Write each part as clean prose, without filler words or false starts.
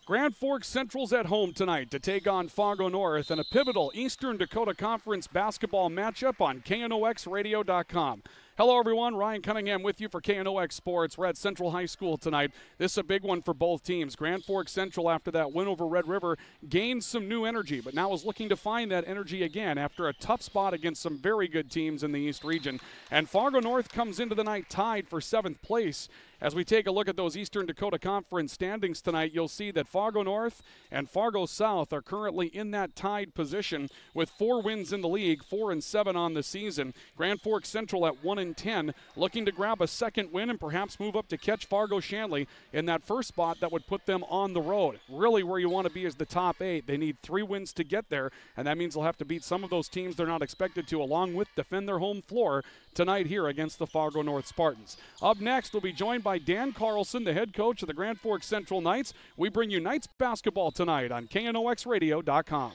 Grand Forks Central's at home tonight to take on Fargo North in a pivotal Eastern Dakota Conference basketball matchup on KNOXradio.com. Hello, everyone. Ryan Cunningham with you for KNOX Sports. We're at Central High School tonight. This is a big one for both teams. Grand Forks Central, after that win over Red River, gained some new energy, but now is looking to find that energy again after a tough spot against some very good teams in the East region. And Fargo North comes into the night tied for 7th place. As we take a look at those Eastern Dakota Conference standings tonight, you'll see that Fargo North and Fargo South are currently in that tied position with 4 wins in the league, 4-7 on the season. Grand Forks Central at 1-10, looking to grab a second win and perhaps move up to catch Fargo Shanley in that first spot that would put them on the road. Really where you want to be is the top 8. They need 3 wins to get there, and that means they'll have to beat some of those teams they're not expected to, along with defend their home floor tonight here against the Fargo North Spartans. Up next, we'll be joined by Dan Carlson, the head coach of the Grand Forks Central Knights. We bring you Knights basketball tonight on KNOXradio.com.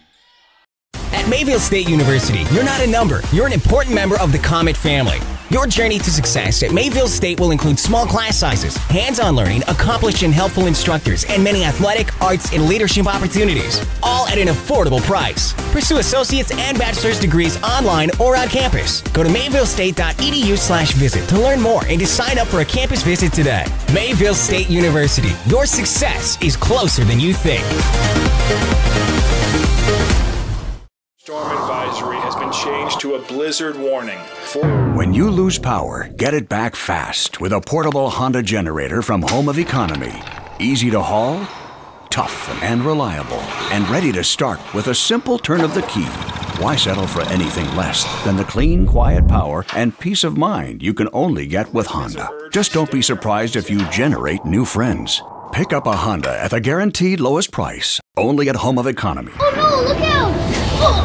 At Mayville State University, you're not a number. You're an important member of the Comet family. Your journey to success at Mayville State will include small class sizes, hands-on learning, accomplished and helpful instructors, and many athletic, arts, and leadership opportunities, all at an affordable price. Pursue associate's and bachelor's degrees online or on campus. Go to mayvillestate.edu/visit to learn more and to sign up for a campus visit today. Mayville State University, your success is closer than you think. Storm advisory has been changed to a blizzard warning. When you lose power, get it back fast with a portable Honda generator from Home of Economy. Easy to haul, tough and reliable, and ready to start with a simple turn of the key. Why settle for anything less than the clean, quiet power and peace of mind you can only get with Honda? Just don't be surprised if you generate new friends. Pick up a Honda at the guaranteed lowest price, only at Home of Economy. Oh no, look out! Oh.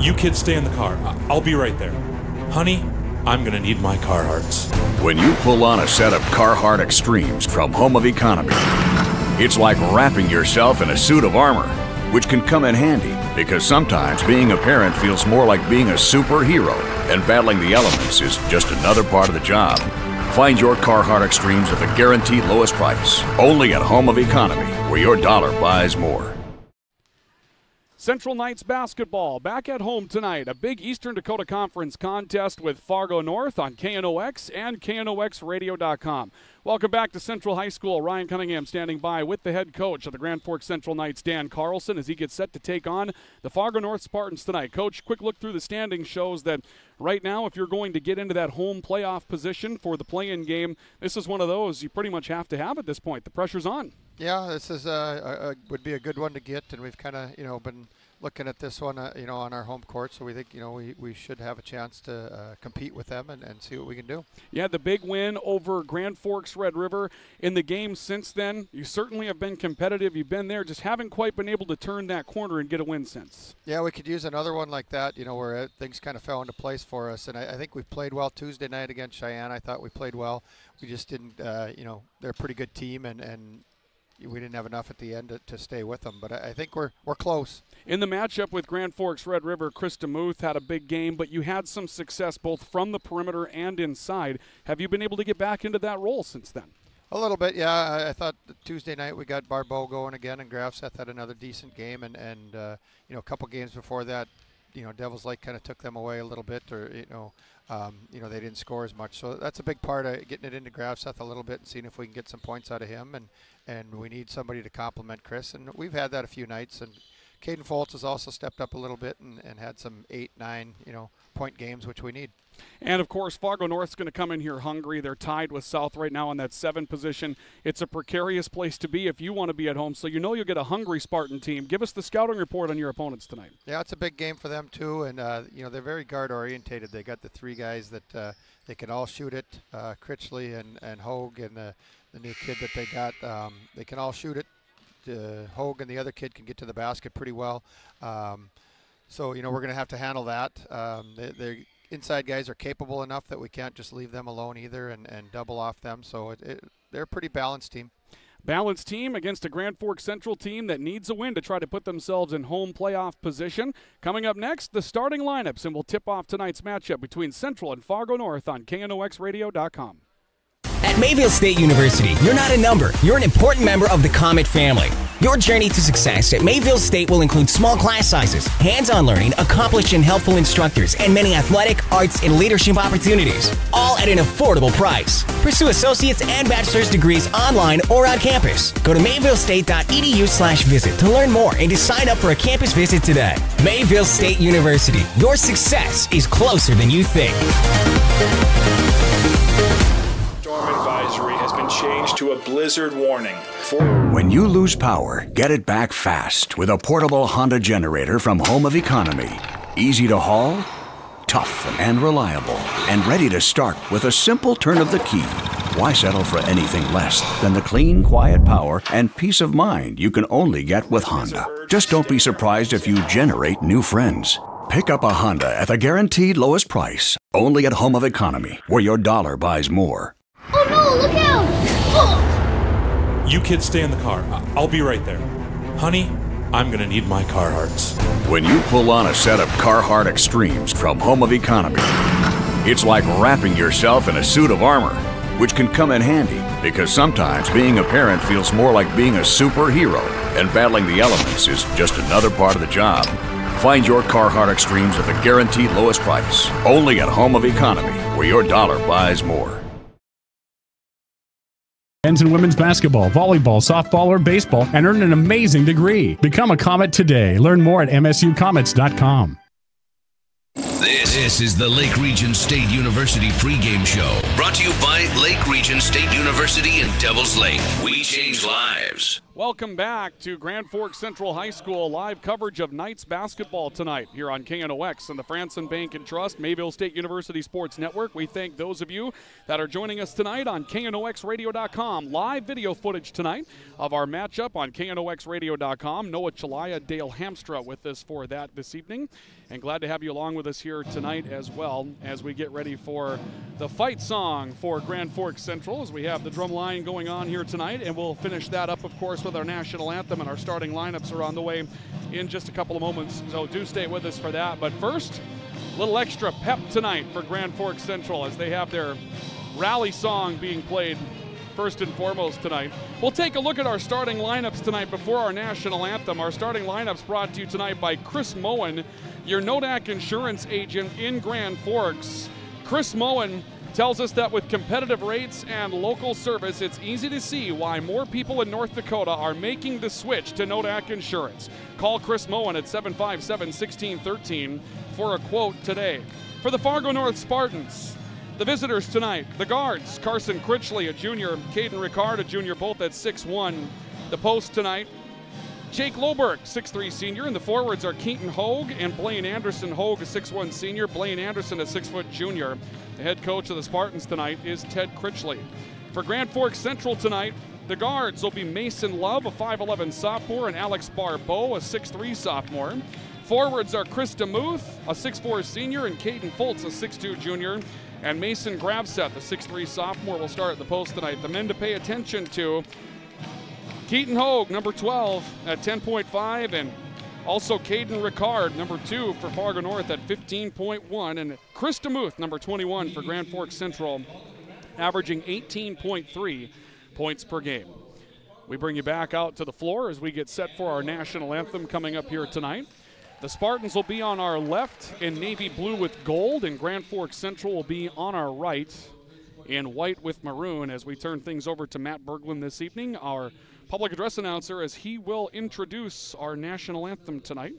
You kids stay in the car. I'll be right there. Honey, I'm gonna need my Carhartts. When you pull on a set of Carhartt Extremes from Home of Economy, it's like wrapping yourself in a suit of armor, which can come in handy because sometimes being a parent feels more like being a superhero, and battling the elements is just another part of the job. Find your Carhartt Extremes at the guaranteed lowest price, only at Home of Economy, where your dollar buys more. Central Knights basketball back at home tonight. A big Eastern Dakota Conference contest with Fargo North on KNOX and KNOXradio.com. Welcome back to Central High School. Ryan Cunningham standing by with the head coach of the Grand Forks Central Knights, Dan Carlson, as he gets set to take on the Fargo North Spartans tonight. Coach, quick look through the standings shows that right now, if you're going to get into that home playoff position for the play-in game, this is one of those you pretty much have to have at this point. The pressure's on. Yeah, this is would be a good one to get, and we've kind of been looking at this one on our home court, so we think we should have a chance to compete with them and see what we can do. Yeah, the big win over Grand Forks Red River. In the game since then, you certainly have been competitive. You've been there, just haven't quite been able to turn that corner and get a win since. Yeah, we could use another one like that, where things kind of fell into place for us, and I think we played well Tuesday night against Cheyenne. I thought we played well. We just didn't, they're a pretty good team, and we didn't have enough at the end to stay with them, but I think we're close. In the matchup with Grand Forks Red River, Chris DeMuth had a big game, but you had some success both from the perimeter and inside. Have you been able to get back into that role since then? A little bit, yeah. I thought Tuesday night we got Barbeau going again, and Grafseth had another decent game, and a couple games before that, Devils Lake kind of took them away a little bit, or they didn't score as much. So that's a big part of getting it into Grafseth a little bit and seeing if we can get some points out of him. And we need somebody to complement Chris, and we've had that a few nights. And Caden Foltz has also stepped up a little bit and had some 8, 9, point games, which we need. And, of course, Fargo North's going to come in here hungry. They're tied with South right now in that 7 position. It's a precarious place to be if you want to be at home, so you'll get a hungry Spartan team. Give us the scouting report on your opponents tonight. Yeah, it's a big game for them, too, and, they're very guard-orientated. They got the 3 guys that they can all shoot it, Critchley and Hogue and the new kid that they got. They can all shoot it. Hogue and the other kid can get to the basket pretty well. So, we're going to have to handle that. They're inside guys are capable enough that we can't just leave them alone either and double off them. So they're a pretty balanced team. Balanced team against a Grand Forks Central team that needs a win to try to put themselves in home playoff position. Coming up next, the starting lineups, and we'll tip off tonight's matchup between Central and Fargo North on KNOXradio.com. At Mayville State University, you're not a number, you're an important member of the Comet family. Your journey to success at Mayville State will include small class sizes, hands-on learning, accomplished and helpful instructors, and many athletic, arts, and leadership opportunities, all at an affordable price. Pursue associate's and bachelor's degrees online or on campus. Go to mayvillestate.edu/visit to learn more and to sign up for a campus visit today. Mayville State University, your success is closer than you think. Storm advisory has been changed to a blizzard warning. When you lose power, get it back fast with a portable Honda generator from Home of Economy. Easy to haul, tough and reliable, and ready to start with a simple turn of the key. Why settle for anything less than the clean, quiet power and peace of mind you can only get with Honda? Just don't be surprised if you generate new friends. Pick up a Honda at the guaranteed lowest price, only at Home of Economy, where your dollar buys more. Oh no, look out! Oh! You kids stay in the car. I'll be right there. Honey, I'm gonna need my Carhartts. When you pull on a set of Carhartt Extremes from Home of Economy, it's like wrapping yourself in a suit of armor, which can come in handy because sometimes being a parent feels more like being a superhero, and battling the elements is just another part of the job. Find your Carhartt Extremes at the guaranteed lowest price, only at Home of Economy, where your dollar buys more. Men's and women's basketball, volleyball, softball, or baseball, and earn an amazing degree. Become a Comet today. Learn more at msucomets.com. This is the Lake Region State University pregame show, brought to you by Lake Region State University in Devils Lake. We change lives. Welcome back to Grand Forks Central High School. Live coverage of Knights basketball tonight here on KNOX and the Franson Bank and Trust Mayville State University Sports Network. We thank those of you that are joining us tonight on KNOXradio.com. Live video footage tonight of our matchup on KNOXradio.com. Noah Chalaya, Dale Hamstra with us for that this evening. And glad to have you along with us here tonight as well as we get ready for the fight song for Grand Forks Central, as we have the drum line going on here tonight. And we'll finish that up, of course, with our national anthem, and our starting lineups are on the way in just a couple of moments, so do stay with us for that. But first, a little extra pep tonight for Grand Forks Central as they have their rally song being played first and foremost tonight. We'll take a look at our starting lineups tonight before our national anthem. Our starting lineups brought to you tonight by Chris Moen, your Nodak insurance agent in Grand Forks. Chris Moen tells us that with competitive rates and local service, it's easy to see why more people in North Dakota are making the switch to Nodak Insurance. Call Chris Moen at 757-1613 for a quote today. For the Fargo North Spartans, the visitors tonight, the guards, Carson Critchley, a junior, Caden Ricard, a junior, both at 6'1". The post tonight, Jake Loberg, 6'3" senior, and the forwards are Keaton Hogue and Blaine Anderson. Hogue, a 6'1" senior, Blaine Anderson, a 6' junior. The head coach of the Spartans tonight is Ted Critchley. For Grand Forks Central tonight, the guards will be Mason Love, a 5'11" sophomore, and Alex Barbeau, a 6'3" sophomore. Forwards are Chris DeMuth, a 6'4" senior, and Caden Fultz, a 6'2" junior. And Mason Gravset, the 6'3" sophomore, will start at the post tonight. The men to pay attention to: Keaton Hogue, number 12 at 10.5, and also Caden Ricard, number 2 for Fargo North at 15.1, and Chris DeMuth, number 21 for Grand Forks Central, averaging 18.3 points per game. We bring you back out to the floor as we get set for our national anthem coming up here tonight. The Spartans will be on our left in navy blue with gold, and Grand Forks Central will be on our right in white with maroon as we turn things over to Matt Berglund this evening, our public address announcer, as he will introduce our national anthem tonight,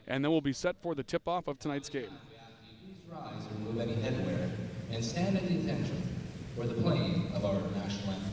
and then we'll be set for the tip-off of tonight's game. Please rise and remove any headwear and stand at attention for the playing of our national anthem.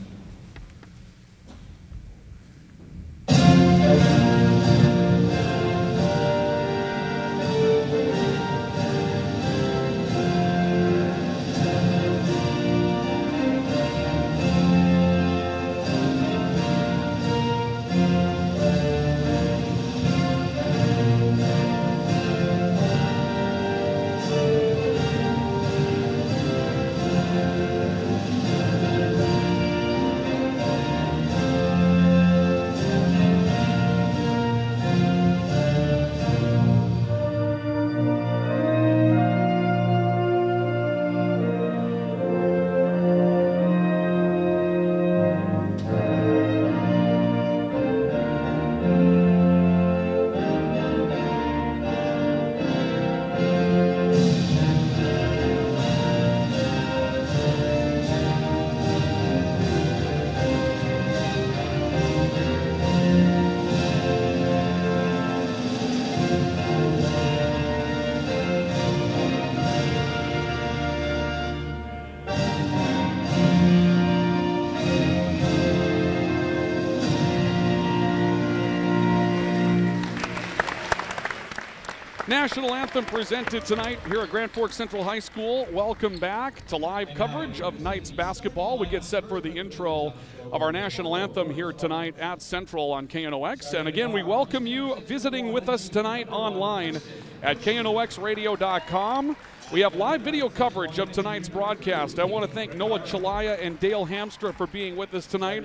National Anthem presented tonight here at Grand Forks Central High School. Welcome back to live coverage of Knights basketball. We get set for the intro of our National Anthem here tonight at Central on KNOX. And again, we welcome you visiting with us tonight online at KNOXradio.com. We have live video coverage of tonight's broadcast. I want to thank Noah Chalaya and Dale Hamstra for being with us tonight.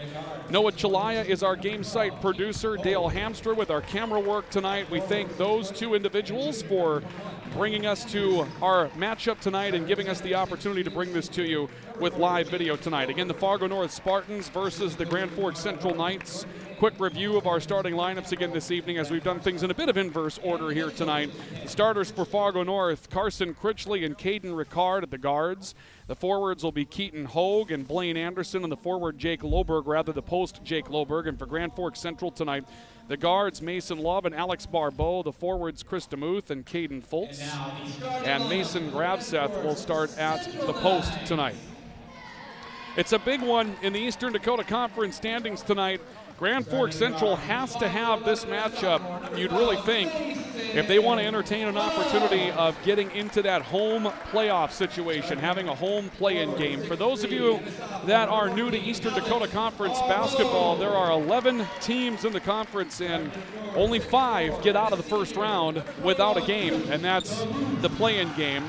Noah Chalaya is our game site producer. Dale Hamstra with our camera work tonight. We thank those two individuals for bringing us to our matchup tonight and giving us the opportunity to bring this to you with live video tonight. Again, the Fargo North Spartans versus the Grand Forks Central Knights. Quick review of our starting lineups again this evening, as we've done things in a bit of inverse order here tonight. The starters for Fargo North, Carson Critchley and Caden Ricard at the guards. The forwards will be Keaton Hogue and Blaine Anderson, and the forward Jake Loberg, rather the post Jake Loberg. And for Grand Forks Central tonight, the guards Mason Love and Alex Barbeau, the forwards Chris DeMuth and Caden Fultz, and Mason Gravseth will start at the post tonight. It's a big one in the Eastern Dakota Conference standings tonight. Grand Forks Central has to have this matchup, you'd really think, if they want to entertain an opportunity of getting into that home playoff situation, having a home play-in game. For those of you that are new to Eastern Dakota Conference basketball, there are 11 teams in the conference, and only 5 get out of the first round without a game, and that's the play-in game.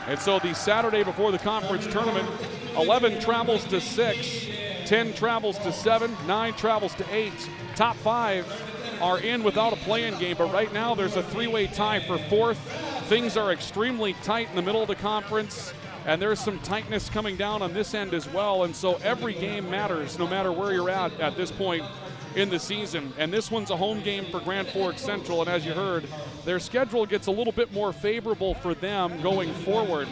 And so the Saturday before the conference tournament, 11 travels to 6. 10 travels to 7, 9 travels to 8. Top 5 are in without a play-in game, but right now there's a 3-way tie for 4th. Things are extremely tight in the middle of the conference, and there's some tightness coming down on this end as well, and so every game matters no matter where you're at this point in the season. And this one's a home game for Grand Forks Central, and as you heard, their schedule gets a little bit more favorable for them going forward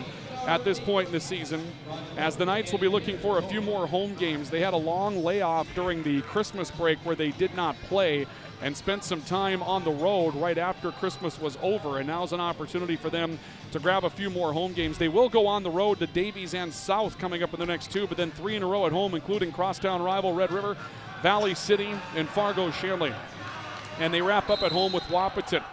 at this point in the season, as the Knights will be looking for a few more home games. They had a long layoff during the Christmas break where they did not play and spent some time on the road right after Christmas was over, and now's an opportunity for them to grab a few more home games. They will go on the road to Davies and South coming up in the next 2, but then 3 in a row at home, including crosstown rival Red River, Valley City, and Fargo Shanley. And they wrap up at home with Wahpeton.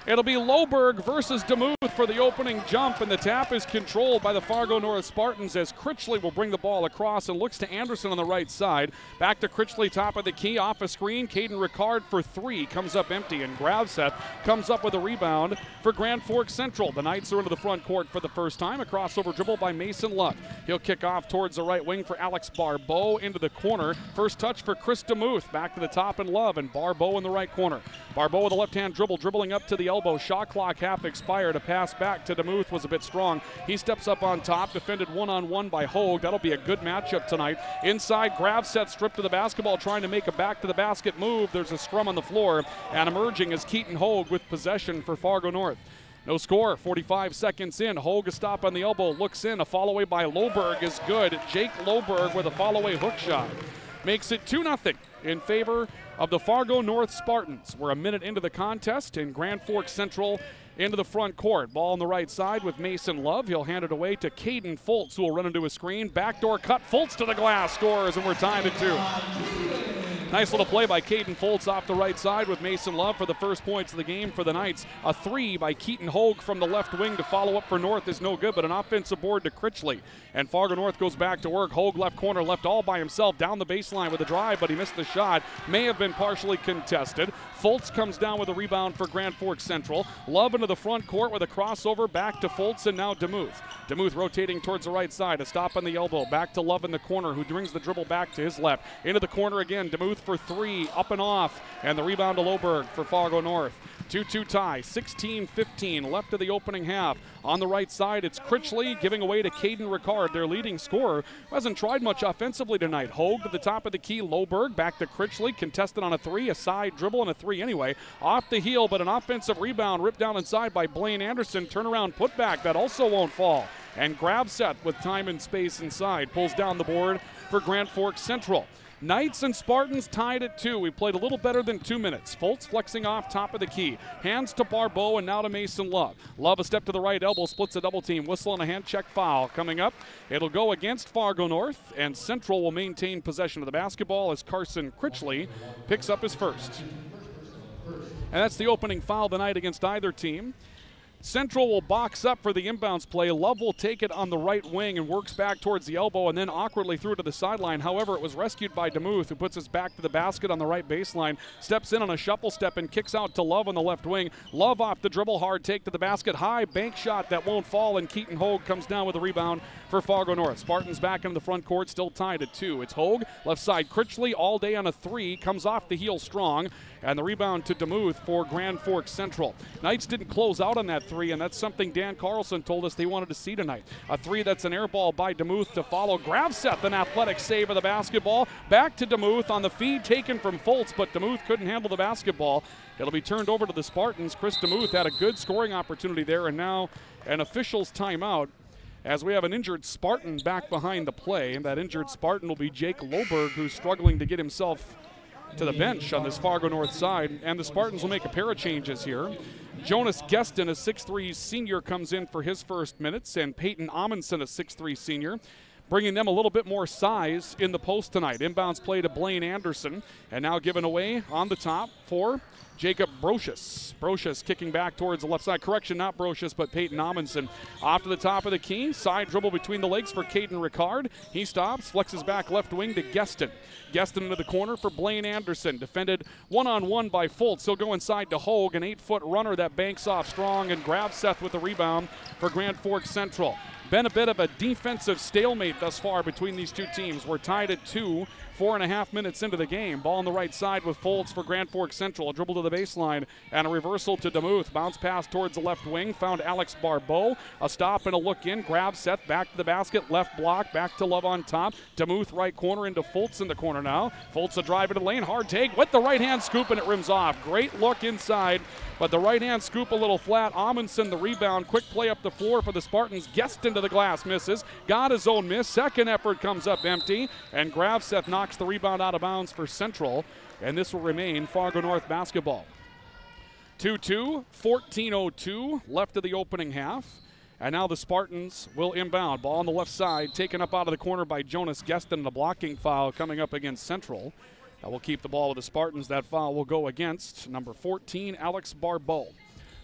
It'll be Loberg versus DeMuth for the opening jump, and the tap is controlled by the Fargo North Spartans as Critchley will bring the ball across and looks to Anderson on the right side. Back to Critchley, top of the key, off a screen. Caden Ricard for 3, comes up empty, and Gravseth comes up with a rebound for Grand Forks Central. The Knights are into the front court for the first time. A crossover dribble by Mason Love. He'll kick off towards the right wing for Alex Barbeau into the corner. First touch for Chris DeMuth. Back to the top and Love, and Barbeau in the right corner. Barbeau with a left-hand dribble, dribbling up to the elbow. Shot clock half expired. A pass back to DeMuth was a bit strong. He steps up on top, defended one-on-one by Hogue. That'll be a good matchup tonight. Inside, Gravseth stripped to the basketball, trying to make a back-to-the-basket move. There's a scrum on the floor, and emerging is Keaton Hogue with possession for Fargo North. No score, 45 seconds in. Hogue a stop on the elbow, looks in. A follow-away by Loberg is good. Jake Loberg with a follow-away hook shot. Makes it 2-0 in favor of the Fargo North Spartans. We're a minute into the contest, and Grand Forks Central into the front court. Ball on the right side with Mason Love. He'll hand it away to Caden Fultz, who will run into a screen. Backdoor cut, Fultz to the glass, scores, and we're tied at 2. Nice little play by Caden Fultz off the right side with Mason Love for the first points of the game for the Knights. A 3 by Keaton Hogue from the left wing to follow up for North is no good, but an offensive board to Critchley. And Fargo North goes back to work. Hogue left corner, left all by himself down the baseline with a drive, but he missed the shot. May have been partially contested. Fultz comes down with a rebound for Grand Forks Central. Love into the front court with a crossover back to Fultz, and now DeMuth. DeMuth rotating towards the right side. A stop on the elbow. Back to Love in the corner, who brings the dribble back to his left. Into the corner again. DeMuth for 3, up and off. And the rebound to Loberg for Fargo North. 2-2 tie, 16-15 left of the opening half. On the right side, it's Critchley giving away to Caden Ricard, their leading scorer, who hasn't tried much offensively tonight. Hogue to the top of the key, Loberg back to Critchley, contested on a 3, a side dribble and a 3 anyway. Off the heel, but an offensive rebound ripped down inside by Blaine Anderson. Turnaround putback, that also won't fall. And Gravseth with time and space inside pulls down the board for Grand Forks Central. Knights and Spartans tied at 2. We played a little better than 2 minutes. Fultz flexing off top of the key. Hands to Barbeau and now to Mason Love. Love a step to the right elbow, splits a double team. Whistle and a hand check foul coming up. It'll go against Fargo North, and Central will maintain possession of the basketball as Carson Critchley picks up his first. And that's the opening foul tonight against either team. Central will box up for the inbounds play. Love will take it on the right wing and works back towards the elbow and then awkwardly through to the sideline. However, it was rescued by DeMuth, who puts us back to the basket on the right baseline, steps in on a shuffle step and kicks out to Love on the left wing. Love off the dribble, hard take to the basket, high bank shot that won't fall, and Keaton Hogue comes down with a rebound for Fargo North. Spartans back into the front court, still tied at 2. It's Hogue, left side Critchley, all day on a 3, comes off the heel strong, and the rebound to DeMuth for Grand Forks Central. Knights didn't close out on that 3, and that's something Dan Carlson told us they wanted to see tonight. A 3 that's an air ball by DeMuth to follow. Gravseth, an athletic save of the basketball. Back to DeMuth on the feed taken from Foltz, but DeMuth couldn't handle the basketball. It'll be turned over to the Spartans. Chris DeMuth had a good scoring opportunity there, and now an official's timeout as we have an injured Spartan back behind the play. And that injured Spartan will be Jake Loberg, who's struggling to get himself to the bench on this Fargo North side, and the Spartans will make a pair of changes here. Jonas Geston, a 6'3 senior, comes in for his first minutes, and Peyton Amundsen, a 6'3 senior, bringing them a little bit more size in the post tonight. Inbounds play to Blaine Anderson, and now given away on the top for Jacob Brocious. Brocious kicking back towards the left side. Correction, not Brocious, but Peyton Amundsen. Off to the top of the key. Side dribble between the legs for Caden Ricard. He stops, flexes back left wing to Geston. Geston into the corner for Blaine Anderson. Defended one-on-one by Foltz. He'll go inside to Hogue, an 8-foot runner that banks off strong and grabs Seth with the rebound for Grand Forks Central. Been a bit of a defensive stalemate thus far between these two teams. We're tied at 2, 4.5 minutes into the game. Ball on the right side with Foltz for Grand Forks Central. A dribble to the baseline and a reversal to DeMuth. Bounce pass towards the left wing. Found Alex Barbeau. A stop and a look in. Grab Seth back to the basket. Left block. Back to Love on top. DeMuth right corner into Foltz in the corner now. Foltz a drive into the lane. Hard take with the right hand scoop and it rims off. Great look inside. But the right-hand scoop a little flat. Amundsen the rebound. Quick play up the floor for the Spartans. Guest into the glass, misses. Got his own miss. Second effort comes up empty. And Gravseth knocks the rebound out of bounds for Central. And this will remain Fargo North basketball. 2-2, 14:02 left of the opening half. And now the Spartans will inbound. Ball on the left side, taken up out of the corner by Jonas Geston. And a blocking foul coming up against Central. That will keep the ball with the Spartans. That foul will go against number 14, Alex Barbeau.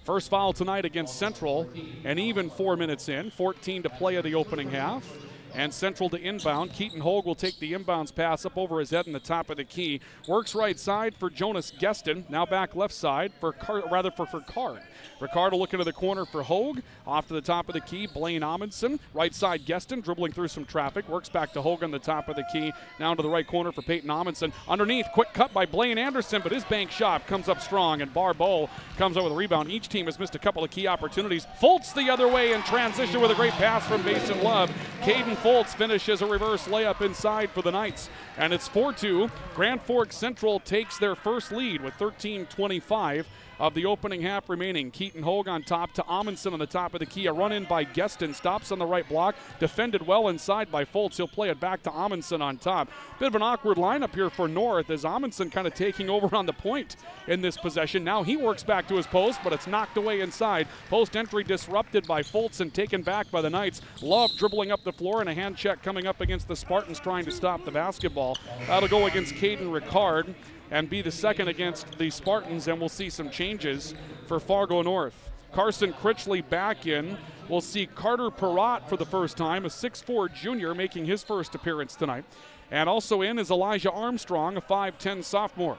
First foul tonight against Central, and even 4 minutes in, 14 to play of the opening half. And Central to inbound. Keaton Hogue will take the inbounds pass up over his head in the top of the key. Works right side for Jonas Geston. Now back left side for Ricard. Ricard will look into the corner for Hogue. Off to the top of the key, Blaine Amundsen. Right side Geston dribbling through some traffic. Works back to Hogue on the top of the key. Now to the right corner for Peyton Amundsen. Underneath, quick cut by Blaine Anderson, but his bank shot comes up strong, and Barbeau comes out with a rebound. Each team has missed a couple of key opportunities. Foltz the other way in transition with a great pass from Mason Love. Caden Foltz finishes a reverse layup inside for the Knights. And it's 4-2. Grand Forks Central takes their first lead with 13:25 of the opening half remaining. Keaton Hogue on top to Amundsen on the top of the key. A run in by Geston. Stops on the right block. Defended well inside by Foltz. He'll play it back to Amundsen on top. Bit of an awkward lineup here for North as Amundsen kind of taking over on the point in this possession. Now he works back to his post, but it's knocked away inside. Post entry disrupted by Foltz and taken back by the Knights. Love dribbling up the floor and a hand check coming up against the Spartans trying to stop the basketball. That'll go against Caden Ricard and be the second against the Spartans, and we'll see some changes for Fargo North. Carson Critchley back in. We'll see Carter Perrott for the first time, a 6'4 junior making his first appearance tonight. And also in is Elijah Armstrong, a 5'10 sophomore.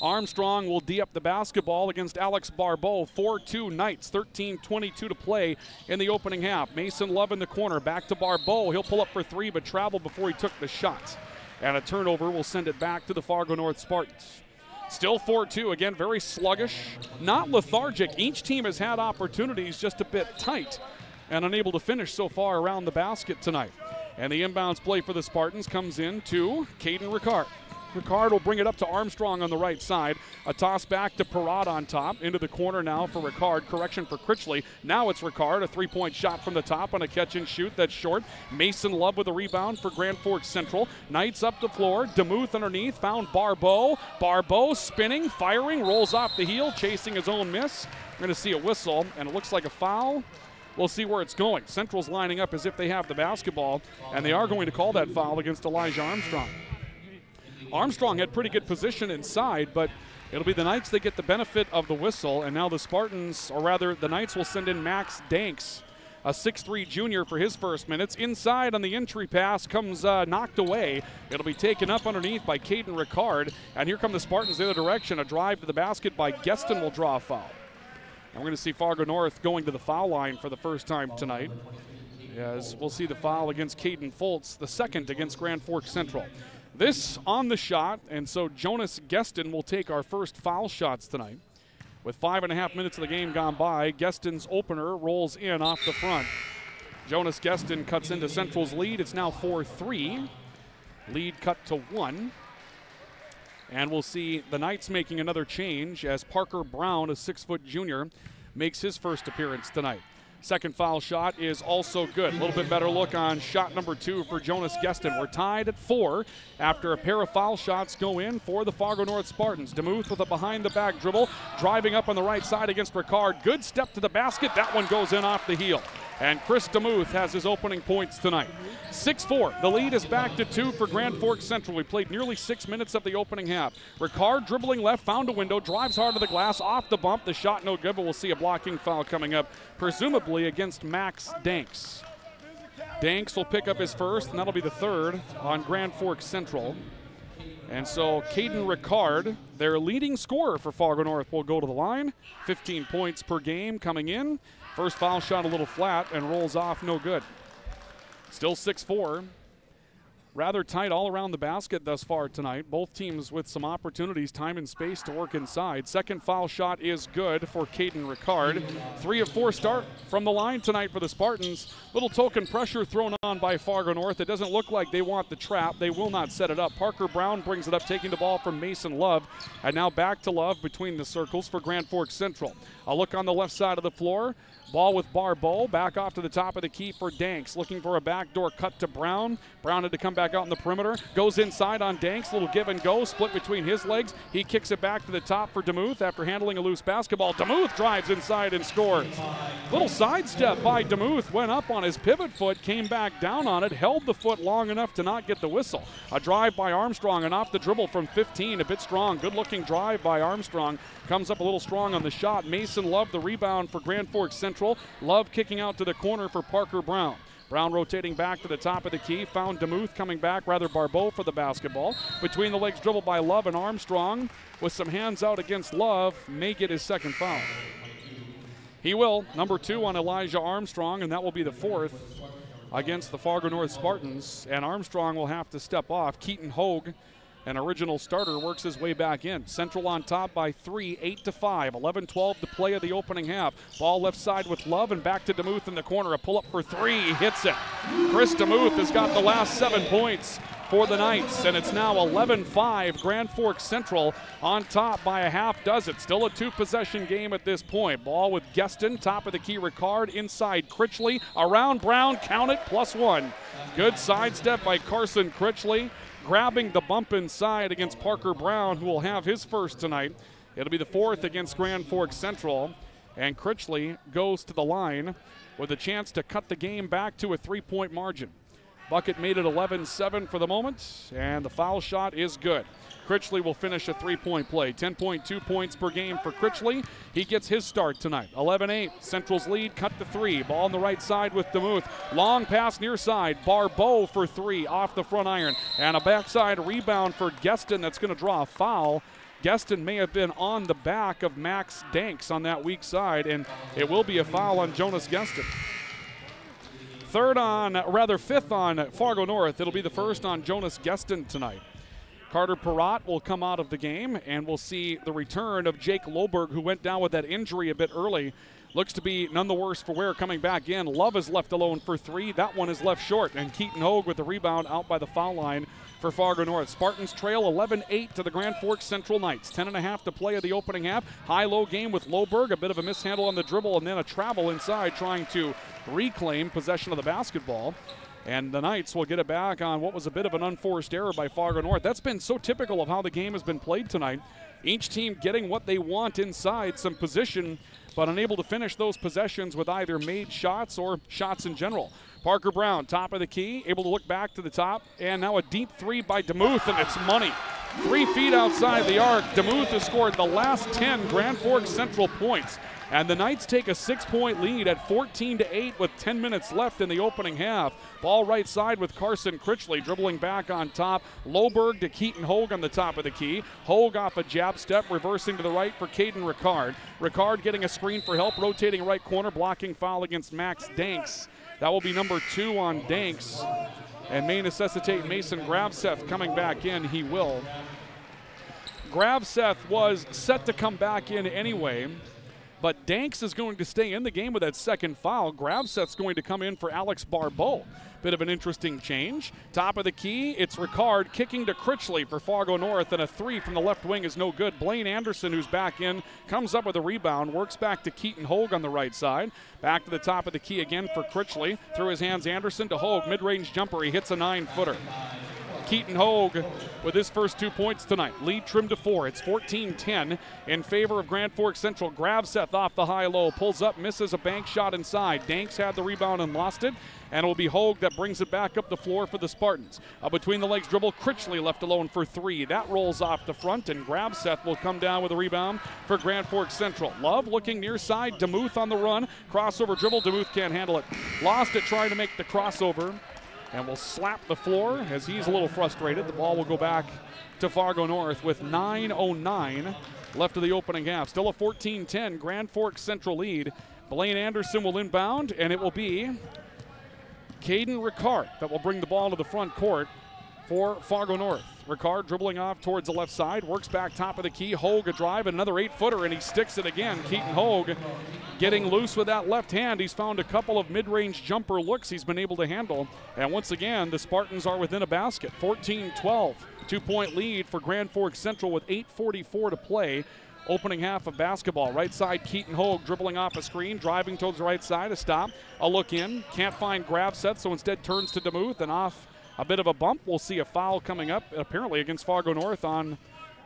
Armstrong will D up the basketball against Alex Barbeau. 4-2 Knights, 13:22 to play in the opening half. Mason Love in the corner, back to Barbeau. He'll pull up for three, but traveled before he took the shot. And a turnover will send it back to the Fargo North Spartans. Still 4-2, again, very sluggish, not lethargic. Each team has had opportunities, just a bit tight and unable to finish so far around the basket tonight. And the inbounds play for the Spartans comes in to Caden Ricard. Ricard will bring it up to Armstrong on the right side. A toss back to Perrott on top. Into the corner now for Ricard. Correction for Critchley. Now it's Ricard. A three-point shot from the top on a catch and shoot that's short. Mason Love with a rebound for Grand Forks Central. Knights up the floor. DeMuth underneath. Found Barbeau. Barbeau spinning, firing, rolls off the heel, chasing his own miss. We're going to see a whistle, and it looks like a foul. We'll see where it's going. Central's lining up as if they have the basketball, and they are going to call that foul against Elijah Armstrong. Armstrong had pretty good position inside, but It'll be the Knights that get the benefit of the whistle, and now the Spartans, or rather the Knights, will send in Max Danks, a 6'3 junior, for his first minutes. Inside on the entry pass, comes knocked away. It'll be taken up underneath by Caden Ricard, and here come the Spartans the other direction. A drive to the basket by Geston will draw a foul. And we're going to see Fargo North going to the foul line for the first time tonight, as we'll see the foul against Caden Foltz, the second against Grand Forks Central. This on the shot, and so Jonas Geston will take our first foul shots tonight. With 5.5 minutes of the game gone by, Geston's opener rolls in off the front. Jonas Geston cuts into Central's lead. It's now 4-3. Lead cut to 1. And we'll see the Knights making another change as Parker Brown, a 6-foot junior, makes his first appearance tonight. Second foul shot is also good. A little bit better look on shot number 2 for Jonas Geston. We're tied at 4 after a pair of foul shots go in for the Fargo North Spartans. DeMuth with a behind-the-back dribble, driving up on the right side against Ricard. Good step to the basket. That one goes in off the heel. And Chris DeMuth has his opening points tonight. 6-4. The lead is back to 2 for Grand Forks Central. We played nearly 6 minutes of the opening half. Ricard dribbling left, found a window, drives hard to the glass, off the bump. The shot no good, but we'll see a blocking foul coming up, presumably against Max Danks. Danks will pick up his first, and that'll be the third on Grand Forks Central. And so Caden Ricard, their leading scorer for Fargo North, will go to the line. 15 points per game coming in. First foul shot a little flat and rolls off, no good. Still 6-4. Rather tight all around the basket thus far tonight. Both teams with some opportunities, time and space to work inside. Second foul shot is good for Caden Ricard. 3 of 4 start from the line tonight for the Spartans. Little token pressure thrown on by Fargo North. It doesn't look like they want the trap. They will not set it up. Parker Brown brings it up, taking the ball from Mason Love. And now back to Love between the circles for Grand Forks Central. A look on the left side of the floor. Ball with Barbeau, back off to the top of the key for Danks, looking for a backdoor cut to Brown. Brown had to come back out in the perimeter, goes inside on Danks, little give and go, split between his legs. He kicks it back to the top for DeMuth after handling a loose basketball. DeMuth drives inside and scores. Little sidestep by DeMuth, went up on his pivot foot, came back down on it, held the foot long enough to not get the whistle. A drive by Armstrong, and off the dribble from 15, a bit strong. Good looking drive by Armstrong. Comes up a little strong on the shot. Mason Love the rebound for Grand Forks Central. Love kicking out to the corner for Parker Brown. Brown rotating back to the top of the key. Found DeMuth coming back, rather Barbeau for the basketball. Between the legs dribble by Love and Armstrong with some hands out against Love. May get his second foul. He will. Number 2 on Elijah Armstrong, and that will be the 4th against the Fargo North Spartans. And Armstrong will have to step off. Keaton Hogue, an original starter, works his way back in. Central on top by 3, 8-5. 11-12 to play of the opening half. Ball left side with Love and back to DeMuth in the corner. A pull-up for 3. He hits it. Chris DeMuth has got the last 7 points for the Knights, and it's now 11-5. Grand Forks Central on top by a half dozen. Still a 2-possession game at this point. Ball with Geston, top of the key Ricard, inside Critchley, around Brown, count it, +1. Good sidestep by Carson Critchley, grabbing the bump inside against Parker Brown, who will have his first tonight. It'll be the 4th against Grand Forks Central, and Critchley goes to the line with a chance to cut the game back to a 3-point margin. Bucket made it 11-7 for the moment, and the foul shot is good. Critchley will finish a 3-point play. 10.2 points per game for Critchley. He gets his start tonight. 11-8. Central's lead cut to 3. Ball on the right side with DeMuth. Long pass near side. Barbeau for 3 off the front iron. And a backside rebound for Geston that's going to draw a foul. Geston may have been on the back of Max Danks on that weak side, and it will be a foul on Jonas Geston. 5th on Fargo North. It'll be the first on Jonas Geston tonight. Carter Perrott will come out of the game, and we'll see the return of Jake Loberg, who went down with that injury a bit early. Looks to be none the worse for wear coming back in. Love is left alone for 3. That one is left short, and Keaton Hogue with the rebound out by the foul line for Fargo North. Spartans trail 11-8 to the Grand Forks Central Knights. 10.5 to play of the opening half. High-low game with Loberg. A bit of a mishandle on the dribble, and then a travel inside trying to reclaim possession of the basketball. And the Knights will get it back on what was a bit of an unforced error by Fargo North. That's been so typical of how the game has been played tonight. Each team getting what they want inside, some position, but unable to finish those possessions with either made shots or shots in general. Parker Brown, top of the key, able to look back to the top, and now a deep 3 by DeMuth, and it's money. 3 feet outside the arc. DeMuth has scored the last 10 Grand Forks Central points. And the Knights take a 6-point lead at 14-8 with 10 minutes left in the opening half. Ball right side with Carson Critchley dribbling back on top. Loberg to Keaton Hogue on the top of the key. Hogue off a jab step, reversing to the right for Caden Ricard. Ricard getting a screen for help, rotating right corner, blocking foul against Max Danks. That will be number 2 on Danks, and may necessitate Mason Gravseth coming back in. He will. Gravseth was set to come back in anyway, but Danks is going to stay in the game with that second foul. Gravseth's going to come in for Alex Barbeau. Bit of an interesting change. Top of the key, it's Ricard kicking to Critchley for Fargo North, and a 3 from the left wing is no good. Blaine Anderson, who's back in, comes up with a rebound, works back to Keaton Hogue on the right side. Back to the top of the key again for Critchley. Through his hands, Anderson to Hogue. Mid-range jumper, he hits a 9-footer. Keaton Hogue with his first 2 points tonight. Lead trimmed to 4. It's 14-10 in favor of Grand Forks Central. Gravseth off the high-low, pulls up, misses a bank shot inside. Danks had the rebound and lost it, and it will be Hogue that brings it back up the floor for the Spartans. A between-the-legs dribble, Critchley left alone for 3. That rolls off the front, and Gravseth will come down with a rebound for Grand Forks Central. Love looking near side, DeMuth on the run. Crossover dribble, DeMuth can't handle it. Lost it trying to make the crossover, and will slap the floor as he's a little frustrated. The ball will go back to Fargo North with 9:09 left of the opening half. Still a 14-10 Grand Forks Central lead. Blaine Anderson will inbound, and it will be Caden Ricard that will bring the ball to the front court for Fargo North. Ricard dribbling off towards the left side, works back top of the key. Hogue a drive, another 8-footer, and he sticks it again. Keaton Hogue getting loose with that left hand. He's found a couple of mid-range jumper looks he's been able to handle. And once again, the Spartans are within a basket. 14-12, 2-point lead for Grand Forks Central with 8:44 to play. Opening half of basketball. Right side, Keaton Hogue dribbling off a screen, driving towards the right side, a stop, a look in. Can't find Gravseth, so instead turns to DeMuth, and off a bit of a bump. We'll see a foul coming up, apparently against Fargo North on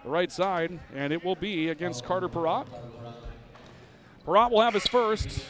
the right side, and it will be against Carter Perrott. Perrott will have his first,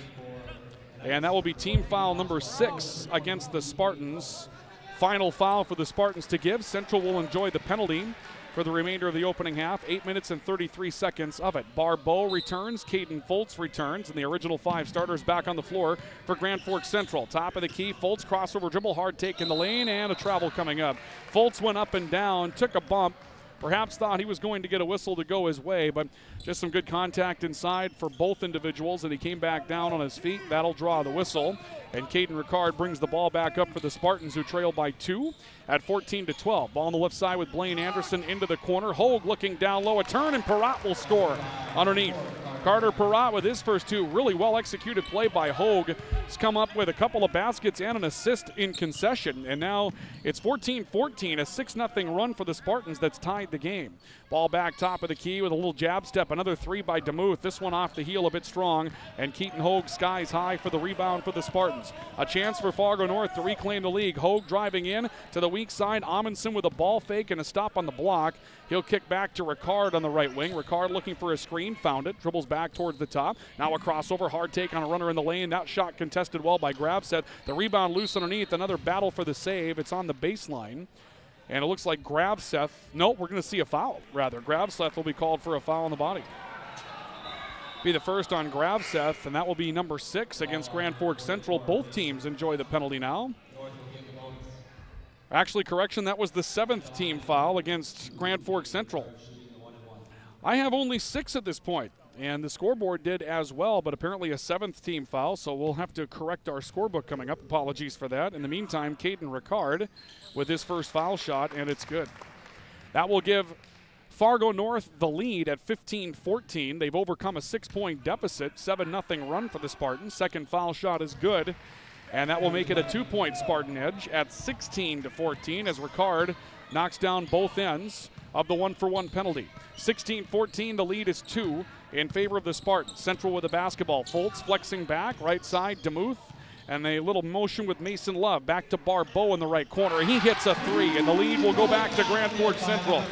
and that will be team foul number 6 against the Spartans. Final foul for the Spartans to give. Central will enjoy the penalty for the remainder of the opening half. 8 minutes and 33 seconds of it. Barbeau returns, Caden Foltz returns, and the original 5 starters back on the floor for Grand Forks Central. Top of the key, Foltz crossover dribble, hard take in the lane, and a travel coming up. Foltz went up and down, took a bump, perhaps thought he was going to get a whistle to go his way, but just some good contact inside for both individuals, and he came back down on his feet. That'll draw the whistle, and Caden Ricard brings the ball back up for the Spartans, who trail by 2 at 14-12. Ball on the left side with Blaine Anderson into the corner. Hogue looking down low, a turn, and Perrott will score underneath. Carter Perrott with his first 2. Really well executed play by Hogue. He's come up with a couple of baskets and an assist in concession, and now it's 14-14, a 6-0 run for the Spartans that's tied the game. Ball back top of the key with a little jab step, another 3 by DeMuth. This one off the heel a bit strong, and Keaton Hogue skies high for the rebound for the Spartans. A chance for Fargo North to reclaim the league. Hogue driving in to the weak side. Amundsen with a ball fake and a stop on the block. He'll kick back to Ricard on the right wing. Ricard looking for a screen, found it, dribbles back towards the top. Now a crossover, hard take on a runner in the lane. That shot contested well by Gravseth. The rebound loose underneath, another battle for the save. It's on the baseline. And it looks like Gravseth, no, we're going to see a foul, rather. Gravseth will be called for a foul on the body. Be the first on Gravseth, and that will be number 6 against Grand Forks Central. Both teams enjoy the penalty now. Actually, correction, that was the 7th team foul against Grand Forks Central. I have only 6 at this point, and the scoreboard did as well, but apparently a 7th team foul, so we'll have to correct our scorebook coming up. Apologies for that. In the meantime, Caden Ricard with his first foul shot, and it's good. That will give Fargo North the lead at 15-14. They've overcome a 6-point deficit, 7-0 run for the Spartans. Second foul shot is good, and that will make it a 2-point Spartan edge at 16-14 as Ricard knocks down both ends of the 1-for-1 penalty. 16-14, the lead is 2 in favor of the Spartans. Central with the basketball. Foltz flexing back, right side, DeMuth, and a little motion with Mason Love. Back to Barbeau in the right corner. He hits a 3, and the lead will go back to Grand Forks Central.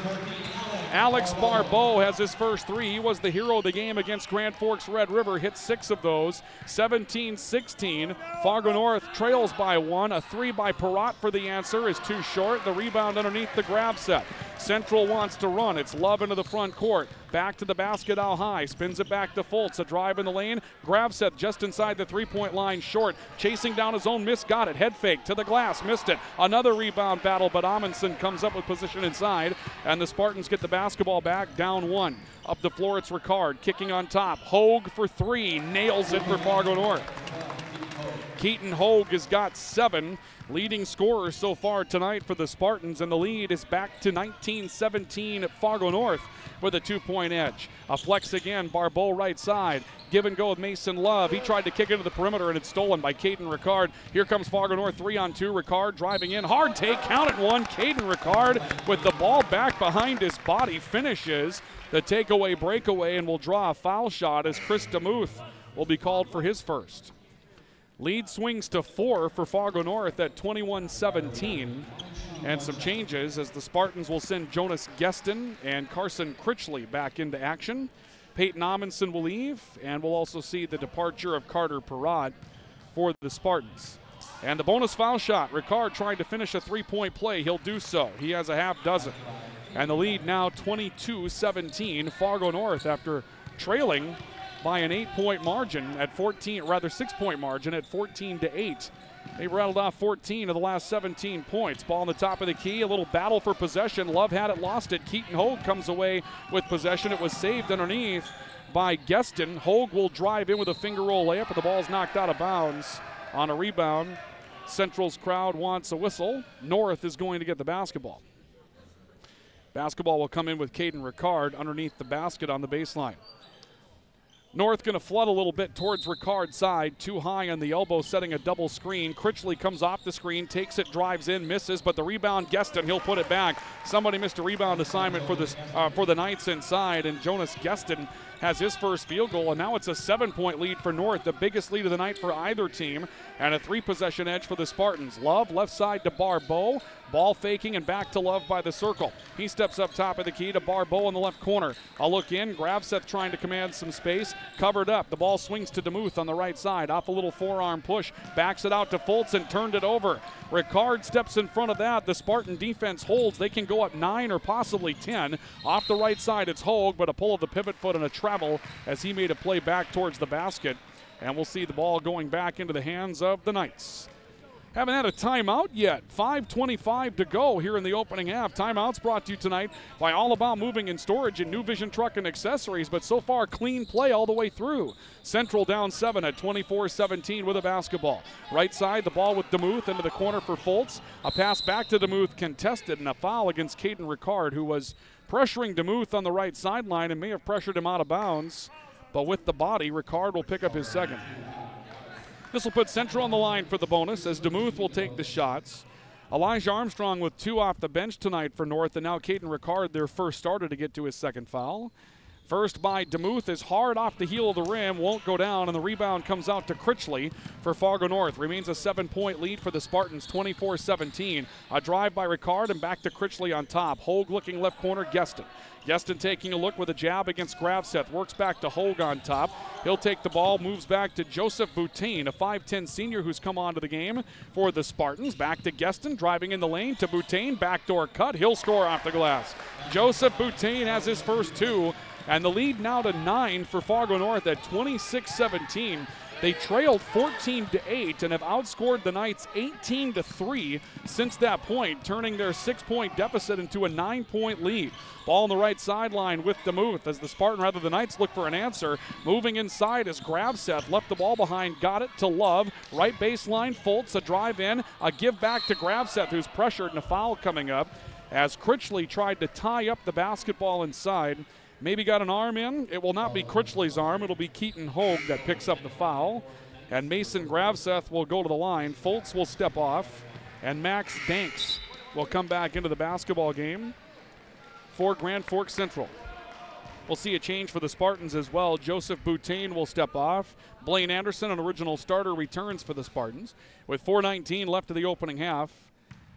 Alex Barbeau has his first 3. He was the hero of the game against Grand Forks Red River. Hit 6 of those. 17-16. Fargo North trails by 1. A 3 by Perrott for the answer is too short. The rebound underneath the grab set. Central wants to run. It's Love into the front court. Back to the basket out high. Spins it back to Fultz. A drive in the lane. Gravseth just inside the three-point line short. Chasing down his own miss. Got it. Head fake to the glass. Missed it. Another rebound battle, but Amundsen comes up with position inside. And the Spartans get the basketball back, down 1. Up the floor, it's Ricard. Kicking on top. Hogue for 3. Nails it for Fargo North. Keaton Hogue has got 7. Leading scorer so far tonight for the Spartans, and the lead is back to 19-17 at Fargo North with a 2-point edge. A flex again, Barbeau right side. Give and go with Mason Love. He tried to kick into the perimeter and it's stolen by Caden Ricard. Here comes Fargo North 3-on-2. Ricard driving in. Hard take, counted 1. Caden Ricard with the ball back behind his body finishes the takeaway breakaway and will draw a foul shot as Chris DeMuth will be called for his first. Lead swings to 4 for Fargo North at 21-17. And some changes as the Spartans will send Jonas Geston and Carson Critchley back into action. Peyton Amundsen will leave, and we'll also see the departure of Carter Perrott for the Spartans. And the bonus foul shot, Ricard trying to finish a 3-point play. He'll do so. He has a half dozen. And the lead now 22-17, Fargo North after trailing by an 8-point margin at 6-point margin at 14-8. They rattled off 14 of the last 17 points. Ball on the top of the key, a little battle for possession. Love had it, lost it. Keaton Hogue comes away with possession. It was saved underneath by Geston. Hogue will drive in with a finger roll layup, but the ball's knocked out of bounds on a rebound. Central's crowd wants a whistle. North is going to get the basketball. Basketball will come in with Caden Ricard underneath the basket on the baseline. North going to flood a little bit towards Ricard's side. Too high on the elbow, setting a double screen. Critchley comes off the screen, takes it, drives in, misses, but the rebound, Geston, he'll put it back. Somebody missed a rebound assignment for the Knights inside, and Jonas Geston has his first field goal, and now it's a 7-point lead for North, the biggest lead of the night for either team, and a 3-possession edge for the Spartans. Love, left side to Barbeau. Ball faking and back to Love by the circle. He steps up top of the key to Barbeau in the left corner. A look in, Gravseth trying to command some space. Covered up, the ball swings to DeMuth on the right side. Off a little forearm push, backs it out to Fultz and turned it over. Ricard steps in front of that. The Spartan defense holds. They can go up 9 or possibly 10. Off the right side, it's Hogue, but a pull of the pivot foot and a travel as he made a play back towards the basket. And we'll see the ball going back into the hands of the Knights. Haven't had a timeout yet. 5:25 to go here in the opening half. Timeouts brought to you tonight by All About Moving and Storage and New Vision Truck and Accessories, but so far clean play all the way through. Central down 7 at 24-17 with a basketball. Right side, the ball with DeMuth into the corner for Fultz. A pass back to DeMuth contested, and a foul against Caden Ricard, who was pressuring DeMuth on the right sideline and may have pressured him out of bounds. But with the body, Ricard will pick up his second. This will put Central on the line for the bonus as DeMuth will take the shots. Elijah Armstrong with 2 off the bench tonight for North, and now Caden Ricard, their first starter, to get to his second foul. First by DeMuth is hard off the heel of the rim, won't go down, and the rebound comes out to Critchley for Fargo North. Remains a 7-point lead for the Spartans, 24-17. A drive by Ricard and back to Critchley on top. Hogue looking left corner, Geston. Geston taking a look with a jab against Gravseth. Works back to Hogue on top. He'll take the ball, moves back to Joseph Boutain, a 5'10 senior who's come onto the game for the Spartans. Back to Geston, driving in the lane to Boutain. Backdoor cut. He'll score off the glass. Joseph Boutain has his first 2. And the lead now to 9 for Fargo North at 26-17. They trailed 14-8 and have outscored the Knights 18-3 since that point, turning their 6-point deficit into a 9-point lead. Ball on the right sideline with DeMuth as the Knights look for an answer. Moving inside as Gravseth left the ball behind, got it to Love. Right baseline, Fultz, a drive in, a give back to Gravseth, who's pressured, and a foul coming up as Critchley tried to tie up the basketball inside. Maybe got an arm in. It will not be Critchley's arm. It'll be Keaton Hogue that picks up the foul. And Mason Gravseth will go to the line. Fultz will step off. And Max Danks will come back into the basketball game for Grand Forks Central. We'll see a change for the Spartans as well. Joseph Boutain will step off. Blaine Anderson, an original starter, returns for the Spartans. With 4:19 left of the opening half.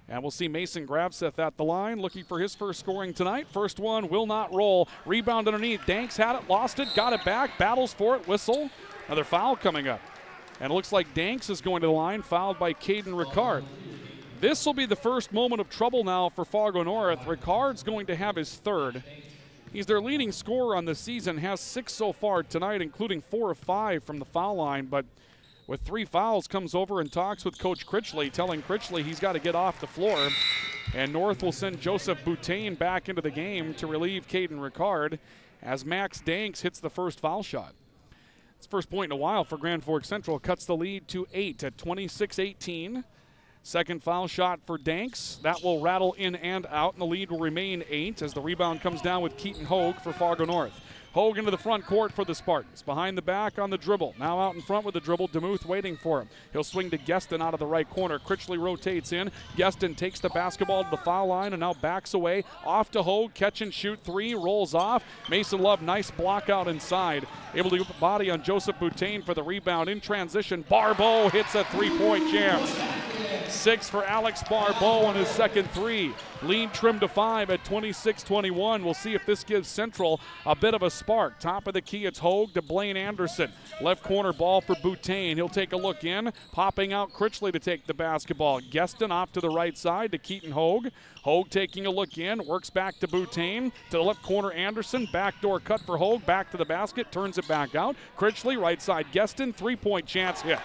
And we'll see Mason Gravseth at the line, looking for his first scoring tonight. First one will not roll. Rebound underneath. Danks had it, lost it, got it back, battles for it, whistle. Another foul coming up. And it looks like Danks is going to the line, fouled by Caden Ricard. This will be the first moment of trouble now for Fargo North. Ricard's going to have his third. He's their leading scorer on the season, has 6 so far tonight, including 4 of 5 from the foul line. But with 3 fouls, comes over and talks with Coach Critchley, telling Critchley he's got to get off the floor. And North will send Joseph Boutain back into the game to relieve Caden Ricard as Max Danks hits the first foul shot. It's first point in a while for Grand Forks Central. Cuts the lead to 8 at 26-18. Second foul shot for Danks. That will rattle in and out, and the lead will remain 8 as the rebound comes down with Keaton Hogue for Fargo North. Hogue into the front court for the Spartans. Behind the back on the dribble. Now out in front with the dribble. DeMuth waiting for him. He'll swing to Gueston out of the right corner. Critchley rotates in. Gueston takes the basketball to the foul line and now backs away. Off to Hogue. Catch and shoot 3. Rolls off. Mason Love, nice block out inside. Able to get the body on Joseph Boutain for the rebound. In transition, Barbeau hits a 3-point chance. 6 for Alex Barbeau on his second 3. Lead trimmed to 5 at 26-21. We'll see if this gives Central a bit of a spark. Top of the key, it's Hogue to Blaine Anderson. Left corner ball for Boutain. He'll take a look in. Popping out Critchley to take the basketball. Gueston off to the right side to Keaton Hogue. Hogue taking a look in. Works back to Boutain. To the left corner, Anderson. Backdoor cut for Hogue. Back to the basket. Turns it back out. Critchley, right side, Gueston. 3-point chance hit.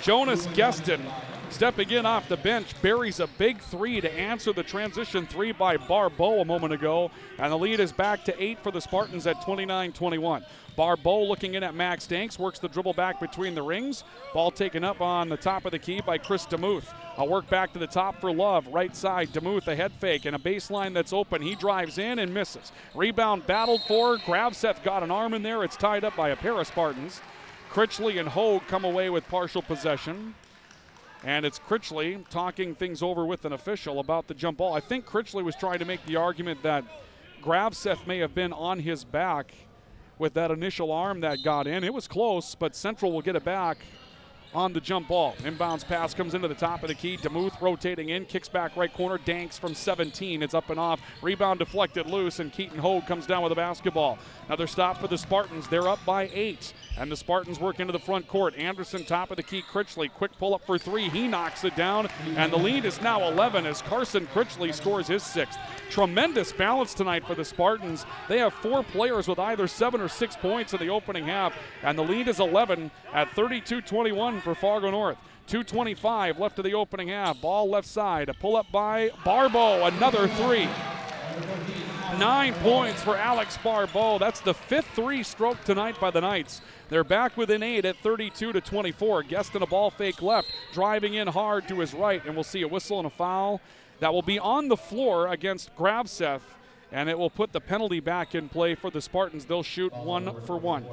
Jonas Gueston, stepping in off the bench, buries a big 3 to answer the transition 3 by Barbeau a moment ago. And the lead is back to 8 for the Spartans at 29-21. Barbeau looking in at Max Danks, works the dribble back between the rings. Ball taken up on the top of the key by Chris DeMuth. A work back to the top for Love. Right side, DeMuth, a head fake and a baseline that's open. He drives in and misses. Rebound battled for. Gravseth got an arm in there. It's tied up by a pair of Spartans. Critchley and Hogue come away with partial possession. And it's Critchley talking things over with an official about the jump ball. I think Critchley was trying to make the argument that Gravseth may have been on his back with that initial arm that got in. It was close, but Central will get it back on the jump ball. Inbounds pass comes into the top of the key. DeMuth rotating in, kicks back right corner. Danks from 17. It's up and off. Rebound deflected loose, and Keaton Hogue comes down with the basketball. Another stop for the Spartans. They're up by 8, and the Spartans work into the front court. Anderson, top of the key. Critchley, quick pull up for 3. He knocks it down, and the lead is now 11 as Carson Critchley scores his 6th. Tremendous balance tonight for the Spartans. They have 4 players with either 7 or 6 points in the opening half, and the lead is 11 at 32-21 for Fargo North. 2:25 left of the opening half. Ball left side. A pull up by Barbeau. Another 3. 9 points for Alex Barbeau. That's the 5th 3-stroke tonight by the Knights. They're back within 8 at 32-24. Gueston a ball fake left. Driving in hard to his right. And we'll see a whistle and a foul. That will be on the floor against Gravseth. And it will put the penalty back in play for the Spartans. They'll shoot 1 for 1.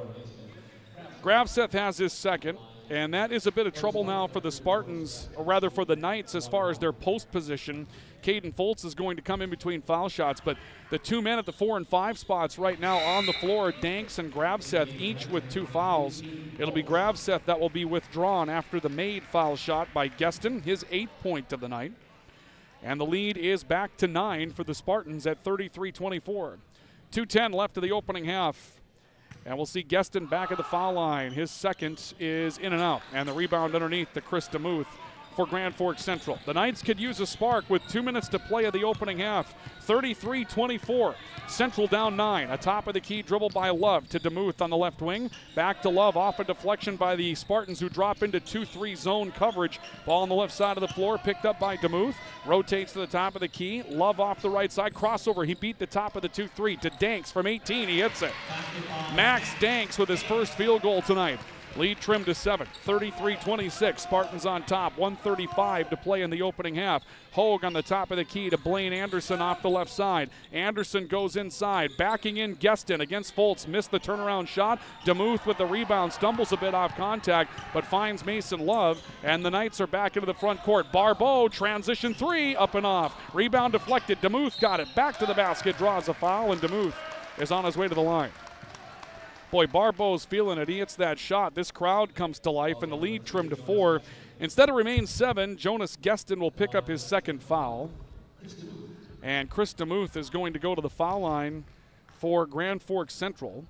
Gravseth has his second. And that is a bit of trouble now for the Spartans, or rather for the Knights as far as their post position. Caden Foltz is going to come in between foul shots, but the 2 men at the 4 and 5 spots right now on the floor, Danks and Gravseth, each with 2 fouls. It'll be Gravseth that will be withdrawn after the made foul shot by Gueston, his 8th point of the night. And the lead is back to 9 for the Spartans at 33-24. 2:10 left of the opening half. And we'll see Gueston back at the foul line. His second is in and out. And the rebound underneath to Chris DeMuth for Grand Forks Central. The Knights could use a spark with 2 minutes to play of the opening half. 33-24. Central down 9. A top of the key dribble by Love to DeMuth on the left wing. Back to Love off a deflection by the Spartans who drop into 2-3 zone coverage. Ball on the left side of the floor picked up by DeMuth. Rotates to the top of the key. Love off the right side. Crossover. He beat the top of the 2-3 to Danks from 18. He hits it. Max Danks with his first field goal tonight. Lead trimmed to 7, 33-26. Spartans on top, 1:35 to play in the opening half. Hogue on the top of the key to Blaine Anderson off the left side. Anderson goes inside, backing in Gueston against Foltz. Missed the turnaround shot. DeMuth with the rebound, stumbles a bit off contact, but finds Mason Love, and the Knights are back into the front court. Barbeau, transition 3, up and off. Rebound deflected, DeMuth got it. Back to the basket, draws a foul, and DeMuth is on his way to the line. Boy, Barbeau's feeling it. He hits that shot. This crowd comes to life, and the lead trimmed to 4. Instead it remains 7. Jonas Gueston will pick up his second foul. And Chris DeMuth is going to go to the foul line for Grand Forks Central.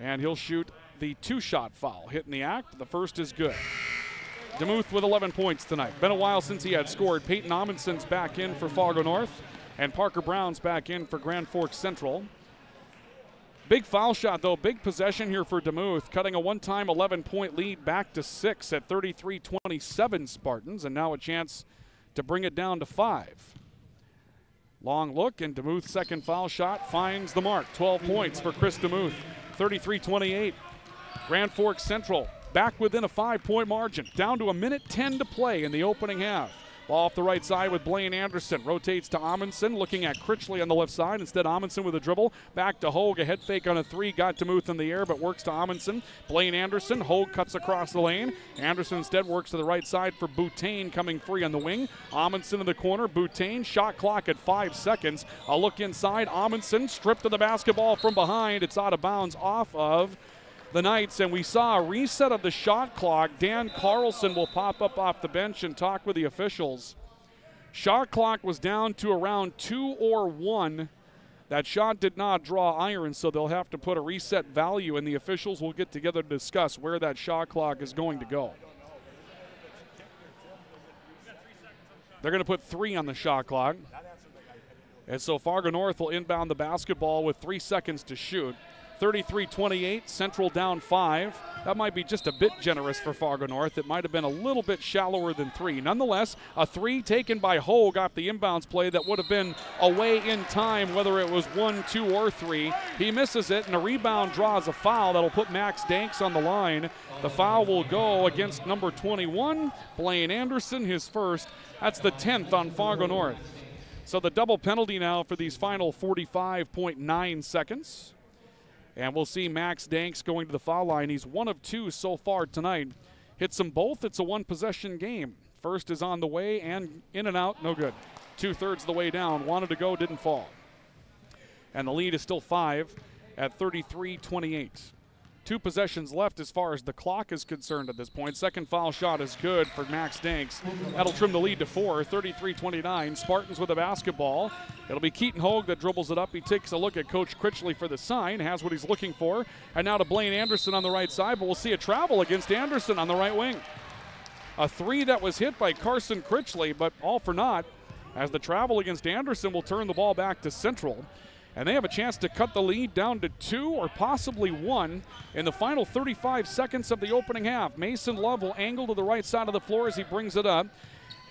And he'll shoot the 2-shot foul. Hitting the act. The first is good. Demuth with 11 points tonight. Been a while since he had scored. Peyton Amundson's back in for Fargo North, and Parker Brown's back in for Grand Forks Central. Big foul shot, though. Big possession here for Demuth, cutting a one-time 11-point lead back to 6 at 33-27 Spartans, and now a chance to bring it down to 5. Long look, and Demuth's second foul shot finds the mark. 12 points for Chris Demuth, 33-28. Grand Forks Central back within a 5-point margin, down to a minute 10 to play in the opening half. Ball off the right side with Blaine Anderson. Rotates to Amundsen, looking at Critchley on the left side. Instead, Amundsen with a dribble. Back to Hogue. A head fake on a 3. Got Demuth in the air, but works to Amundsen. Blaine Anderson. Hogue cuts across the lane. Anderson instead works to the right side for Boutain, coming free on the wing. Amundsen in the corner. Boutain. Shot clock at 5 seconds. A look inside. Amundsen stripped of the basketball from behind. It's out of bounds off of the Knights, and we saw a reset of the shot clock. Dan Carlson will pop up off the bench and talk with the officials. Shot clock was down to around 2 or 1. That shot did not draw iron, so they'll have to put a reset value, and the officials will get together to discuss where that shot clock is going to go. They're going to put 3 on the shot clock. And so Fargo North will inbound the basketball with 3 seconds to shoot. 33-28, Central down 5. That might be just a bit generous for Fargo North. It might have been a little bit shallower than 3. Nonetheless, a 3 taken by Hogue off the inbounds play that would have been away in time, whether it was 1, 2, or 3. He misses it, and a rebound draws a foul that'll put Max Danks on the line. The foul will go against number 21, Blaine Anderson, his first. That's the 10th on Fargo North. So the double penalty now for these final 45.9 seconds. And we'll see Max Danks going to the foul line. He's 1 of 2 so far tonight. Hits them both. It's a 1-possession game. First is on the way and in and out, no good. 2/3 the way down. Wanted to go, didn't fall. And the lead is still 5 at 33-28. 2 possessions left as far as the clock is concerned at this point. Second foul shot is good for Max Danks. That'll trim the lead to 4, 33-29. Spartans with the basketball. It'll be Keaton Hogue that dribbles it up. He takes a look at Coach Critchley for the sign, has what he's looking for. And now to Blaine Anderson on the right side, but we'll see a travel against Anderson on the right wing. A 3 that was hit by Carson Critchley, but all for naught, as the travel against Anderson will turn the ball back to Central. And they have a chance to cut the lead down to 2 or possibly 1 in the final 35 seconds of the opening half. Mason Love will angle to the right side of the floor as he brings it up.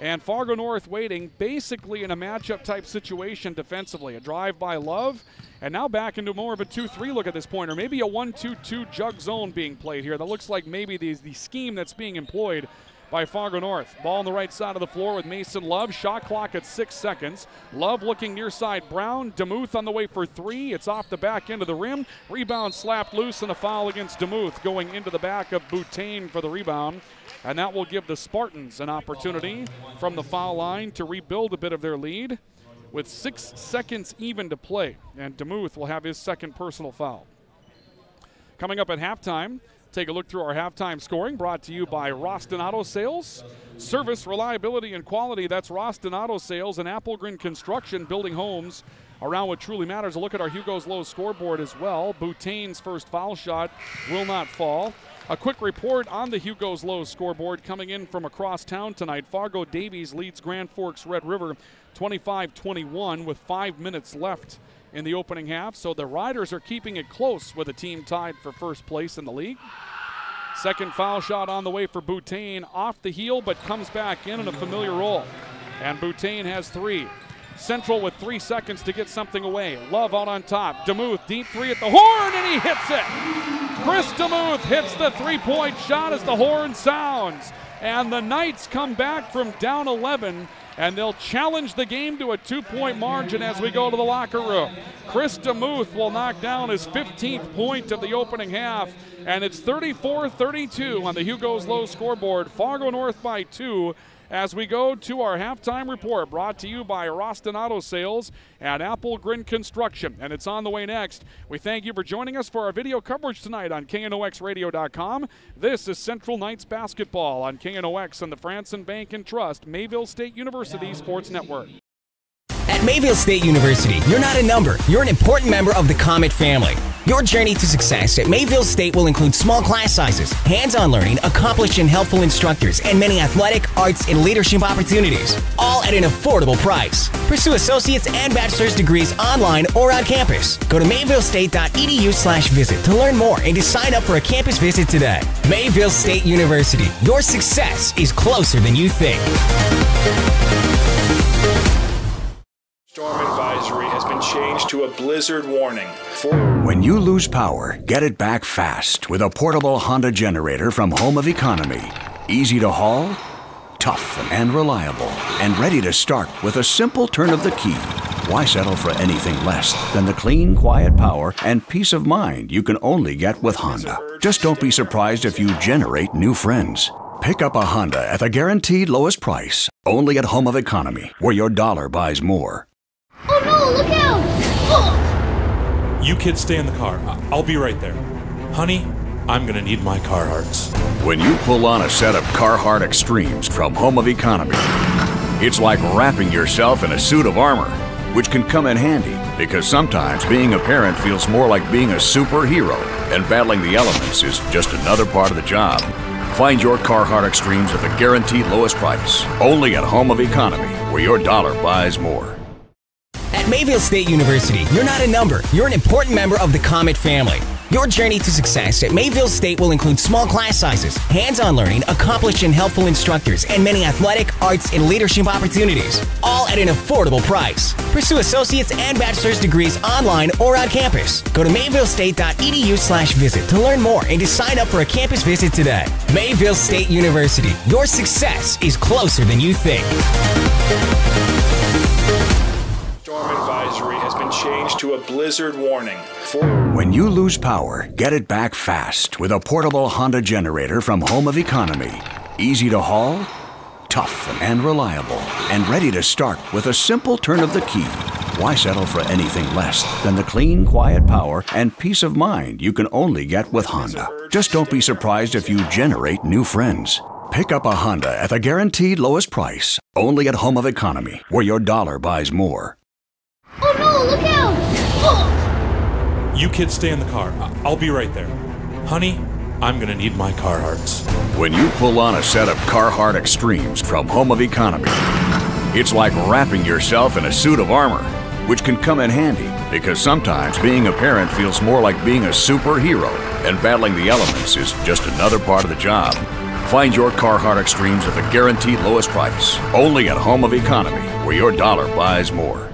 And Fargo North waiting basically in a matchup type situation defensively. A drive by Love, and now back into more of a 2-3 look at this point, or maybe a 1-2-2 jug zone being played here. That looks like maybe the scheme that's being employed by Fargo North. Ball on the right side of the floor with Mason Love. Shot clock at 6 seconds. Love looking near side Brown. Demuth on the way for 3. It's off the back end of the rim. Rebound slapped loose, and a foul against Demuth going into the back of Boutain for the rebound. And that will give the Spartans an opportunity from the foul line to rebuild a bit of their lead with 6 seconds even to play. And Demuth will have his second personal foul. Coming up at halftime, take a look through our halftime scoring, brought to you by Roston Auto Sales. Service, reliability, and quality. That's Roston Auto Sales and Applegren Construction, building homes around what truly matters. A look at our Hugo's Low scoreboard as well. Boutain's first foul shot will not fall. A quick report on the Hugo's Low scoreboard coming in from across town tonight. Fargo Davies leads Grand Forks Red River 25-21 with 5 minutes left in the opening half. So the Riders are keeping it close with a team tied for first place in the league. Second foul shot on the way for Boutain, off the heel, but comes back in a familiar role. And Boutain has 3. Central with 3 seconds to get something away. Love out on top. Demuth, deep 3 at the horn, and he hits it. Chris Demuth hits the 3-point shot as the horn sounds. And the Knights come back from down 11, and they'll challenge the game to a 2-point margin as we go to the locker room. Chris Demuth will knock down his 15th point of the opening half, and it's 34-32 on the Hugo's Low scoreboard. Fargo North by 2 as we go to our halftime report, brought to you by Roston Auto Sales and Applegren Construction. And it's on the way next. We thank you for joining us for our video coverage tonight on KNOXradio.com. This is Central Knights basketball on KNOX and the Franson Bank and Trust Mayville State University Sports Network. At Mayville State University, you're not a number. You're an important member of the Comet family. Your journey to success at Mayville State will include small class sizes, hands-on learning, accomplished and helpful instructors, and many athletic, arts, and leadership opportunities, all at an affordable price. Pursue associate's and bachelor's degrees online or on campus. Go to mayvillestate.edu/visit to learn more and to sign up for a campus visit today. Mayville State University. Your success is closer than you think. Storm advisory has been changed to a blizzard warning. When you lose power, get it back fast with a portable Honda generator from Home of Economy. Easy to haul, tough and reliable, and ready to start with a simple turn of the key. Why settle for anything less than the clean, quiet power and peace of mind you can only get with Honda? Just don't be surprised if you generate new friends. Pick up a Honda at the guaranteed lowest price, only at Home of Economy, where your dollar buys more. Oh no, look out! Oh! You kids stay in the car. I'll be right there. Honey, I'm gonna need my Carhartts. When you pull on a set of Carhartt Extremes from Home of Economy, it's like wrapping yourself in a suit of armor, which can come in handy because sometimes being a parent feels more like being a superhero, and battling the elements is just another part of the job. Find your Carhartt Extremes at the guaranteed lowest price, only at Home of Economy, where your dollar buys more. At Mayville State University, you're not a number. You're an important member of the Comet family. Your journey to success at Mayville State will include small class sizes, hands-on learning, accomplished and helpful instructors, and many athletic, arts, and leadership opportunities, all at an affordable price. Pursue associate's and bachelor's degrees online or on campus. Go to mayvillestate.edu/visit to learn more and to sign up for a campus visit today. Mayville State University. Your success is closer than you think. Storm advisory has been changed to a blizzard warning. When you lose power, get it back fast with a portable Honda generator from Home of Economy. Easy to haul, tough and reliable, and ready to start with a simple turn of the key. Why settle for anything less than the clean, quiet power and peace of mind you can only get with Honda? Just don't be surprised if you generate new friends. Pick up a Honda at the guaranteed lowest price, only at Home of Economy, where your dollar buys more. Oh no, look out! Oh! You kids stay in the car. I'll be right there. Honey, I'm gonna need my Carhartts. When you pull on a set of Carhartt Extremes from Home of Economy, it's like wrapping yourself in a suit of armor, which can come in handy because sometimes being a parent feels more like being a superhero, and battling the elements is just another part of the job. Find your Carhartt Extremes at the guaranteed lowest price, only at Home of Economy, where your dollar buys more.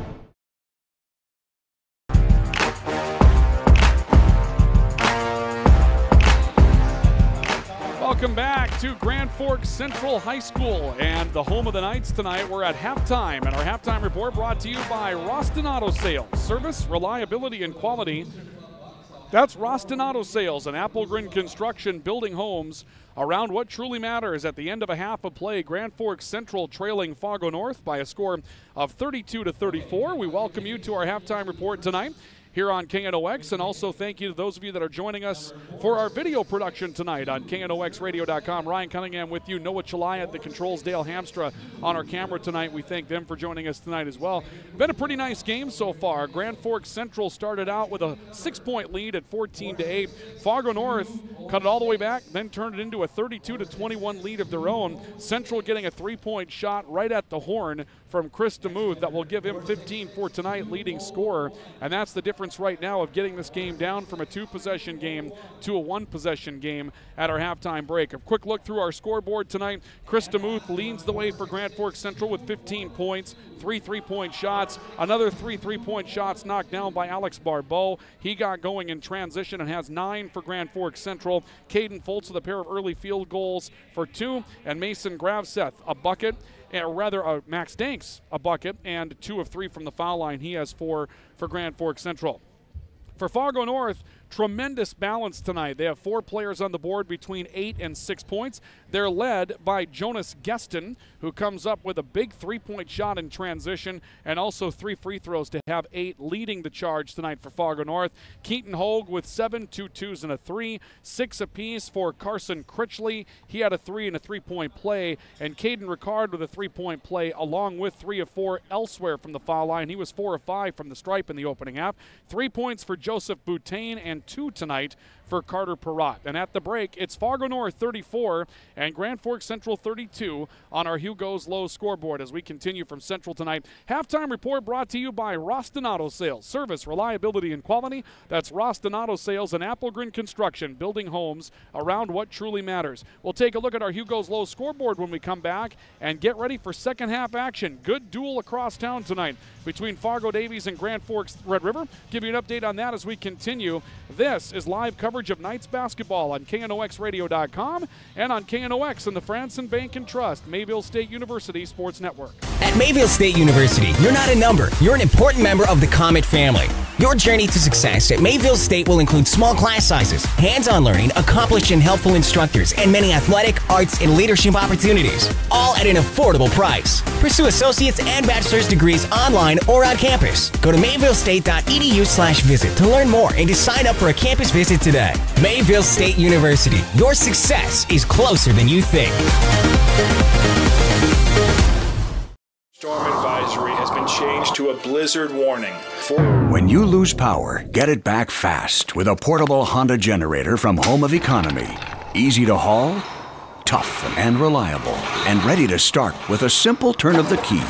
Welcome back to Grand Forks Central High School and the home of the Knights tonight. We're at halftime, and our halftime report brought to you by Roston Auto Sales. Service, reliability, and quality. That's Roston Auto Sales and Applegren Construction, building homes around what truly matters. At the end of a half of play, Grand Forks Central trailing Fargo North by a score of 32-34. We welcome you to our halftime report tonight here on KNOX, and also thank you to those of you that are joining us for our video production tonight on KNOXradio.com. Ryan Cunningham with you, Noah Chalai at the controls, Dale Hamstra on our camera tonight. We thank them for joining us tonight as well. Been a pretty nice game so far. Grand Forks Central started out with a 6-point lead at 14-8. Fargo North cut it all the way back, then turned it into a 32-21 lead of their own. Central getting a 3-point shot right at the horn from Chris DeMuth that will give him 15 for tonight, leading scorer. And that's the difference right now of getting this game down from a 2-possession game to a 1-possession game at our halftime break. A quick look through our scoreboard tonight. Chris DeMuth leads the way for Grand Forks Central with 15 points, 3 3-point shots, another 3 3-point shots knocked down by Alex Barbeau. He got going in transition and has 9 for Grand Forks Central. Caden Foltz with a pair of early field goals for 2, and Mason Gravseth a bucket. Or rather, Max Danks a bucket, and 2 of 3 from the foul line. He has 4 for Grand Forks Central. For Fargo North, tremendous balance tonight. They have 4 players on the board between 8 and 6 points. They're led by Jonas Geston, who comes up with a big 3-point shot in transition and also 3 free throws to have 8, leading the charge tonight for Fargo North. Keaton Hogue with 7, 2 2s and a 3, 6 apiece for Carson Critchley. He had a 3 and a 3-point play, and Caden Ricard with a 3-point play along with 3 of 4 elsewhere from the foul line. He was 4 of 5 from the stripe in the opening half. 3 points for Joseph Boutain and down 2 tonight for Carter Perrott. And at the break, it's Fargo North 34 and Grand Forks Central 32 on our Hugo's Low scoreboard as we continue from Central tonight. Halftime report brought to you by Roston Auto Sales. Service, reliability, and quality. That's Roston Auto Sales and Applegren Construction, building homes around what truly matters. We'll take a look at our Hugo's Low scoreboard when we come back and get ready for second half action. Good duel across town tonight between Fargo Davies and Grand Forks Red River. Give you an update on that as we continue. This is live coverage of Knights basketball on KNOXradio.com and on KNOX and the Franson Bank and Trust Mayville State University Sports Network. At Mayville State University, you're not a number. You're an important member of the Comet family. Your journey to success at Mayville State will include small class sizes, hands-on learning, accomplished and helpful instructors, and many athletic, arts, and leadership opportunities, all at an affordable price. Pursue associate's and bachelor's degrees online or on campus. Go to mayvillestate.edu/visit to learn more and to sign up for a campus visit today. Mayville State University. Your success is closer than you think. Storm advisory has been changed to a blizzard warning. When you lose power, get it back fast with a portable Honda generator from Home of Economy. Easy to haul, tough and reliable, and ready to start with a simple turn of the key.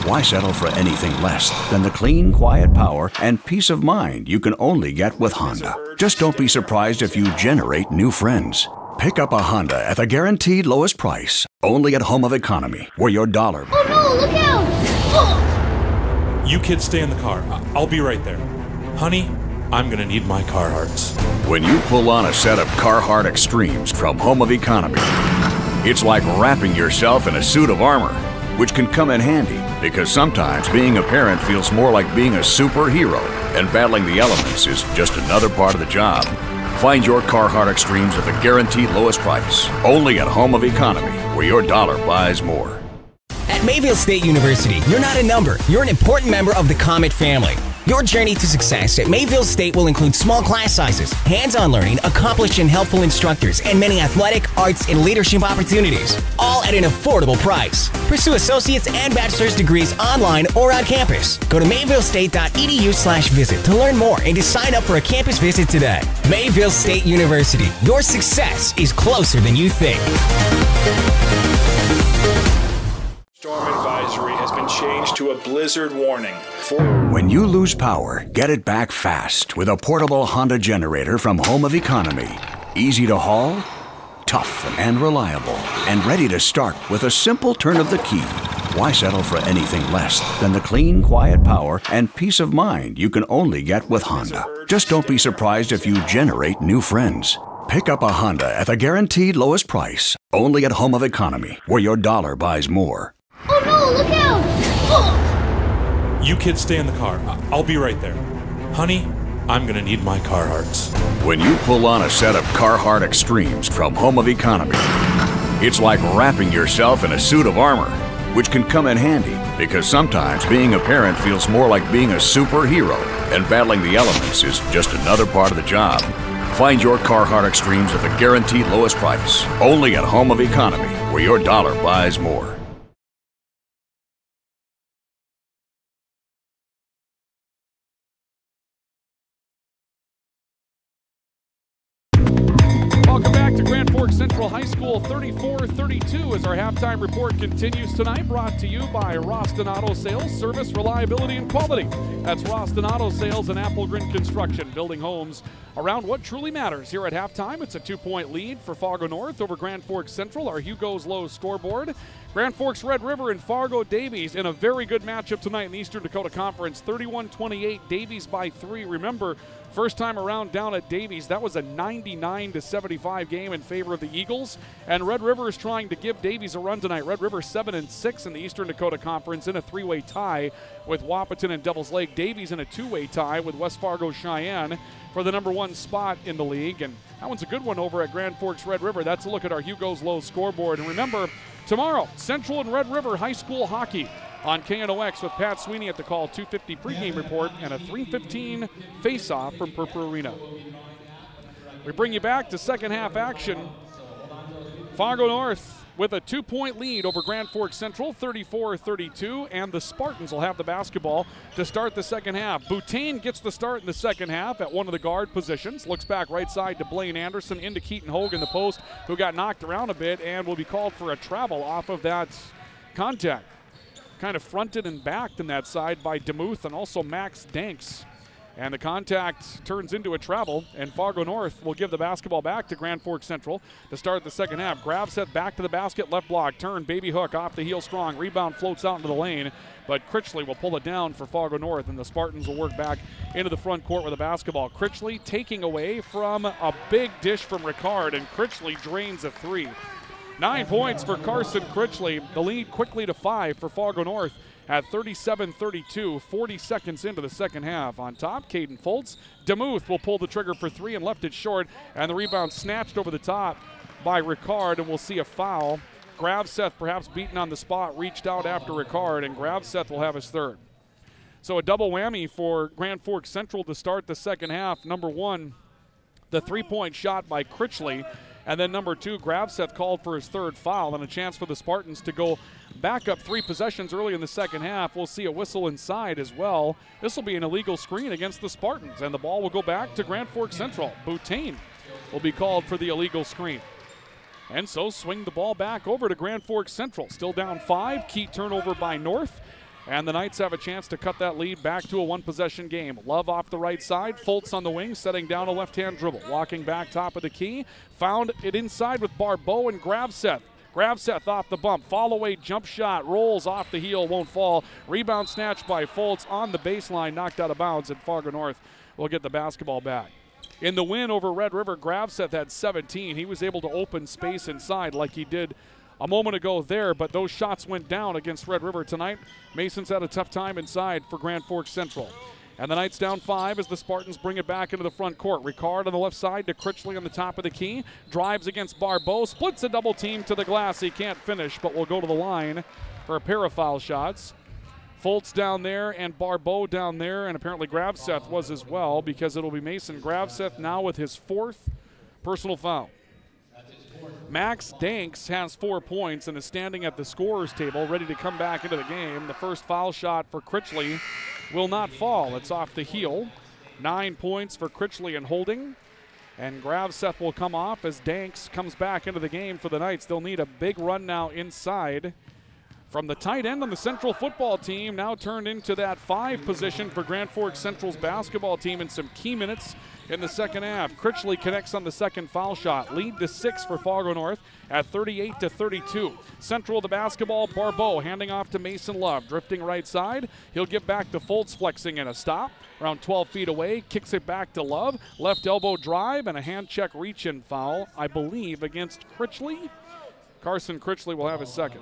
Why settle for anything less than the clean, quiet power and peace of mind you can only get with Honda? Just don't be surprised if you generate new friends. Pick up a Honda at the guaranteed lowest price, only at Home of Economy, where your dollar... Oh no, look out! Oh. You kids stay in the car. I'll be right there. Honey, I'm gonna need my Carhartts. When you pull on a set of Carhartt Extremes from Home of Economy, it's like wrapping yourself in a suit of armor, which can come in handy because sometimes being a parent feels more like being a superhero, and battling the elements is just another part of the job. Find your Carhartt Extremes at the guaranteed lowest price, only at Home of Economy, where your dollar buys more. At Mayville State University, you're not a number. You're an important member of the Comet family. Your journey to success at Mayville State will include small class sizes, hands-on learning, accomplished and helpful instructors, and many athletic, arts, and leadership opportunities, all at an affordable price. Pursue associate's and bachelor's degrees online or on campus. Go to mayvillestate.edu/visit to learn more and to sign up for a campus visit today. Mayville State University. Your success is closer than you think. Storm advisory has been changed to a blizzard warning. When you lose power, get it back fast with a portable Honda generator from Home of Economy. Easy to haul, tough and reliable, and ready to start with a simple turn of the key. Why settle for anything less than the clean, quiet power and peace of mind you can only get with Honda? Just don't be surprised if you generate new friends. Pick up a Honda at the guaranteed lowest price, only at Home of Economy, where your dollar buys more. Oh no, look out! Oh. You kids stay in the car. I'll be right there. Honey, I'm gonna need my Carhartts. When you pull on a set of Carhartt Extremes from Home of Economy, it's like wrapping yourself in a suit of armor, which can come in handy because sometimes being a parent feels more like being a superhero, and battling the elements is just another part of the job. Find your Carhartt Extremes at the guaranteed lowest price, only at Home of Economy, where your dollar buys more. Welcome back to Grand Forks Central High School. 34-32 as our halftime report continues tonight, brought to you by Roston Auto Sales. Service, reliability, and quality. That's Roston Auto Sales and Applegren Construction, building homes around what truly matters. Here at halftime, it's a 2-point lead for Fargo North over Grand Forks Central, our Hugo's Low scoreboard. Grand Forks Red River and Fargo Davies in a very good matchup tonight in the Eastern Dakota Conference. 31-28, Davies by 3. Remember, first time around down at Davies, that was a 99-75 game in favor of the Eagles. And Red River is trying to give Davies a run tonight. Red River 7-6 in the Eastern Dakota Conference in a 3-way tie with Wahpeton and Devils Lake. Davies in a 2-way tie with West Fargo Cheyenne for the #1 spot in the league. And that one's a good one over at Grand Forks Red River. That's a look at our Hugo's Low scoreboard. And remember, tomorrow, Central and Red River High School hockey on KNOX with Pat Sweeney at the call, 2:50 pregame report, and a 3:15 face-off from Purple Arena. We bring you back to second half action. Fargo North with a 2-point lead over Grand Forks Central, 34-32, and the Spartans will have the basketball to start the second half. Boutain gets the start in the second half at one of the guard positions. Looks back right side to Blaine Anderson, into Keaton Hogue in the post, who got knocked around a bit and will be called for a travel off of that contact. Kind of fronted and backed in that side by DeMuth and also Max Danks. And the contact turns into a travel, and Fargo North will give the basketball back to Grand Forks Central to start the second half. Gravseth back to the basket, left block, turn, baby hook, off the heel strong. Rebound floats out into the lane, but Critchley will pull it down for Fargo North, and the Spartans will work back into the front court with the basketball. Critchley taking away from a big dish from Ricard, and Critchley drains a three. 9 points for Carson Critchley. The lead quickly to 5 for Fargo North at 37-32, 40 seconds into the second half. On top, Caden Foltz. DeMuth will pull the trigger for 3 and left it short, and the rebound snatched over the top by Ricard, and we'll see a foul. Gravseth, perhaps beaten on the spot, reached out after Ricard, and Gravseth will have his third. So a double whammy for Grand Forks Central to start the second half. Number one, the three-point shot by Critchley. And then number two, Gravseth called for his third foul, and a chance for the Spartans to go back up 3 possessions early in the second half. We'll see a whistle inside as well. This will be an illegal screen against the Spartans, and the ball will go back to Grand Forks Central. Boutain will be called for the illegal screen. And so swing the ball back over to Grand Forks Central. Still down 5, key turnover by North. And the Knights have a chance to cut that lead back to a one-possession game. Love off the right side. Foltz on the wing, setting down a left-hand dribble. Walking back top of the key. Found it inside with Barbeau and Gravseth. Gravseth off the bump. Fall-away jump shot. Rolls off the heel, won't fall. Rebound snatched by Foltz on the baseline. Knocked out of bounds, and Fargo North will get the basketball back. In the win over Red River, Gravseth had 17. He was able to open space inside like he did a moment ago there, but those shots went down against Red River tonight. Mason's had a tough time inside for Grand Forks Central. And the Knights down 5 as the Spartans bring it back into the front court. Ricard on the left side to Critchley on the top of the key. Drives against Barbeau, splits a double team to the glass. He can't finish, but will go to the line for a pair of foul shots. Foltz down there and Barbeau down there, and apparently Gravseth was as well, because it'll be Mason Gravseth now with his 4th personal foul. Max Danks has 4 points and is standing at the scorer's table ready to come back into the game. The first foul shot for Critchley will not fall. It's off the heel. 9 points for Critchley and holding. And Gravseth will come off as Danks comes back into the game for the Knights. They'll need a big run now inside from the tight end on the Central football team, now turned into that 5 position for Grand Forks Central's basketball team in some key minutes in the second half. Critchley connects on the second foul shot. Lead to 6 for Fargo North at 38-32. Central the basketball, Barbeau handing off to Mason Love. Drifting right side. He'll give back to Foltz, flexing in a stop. Around 12 feet away, kicks it back to Love. Left elbow drive and a hand check reach-in foul, I believe, against Critchley. Carson Critchley will have his second.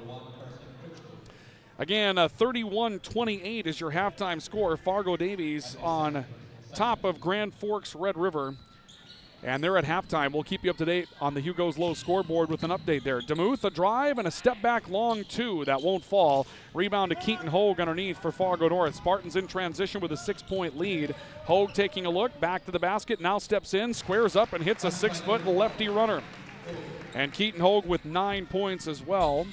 Again, 31-28 is your halftime score. Fargo Davies on top of Grand Forks Red River. And they're at halftime. We'll keep you up to date on the Hugo's Low scoreboard with an update there. DeMuth, a drive and a step back long 2. That won't fall. Rebound to Keaton Hogue underneath for Fargo North. Spartans in transition with a 6-point lead. Hogue taking a look, back to the basket, now steps in, squares up and hits a 6-foot lefty runner. And Keaton Hogue with 9 points as well.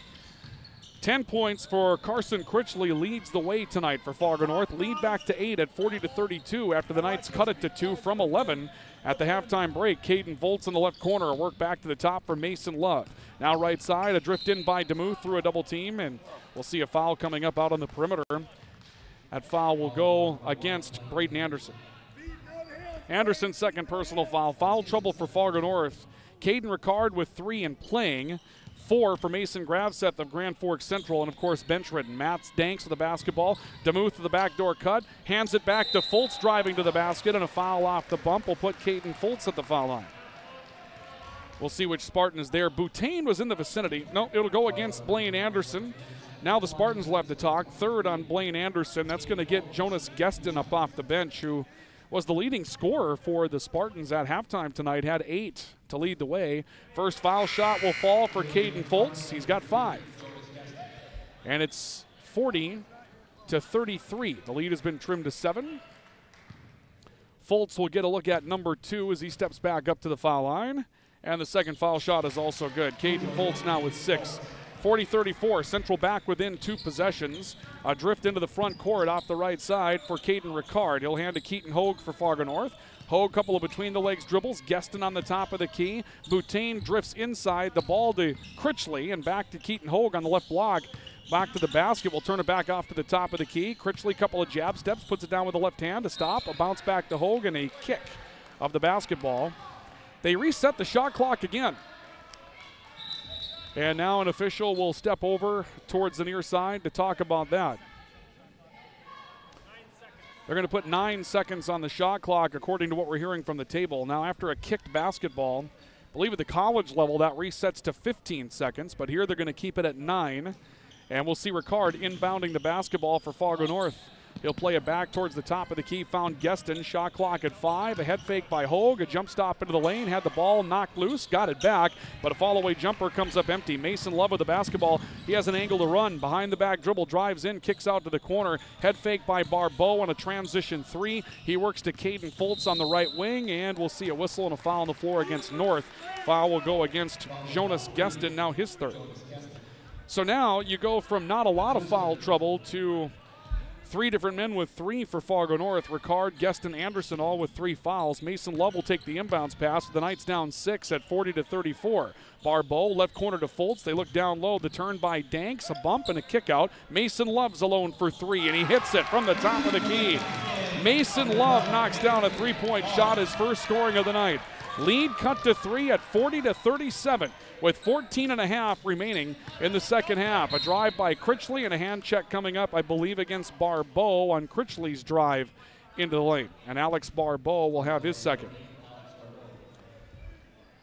10 points for Carson Critchley leads the way tonight for Fargo North. Lead back to 8 at 40-32 after the Knights cut it to 2 from 11 at the halftime break. Caden Volts in the left corner, a work back to the top for Mason Love. Now right side, a drift in by DeMuth through a double team, and we'll see a foul coming up out on the perimeter. That foul will go against Braden Anderson. Anderson's second personal foul. Foul trouble for Fargo North. Caden Ricard with 3 and playing. 4 for Mason Gravseth of Grand Forks Central, and of course bench ridden. Matt Danks with the basketball. DeMuth with the backdoor cut. Hands it back to Foltz driving to the basket, and a foul off the bump will put Caden Foltz at the foul line. We'll see which Spartan is there. Boutain was in the vicinity. No, it'll go against Blaine Anderson. Now the Spartans will have to talk. 3rd on Blaine Anderson. That's going to get Jonas Geston up off the bench, who was the leading scorer for the Spartans at halftime tonight, had 8 to lead the way. First foul shot will fall for Caden Foltz. He's got 5. And it's 40-33. The lead has been trimmed to 7. Foltz will get a look at number 2 as he steps back up to the foul line. And the second foul shot is also good. Caden Foltz now with 6. 40-34, Central back within 2 possessions. A drift into the front court off the right side for Caden Ricard. He'll hand to Keaton Hogue for Fargo North. Hogue, couple of between-the-legs dribbles. Gueston on the top of the key. Boutain drifts inside. The ball to Critchley and back to Keaton Hogue on the left block. Back to the basket. We'll turn it back off to the top of the key. Critchley, couple of jab steps, puts it down with the left hand to stop. A bounce back to Hogue and a kick of the basketball. They reset the shot clock again. And now an official will step over towards the near side to talk about that. They're going to put 9 seconds on the shot clock according to what we're hearing from the table. Now after a kicked basketball, I believe at the college level that resets to 15 seconds, but here they're going to keep it at 9. And we'll see Ricard inbounding the basketball for Fargo North. He'll play it back towards the top of the key, found Gueston, shot clock at 5, a head fake by Hogue, a jump stop into the lane, had the ball knocked loose, got it back, but a fall-away jumper comes up empty. Mason Love with the basketball, he has an angle to run, behind the back dribble, drives in, kicks out to the corner, head fake by Barbeau on a transition 3. He works to Caden Foltz on the right wing, and we'll see a whistle and a foul on the floor against North. Foul will go against Jonas Gueston, now his 3rd. So now you go from not a lot of foul trouble to 3 different men with 3 for Fargo North. Ricard, Gueston, Anderson all with 3 fouls. Mason Love will take the inbounds pass. The Knights down 6 at 40-34. Barbeau, left corner to Foltz. They look down low. The turn by Danks, a bump and a kick out. Mason Love's alone for 3, and he hits it from the top of the key. Mason Love knocks down a 3-point shot, his first scoring of the night. Lead cut to 3 at 40-37 with 14 and a half remaining in the second half. A drive by Critchley and a hand check coming up, I believe, against Barbeau on Critchley's drive into the lane. And Alex Barbeau will have his second.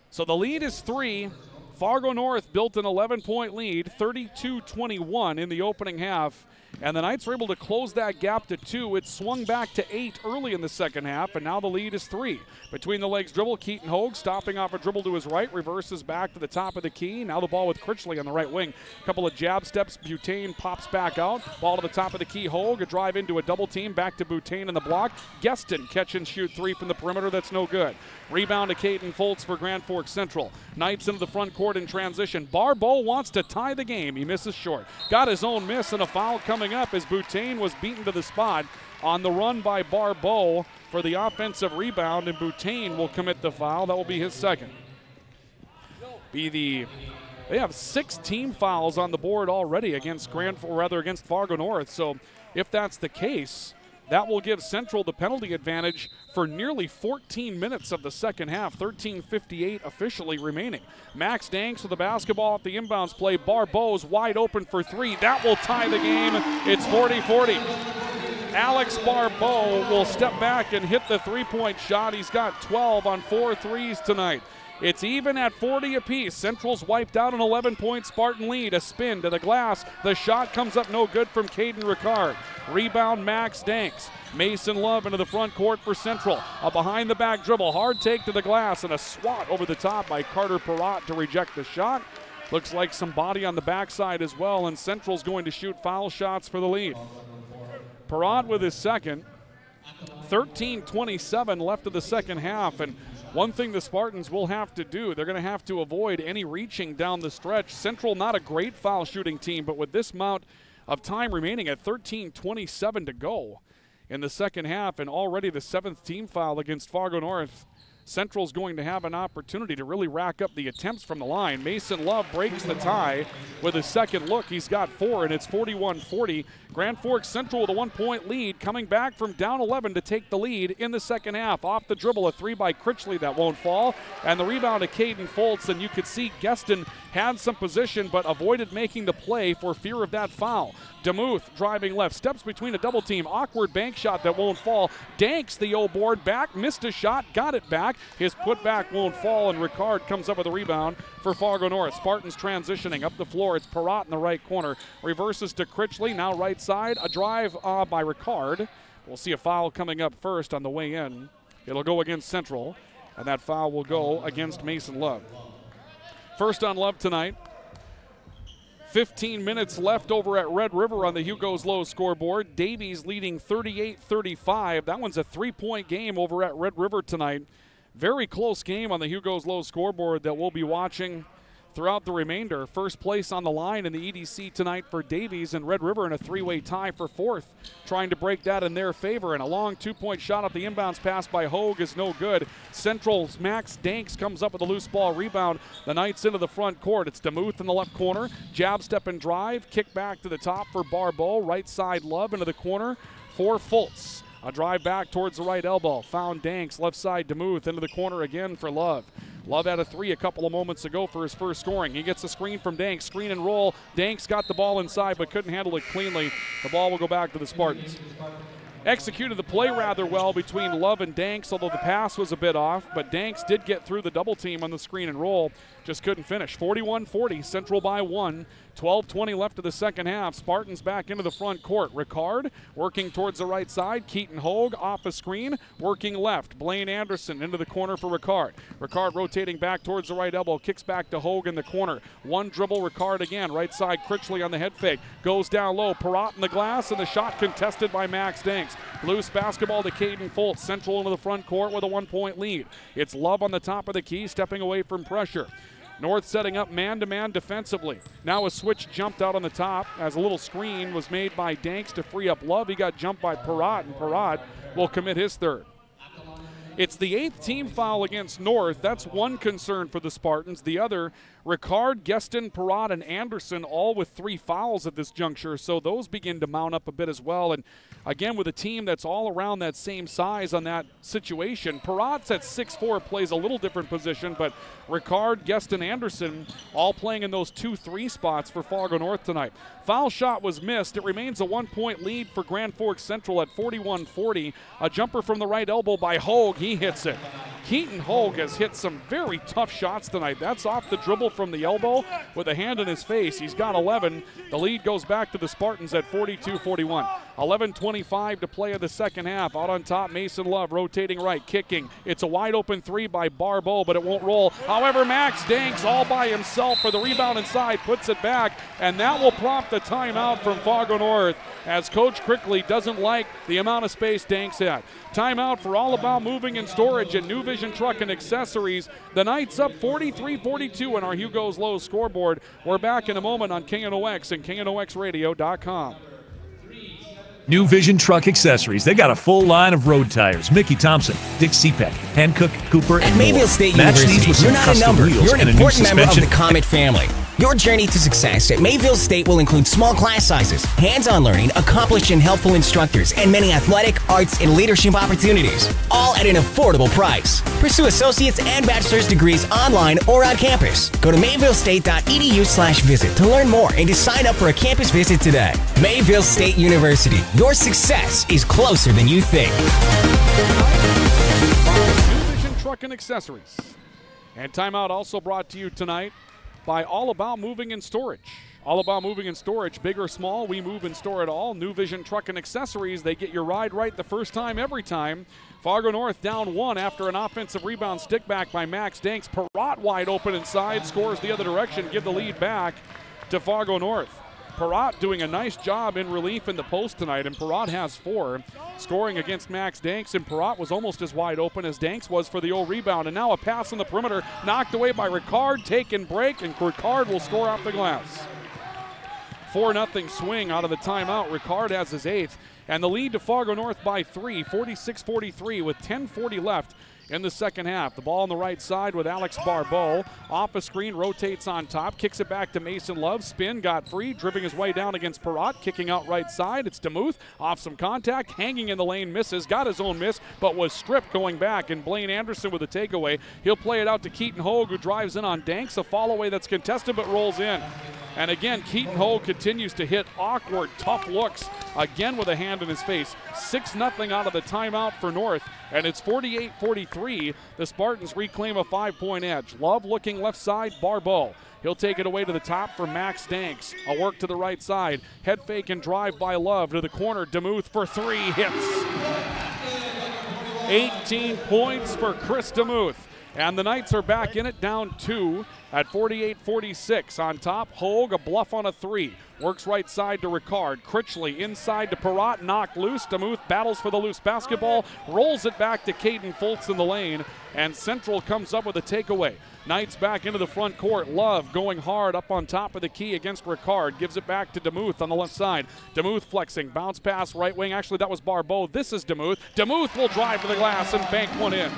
So the lead is 3. Fargo North built an 11-point lead, 32-21 in the opening half. And the Knights were able to close that gap to 2. It swung back to 8 early in the second half, and now the lead is 3. Between the legs dribble, Keaton Hogue stopping off a dribble to his right, reverses back to the top of the key. Now the ball with Critchley on the right wing. A couple of jab steps, Boutain pops back out. Ball to the top of the key, Hogue, a drive into a double team, back to Boutain in the block. Gueston catch and shoot 3 from the perimeter, that's no good. Rebound to Caden Foltz for Grand Forks Central. Knights into the front court in transition. Barbeau wants to tie the game. He misses short. Got his own miss and a foul coming up as Boutain was beaten to the spot on the run by Barbeau for the offensive rebound, and Boutain will commit the foul. That will be his second. They have 6 team fouls on the board already against Fargo North. So if that's the case, that will give Central the penalty advantage for nearly 14 minutes of the second half, 13:58 officially remaining. Max Danks with the basketball at the inbounds play. Barbeau's wide open for 3. That will tie the game. It's 40-40. Alex Barbeau will step back and hit the 3-point shot. He's got 12 on 4 threes tonight. It's even at 40 apiece. Central's wiped out an 11-point Spartan lead. A spin to the glass. The shot comes up no good from Caden Ricard. Rebound Max Danks. Mason Love into the front court for Central. A behind-the-back dribble. Hard take to the glass and a swat over the top by Carter Perrott to reject the shot. Looks like some body on the backside as well, and Central's going to shoot foul shots for the lead. Perrott with his second. 13:27 left of the second half, and one thing the Spartans will have to do, they're going to have to avoid any reaching down the stretch. Central not a great foul shooting team, but with this amount of time remaining at 13:27 to go in the second half, and already the 7th team foul against Fargo North, Central's going to have an opportunity to really rack up the attempts from the line. Mason Love breaks the tie with his second look. He's got 4, and it's 41-40. Grand Forks Central with a 1-point lead, coming back from down 11 to take the lead in the second half. Off the dribble, a 3 by Critchley that won't fall, and the rebound to Caden Foltz, and you could see Gueston had some position but avoided making the play for fear of that foul. DeMuth driving left, steps between a double team, awkward bank shot that won't fall. Danks the O-board back, missed a shot, got it back. His putback won't fall, and Ricard comes up with a rebound for Fargo North. Spartans transitioning up the floor. It's Perrott in the right corner. Reverses to Critchley, now right side. A drive by Ricard. We'll see a foul coming up first on the way in. It'll go against Central, and that foul will go against Mason Love. First on Love tonight. 15 minutes left over at Red River on the Hugo's Low scoreboard. Davies leading 38-35. That one's a 3-point game over at Red River tonight. Very close game on the Hugo's Low scoreboard that we'll be watching throughout the remainder. First place on the line in the EDC tonight for Davies and Red River in a three-way tie for fourth, trying to break that in their favor. And a long two-point shot at the inbounds pass by Hogue is no good. Central's Max Danks comes up with a loose ball rebound. The Knights into the front court. It's DeMuth in the left corner. Jab, step, and drive. Kick back to the top for Barbeau. Right side Love into the corner for Fultz. A drive back towards the right elbow. Found Danks. Left side DeMuth into the corner again for Love. Love had a three a couple of moments ago for his first scoring. He gets a screen from Danks. Screen and roll. Danks got the ball inside but couldn't handle it cleanly. The ball will go back to the Spartans. Executed the play rather well between Love and Danks, although the pass was a bit off, but Danks did get through the double team on the screen and roll. Just couldn't finish. 41-40, Central by 1. 12:20 left of the second half. Spartans back into the front court. Ricard working towards the right side. Keaton Hogue off a screen, working left. Blaine Anderson into the corner for Ricard. Ricard rotating back towards the right elbow. Kicks back to Hogue in the corner. One dribble, Ricard again. Right side, Critchley on the head fake. Goes down low. Perrott in the glass, and the shot contested by Max Danks. Loose basketball to Caden Fultz. Central into the front court with a 1-point lead. It's Love on the top of the key, stepping away from pressure. North setting up man-to-man defensively. Now a switch jumped out on the top as a little screen was made by Danks to free up Love. He got jumped by Perrott, and Perrott will commit his third. It's the 8th team foul against North. That's one concern for the Spartans. The other, Ricard, Gueston, Perrott, and Anderson all with 3 fouls at this juncture, so those begin to mount up a bit as well. And again, with a team that's all around that same size on that situation, Perrott's at 6'4", plays a little different position, but Ricard, Gueston, Anderson all playing in those 2-3 spots for Fargo North tonight. Foul shot was missed. It remains a 1-point lead for Grand Forks Central at 41-40. A jumper from the right elbow by Hogue. He hits it. Keaton Hogue has hit some very tough shots tonight. That's off the dribble from the elbow with a hand in his face. He's got 11. The lead goes back to the Spartans at 42-41. 11:25 to play in the second half. Out on top, Mason Love rotating right, kicking. It's a wide open three by Barbeau, but it won't roll. However, Max Danks all by himself for the rebound inside, puts it back, and that will prompt a timeout from Fargo North as Coach Crickley doesn't like the amount of space Danks had. Timeout for All About Moving and Storage and New Vision Truck and Accessories. The Knights up 43-42 on our Hugo's Low scoreboard. We're back in a moment on KNOX and KNOXradio.com. New Vision Truck Accessories. They got a full line of road tires. Mickey Thompson, Dick Cepek, Hankook, Cooper, and At Mayville State University, you're not a number. You're an important member of the Comet family. Your journey to success at Mayville State will include small class sizes, hands-on learning, accomplished and helpful instructors, and many athletic, arts, and leadership opportunities, all at an affordable price. Pursue associate's and bachelor's degrees online or on campus. Go to mayvillestate.edu/visit to learn more and to sign up for a campus visit today. Mayville State University. Your success is closer than you think. New Vision Truck and Accessories. And timeout also brought to you tonight by All About Moving and Storage. All About Moving and Storage. Big or small, we move and store it all. New Vision Truck and Accessories. They get your ride right the first time, every time. Fargo North down 1 after an offensive rebound stick back by Max Danks. Perrott wide open inside, scores the other direction, give the lead back to Fargo North. Perrott doing a nice job in relief in the post tonight, and Perrott has 4, scoring against Max Danks, and Perrott was almost as wide open as Danks was for the old rebound. And now a pass on the perimeter, knocked away by Ricard, taken break, and Ricard will score off the glass. 4-0 swing out of the timeout. Ricard has his 8th, and the lead to Fargo North by 3, 46-43 with 10:40 left in the second half. The ball on the right side with Alex Barbeau. Off a screen, rotates on top, kicks it back to Mason Love. Spin, got free, dribbling his way down against Perrott, kicking out right side. It's DeMuth, off some contact, hanging in the lane, misses, got his own miss, but was stripped going back, and Blaine Anderson with a takeaway. He'll play it out to Keaton Hogue, who drives in on Danks. A fall away that's contested, but rolls in. And again, Keaton Hogue continues to hit awkward, tough looks, again with a hand in his face. 6-0 out of the timeout for North, and it's 48-43. The Spartans reclaim a 5-point edge. Love looking left side, Barbeau. He'll take it away to the top for Max Danks. A work to the right side. Head fake and drive by Love to the corner. DeMuth for 3, hits. 18 points for Chris DeMuth. And the Knights are back in it, down 2 at 48-46. On top, Hogue, a bluff on a 3. Works right side to Ricard. Critchley inside to Perrott, knocked loose. DeMuth battles for the loose basketball, rolls it back to Caden Foltz in the lane, and Central comes up with a takeaway. Knights back into the front court. Love going hard up on top of the key against Ricard. Gives it back to DeMuth on the left side. DeMuth flexing. Bounce pass right wing. Actually, that was Barbeau. This is DeMuth. DeMuth will drive to the glass and bank one in.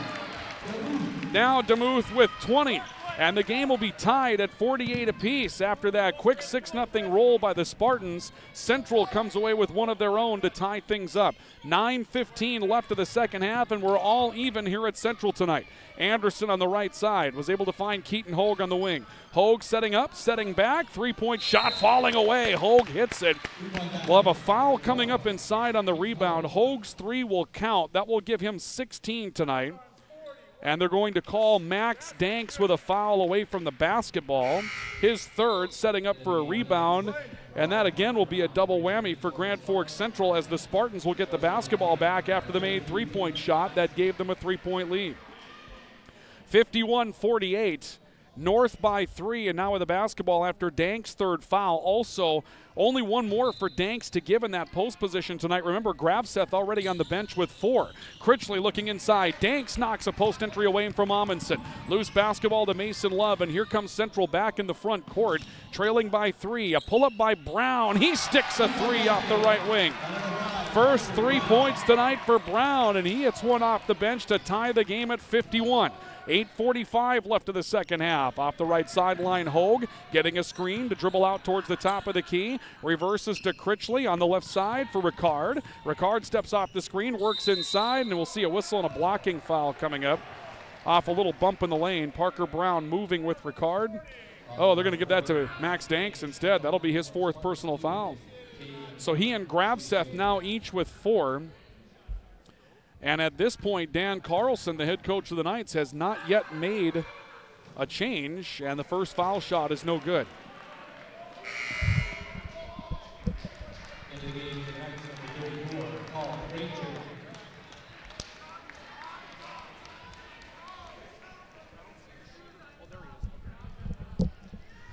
Now DeMuth with 20. And the game will be tied at 48 apiece after that quick 6-0 roll by the Spartans. Central comes away with one of their own to tie things up. 9:15 left of the second half, and we're all even here at Central tonight. Anderson on the right side was able to find Keaton Hogue on the wing. Hogue setting up, setting back, three-point shot falling away. Hogue hits it. We'll have a foul coming up inside on the rebound. Hogue's 3 will count. That will give him 16 tonight. And they're going to call Max Danks with a foul away from the basketball. His 3rd, setting up for a rebound. And that again will be a double whammy for Grand Forks Central, as the Spartans will get the basketball back after the made 3-point shot that gave them a 3-point lead. 51-48. North by 3, and now with the basketball after Danks' 3rd foul. Also, only one more for Danks to give in that post position tonight. Remember, Gravseth already on the bench with 4. Critchley looking inside. Danks knocks a post entry away from Amundsen. Loose basketball to Mason Love, and here comes Central back in the front court, trailing by 3. A pull-up by Brown. He sticks a 3 off the right wing. First 3 points tonight for Brown, and he hits one off the bench to tie the game at 51. 8:45 left of the second half. Off the right sideline, Hogue getting a screen to dribble out towards the top of the key. Reverses to Critchley on the left side for Ricard. Ricard steps off the screen, works inside, and we'll see a whistle and a blocking foul coming up off a little bump in the lane. Parker Brown moving with Ricard. Oh, they're going to give that to Max Danks instead. That'll be his 4th personal foul. So he and Gravseth now each with 4. And at this point, Dan Carlson, the head coach of the Knights, has not yet made a change, and the first foul shot is no good.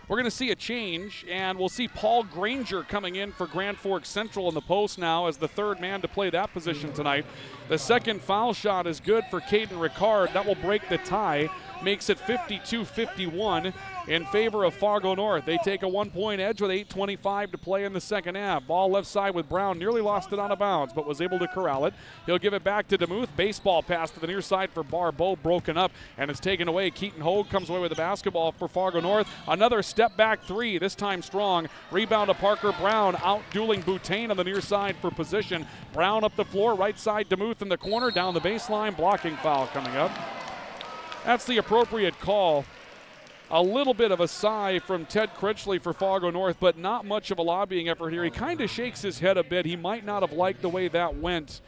We're going to see a change, and we'll see Paul Granger coming in for Grand Forks Central in the post now as the 3rd man to play that position tonight. The second foul shot is good for Caden Ricard. That will break the tie, makes it 52-51 in favor of Fargo North. They take a 1-point edge with 8:25 to play in the second half. Ball left side with Brown, nearly lost it out of bounds, but was able to corral it. He'll give it back to DeMuth. Baseball pass to the near side for Barbeau, broken up, and it's taken away. Keaton Hogue comes away with the basketball for Fargo North. Another step back 3, this time strong. Rebound to Parker Brown, out dueling Boutain on the near side for position. Brown up the floor, right side DeMuth in the corner, down the baseline, blocking foul coming up. That's the appropriate call. A little bit of a sigh from Ted Critchley for Fargo North, but not much of a lobbying effort here. He kind of shakes his head a bit. He might not have liked the way that went,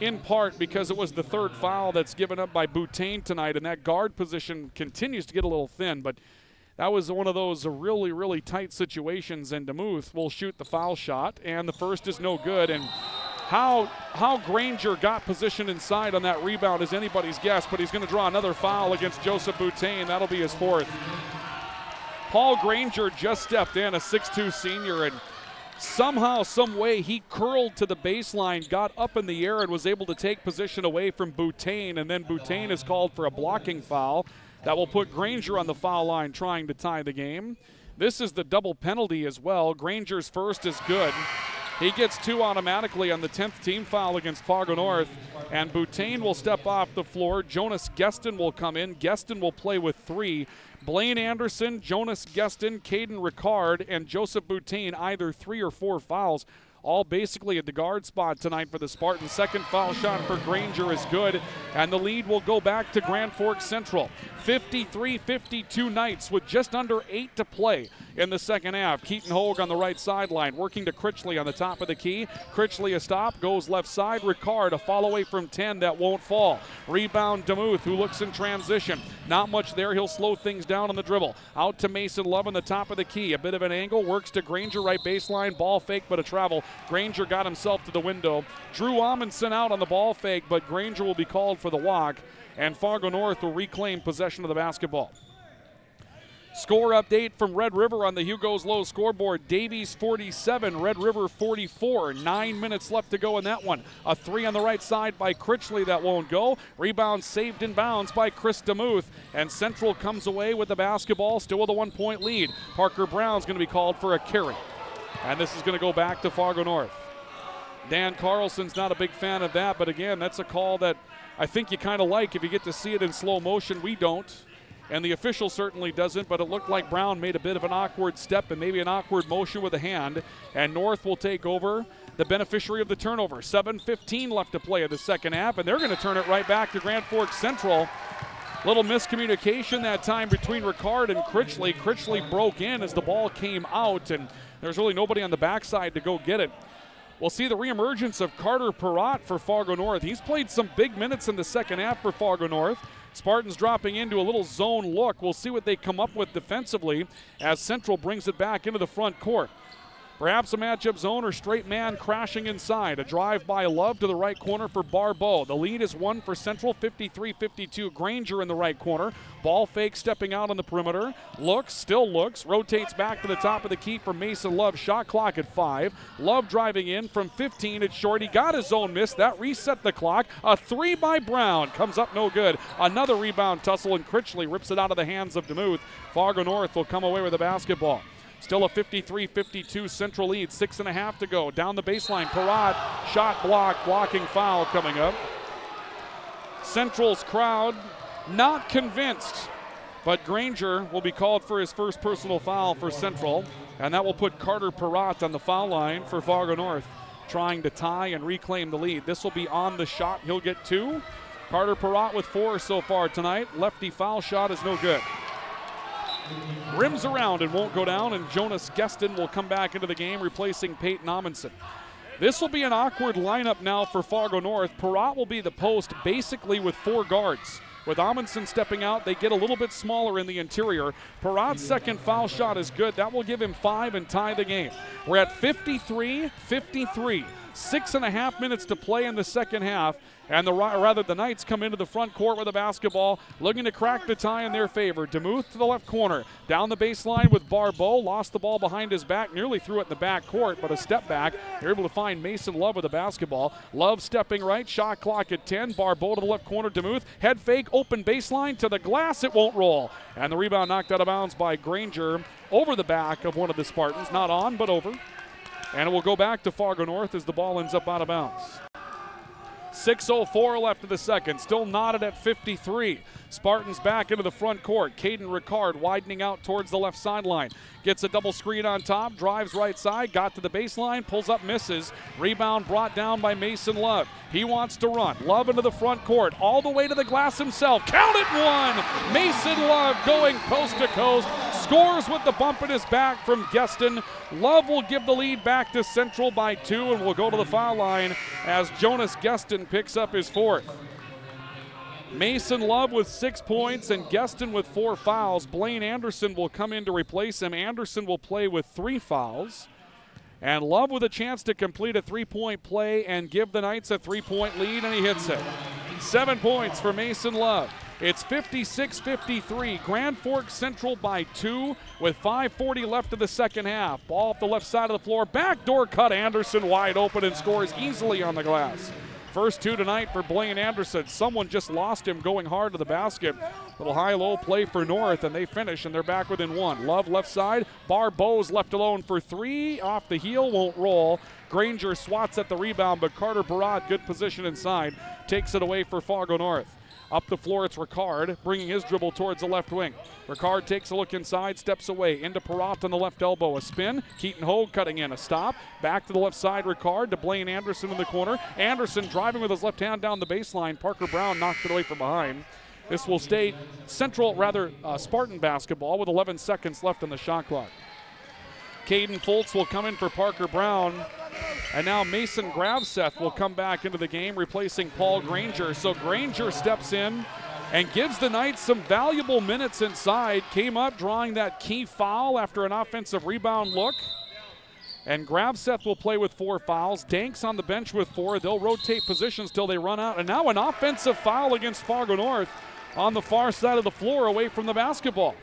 in part because it was the 3rd foul that's given up by Boutain tonight, and that guard position continues to get a little thin, but that was one of those really, really tight situations, and DeMuth will shoot the foul shot, and the first is no good. And how Granger got position inside on that rebound is anybody's guess, but he's going to draw another foul against Joseph Boutain. That'll be his 4th. Paul Granger just stepped in, a 6'2 senior, and somehow, some way, he curled to the baseline, got up in the air, and was able to take position away from Boutain, and then Boutain is called for a blocking foul. That will put Granger on the foul line trying to tie the game. This is the double penalty as well. Granger's first is good. He gets 2 automatically on the 10th team foul against Fargo North, and Boutain will step off the floor. Jonas Geston will come in. Geston will play with 3. Blaine Anderson, Jonas Geston, Caden Ricard, and Joseph Boutain, either 3 or 4 fouls, all basically at the guard spot tonight for the Spartans. Second foul shot for Granger is good, and the lead will go back to Grand Forks Central. 53-52 Knights with just under 8 to play in the second half. Keaton Hogue on the right sideline, working to Critchley on the top of the key. Critchley a stop, goes left side. Ricard a fall away from 10 that won't fall. Rebound DeMuth, who looks in transition. Not much there, he'll slow things down on the dribble. Out to Mason Love on the top of the key. A bit of an angle, works to Granger, right baseline. Ball fake, but a travel Granger got himself to the window. Drew Amundsen out on the ball fake, but Granger will be called for the walk, and Fargo North will reclaim possession of the basketball. Score update from Red River on the Hugo's Low scoreboard. Davies 47, Red River 44. 9 minutes left to go in that one. A three on the right side by Critchley that won't go. Rebound saved in bounds by Chris DeMuth. And Central comes away with the basketball, still with a 1-point lead. Parker Brown's going to be called for a carry. And this is going to go back to Fargo North. Dan Carlson's not a big fan of that, but again, that's a call that I think you kind of like if you get to see it in slow motion. We don't. And the official certainly doesn't, but it looked like Brown made a bit of an awkward step and maybe an awkward motion with a hand. And North will take over, the beneficiary of the turnover. 7:15 left to play in the second half, and they're going to turn it right back to Grand Forks Central. Little miscommunication that time between Ricard and Critchley. Critchley broke in as the ball came out, and there's really nobody on the backside to go get it. We'll see the reemergence of Carter Perrott for Fargo North. He's played some big minutes in the second half for Fargo North. Spartans dropping into a little zone look. We'll see what they come up with defensively as Central brings it back into the front court. Perhaps a matchup zone or straight man crashing inside. A drive by Love to the right corner for Barbeau. The lead is one for Central, 53-52. Granger in the right corner. Ball fake stepping out on the perimeter. Looks, still looks, rotates back to the top of the key for Mason Love. Shot clock at 5. Love driving in from 15. It's short. He got his own miss. That reset the clock. A three by Brown. Comes up no good. Another rebound tussle, and Critchley rips it out of the hands of DeMuth. Fargo North will come away with the basketball. Still a 53-52 Central lead. 6.5 to go. Down the baseline. Perrott, shot block, blocking foul coming up. Central's crowd not convinced, but Granger will be called for his first personal foul for Central, and that will put Carter Perrott on the foul line for Fargo North, trying to tie and reclaim the lead. This will be on the shot. He'll get 2. Carter Perrott with 4 so far tonight. Lefty foul shot is no good. Rims around and won't go down, and Jonas Geston will come back into the game, replacing Peyton Amundsen. This will be an awkward lineup now for Fargo North. Perrott will be the post, basically with 4 guards. With Amundsen stepping out, they get a little bit smaller in the interior. Perrott's second foul shot is good. That will give him 5 and tie the game. We're at 53-53. 6.5 minutes to play in the second half, and the Knights come into the front court with the basketball, looking to crack the tie in their favor. DeMuth to the left corner, down the baseline with Barbeau, lost the ball behind his back, nearly threw it in the back court, but a step back. They're able to find Mason Love with the basketball. Love stepping right, shot clock at 10. Barbeau to the left corner, DeMuth, head fake, open baseline to the glass, it won't roll. And the rebound knocked out of bounds by Granger over the back of one of the Spartans, not on, but over. And it will go back to Fargo North as the ball ends up out of bounds. 6:04 left in the second, still knotted at 53. Spartans back into the front court. Caden Ricard widening out towards the left sideline. Gets a double screen on top, drives right side, got to the baseline, pulls up, misses. Rebound brought down by Mason Love. He wants to run. Love into the front court, all the way to the glass himself. Count it, 1! Mason Love going coast to coast. Scores with the bump in his back from Geston. Love will give the lead back to Central by 2 and will go to the foul line as Jonas Geston picks up his 4th. Mason Love with 6 points and Geston with 4 fouls. Blaine Anderson will come in to replace him. Anderson will play with 3 fouls. And Love with a chance to complete a 3-point play and give the Knights a 3-point lead, and he hits it. 7 points for Mason Love. It's 56-53. Grand Forks Central by 2 with 5:40 left of the second half. Ball off the left side of the floor. Backdoor cut. Anderson wide open and scores easily on the glass. First 2 tonight for Blaine Anderson. Someone just lost him going hard to the basket. Little high-low play for North, and they finish, and they're back within 1. Love left side. Barbeau's left alone for 3. Off the heel, won't roll. Granger swats at the rebound, but Carter Perrott, good position inside, takes it away for Fargo North. Up the floor, it's Ricard, bringing his dribble towards the left wing. Ricard takes a look inside, steps away, into Perrott on the left elbow. A spin, Keaton Hogue cutting in, a stop. Back to the left side, Ricard to Blaine Anderson in the corner. Anderson driving with his left hand down the baseline. Parker Brown knocked it away from behind. This will stay Spartan basketball with 11 seconds left on the shot clock. Caden Foltz will come in for Parker Brown. And now Mason Gravseth will come back into the game, replacing Paul Granger. So Granger steps in and gives the Knights some valuable minutes inside. Came up drawing that key foul after an offensive rebound look. And Gravseth will play with 4 fouls. Danks on the bench with 4. They'll rotate positions till they run out. And now an offensive foul against Fargo North on the far side of the floor away from the basketball.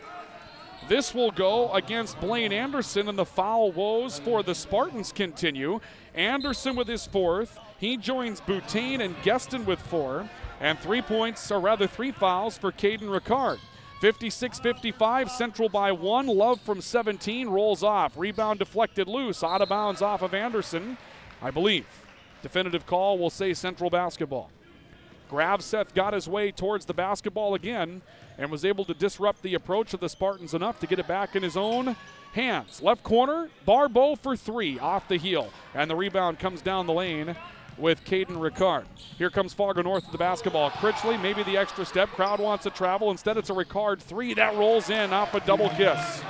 This will go against Blaine Anderson, and the foul woes for the Spartans continue. Anderson with his 4th. He joins Boutain and Gueston with 4. And 3 points, or rather 3 fouls for Caden Ricard. 56-55, Central by 1. Love from 17 rolls off. Rebound deflected loose, out of bounds off of Anderson, I believe. Definitive call will say Central basketball. Gravseth got his way towards the basketball again and was able to disrupt the approach of the Spartans enough to get it back in his own hands. Left corner, Barbeau for 3 off the heel. And the rebound comes down the lane with Caden Ricard. Here comes Fargo North to the basketball. Critchley, maybe the extra step. Crowd wants to travel. Instead, it's a Ricard 3 that rolls in off a double kiss.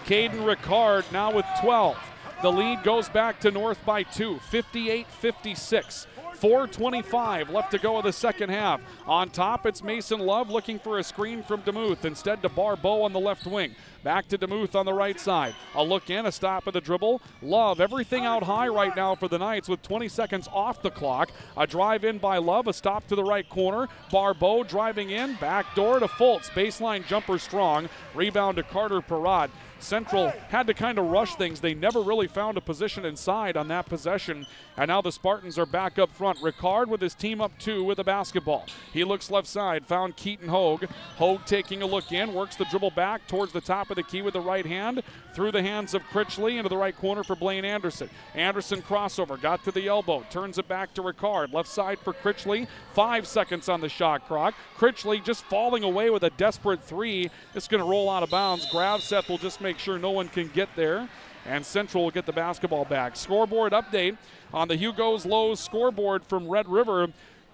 Caden Ricard now with 12. The lead goes back to North by 2, 58-56. 4:25 left to go in the second half. On top, it's Mason Love looking for a screen from DeMuth. Instead to Barbeau on the left wing. Back to DeMuth on the right side. A look in, a stop at the dribble. Love, everything out high right now for the Knights with 20 seconds off the clock. A drive in by Love, a stop to the right corner. Barbeau driving in, back door to Fultz. Baseline jumper strong. Rebound to Carter Perrott. Central had to kind of rush things. They never really found a position inside on that possession. And now the Spartans are back up front. Ricard with his team up 2 with the basketball. He looks left side, found Keaton Hogue. Hogue taking a look in, works the dribble back towards the top of the key with the right hand. Through the hands of Critchley into the right corner for Blaine Anderson. Anderson crossover, got to the elbow, turns it back to Ricard. Left side for Critchley. 5 seconds on the shot clock. Critchley just falling away with a desperate 3. It's going to roll out of bounds. Gravseth will just make sure no one can get there. And Central will get the basketball back. Scoreboard update on the Hugo's Lowe's scoreboard from Red River.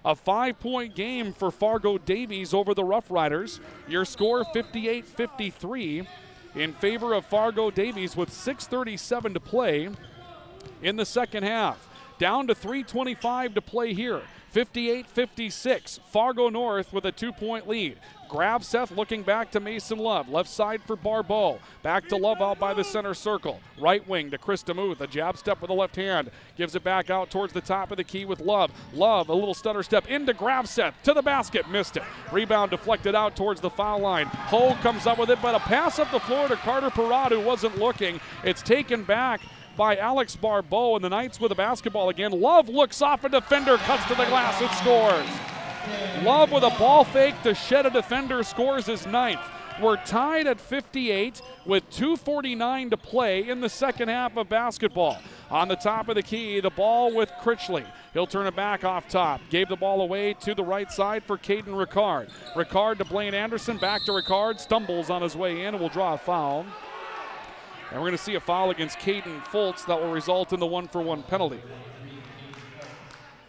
A 5-point game for Fargo Davies over the Rough Riders. Your score 58-53 in favor of Fargo Davies with 6:37 to play in the second half. Down to 3:25 to play here. 58-56. Fargo North with a 2-point lead. Gravseth looking back to Mason Love. Left side for Barbeau. Back to Love out by the center circle. Right wing to Chris DeMuth. A jab step with the left hand. Gives it back out towards the top of the key with Love. Love, a little stutter step into Gravseth. To the basket. Missed it. Rebound deflected out towards the foul line. Hogue comes up with it, but a pass up the floor to Carter Perrott, who wasn't looking. It's taken back by Alex Barbeau, and the Knights with the basketball again. Love looks off, a defender cuts to the glass and scores. Love with a ball fake to shed a defender, scores his 9th. We're tied at 58 with 2:49 to play in the second half of basketball. On the top of the key, the ball with Critchley. He'll turn it back off top. Gave the ball away to the right side for Caden Ricard. Ricard to Blaine Anderson, back to Ricard, stumbles on his way in and will draw a foul. And we're going to see a foul against Caden Fultz that will result in the 1-for-1 penalty.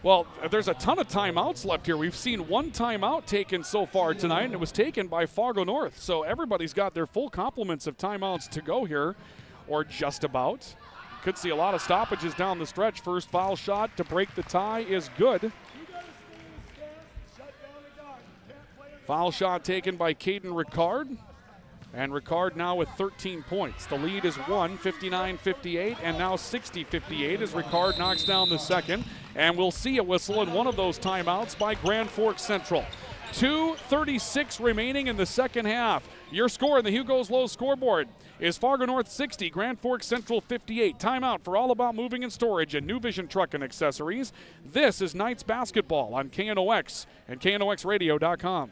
Well, there's a ton of timeouts left here. We've seen 1 timeout taken so far tonight, and it was taken by Fargo North. So everybody's got their full complements of timeouts to go here, or just about. Could see a lot of stoppages down the stretch. First foul shot to break the tie is good. Foul shot taken by Caden Ricard. And Ricard now with 13 points. The lead is 59-58 and now 60-58 as Ricard knocks down the second. And we'll see a whistle in one of those timeouts by Grand Forks Central. 2:36 remaining in the second half. Your score in the Hugo's Lowe's scoreboard is Fargo North 60, Grand Forks Central 58. Timeout for All About Moving and Storage and New Vision Truck and Accessories. This is Knights basketball on KNOX and KNOXradio.com.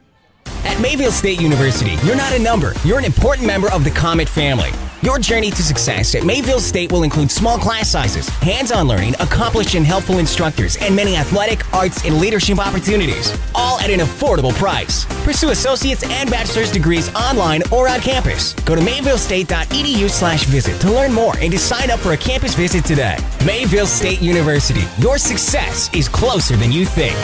At Mayville State University, you're not a number. You're an important member of the Comet family. Your journey to success at Mayville State will include small class sizes, hands-on learning, accomplished and helpful instructors, and many athletic, arts, and leadership opportunities, all at an affordable price. Pursue associate's and bachelor's degrees online or on campus. Go to mayvillestate.edu/visit to learn more and to sign up for a campus visit today. Mayville State University, your success is closer than you think.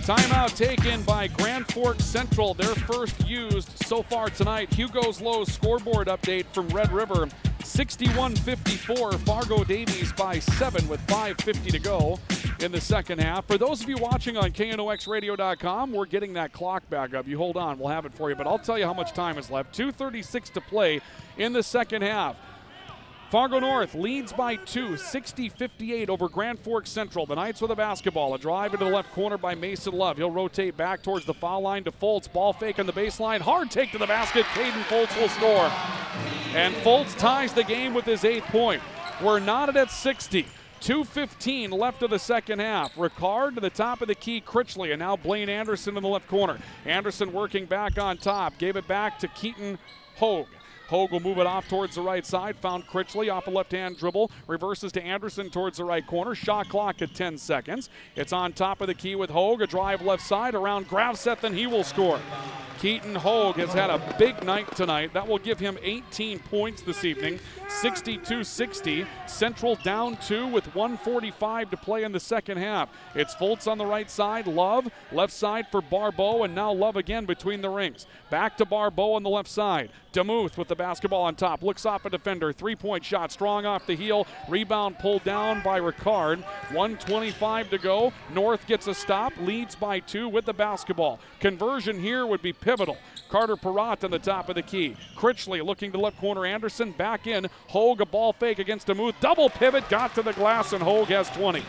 Timeout taken by Grand Forks Central, their first used so far tonight. Hugo's Lowe's scoreboard update from Red River. 61-54, Fargo Davies by 7 with 5:50 to go. in the second half. For those of you watching on KNOXradio.com, we're getting that clock back up. You hold on, we'll have it for you. But I'll tell you how much time is left. 2:36 to play in the second half. Fargo North leads by 2, 60-58 over Grand Forks Central. The Knights with a basketball. A drive into the left corner by Mason Love. He'll rotate back towards the foul line to Foltz. Ball fake on the baseline. Hard take to the basket. Caden Foltz will score. And Foltz ties the game with his 8th point. We're knotted at 60. 2:15 left of the second half. Ricard to the top of the key, Critchley, and now Blaine Anderson in the left corner. Anderson working back on top. Gave it back to Keaton Hogue. Hogue will move it off towards the right side. Found Critchley off a left-hand dribble. Reverses to Anderson towards the right corner. Shot clock at 10 seconds. It's on top of the key with Hogue. A drive left side around Gravseth, and he will score. Keaton Hogue has had a big night tonight. That will give him 18 points this evening. 62-60. Central down 2 with 1:45 to play in the second half. It's Foltz on the right side. Love. Left side for Barbeau, and now Love again between the rings. Back to Barbeau on the left side. DeMuth with the basketball on top. Looks off a defender. 3-point shot. Strong off the heel. Rebound pulled down by Ricard. 1:25 to go. North gets a stop. Leads by 2 with the basketball. Conversion here would be pivotal. Carter Perrott on the top of the key. Critchley looking to left corner. Anderson back in. Hogue a ball fake against DeMuth. Double pivot. Got to the glass, and Hogue has 20.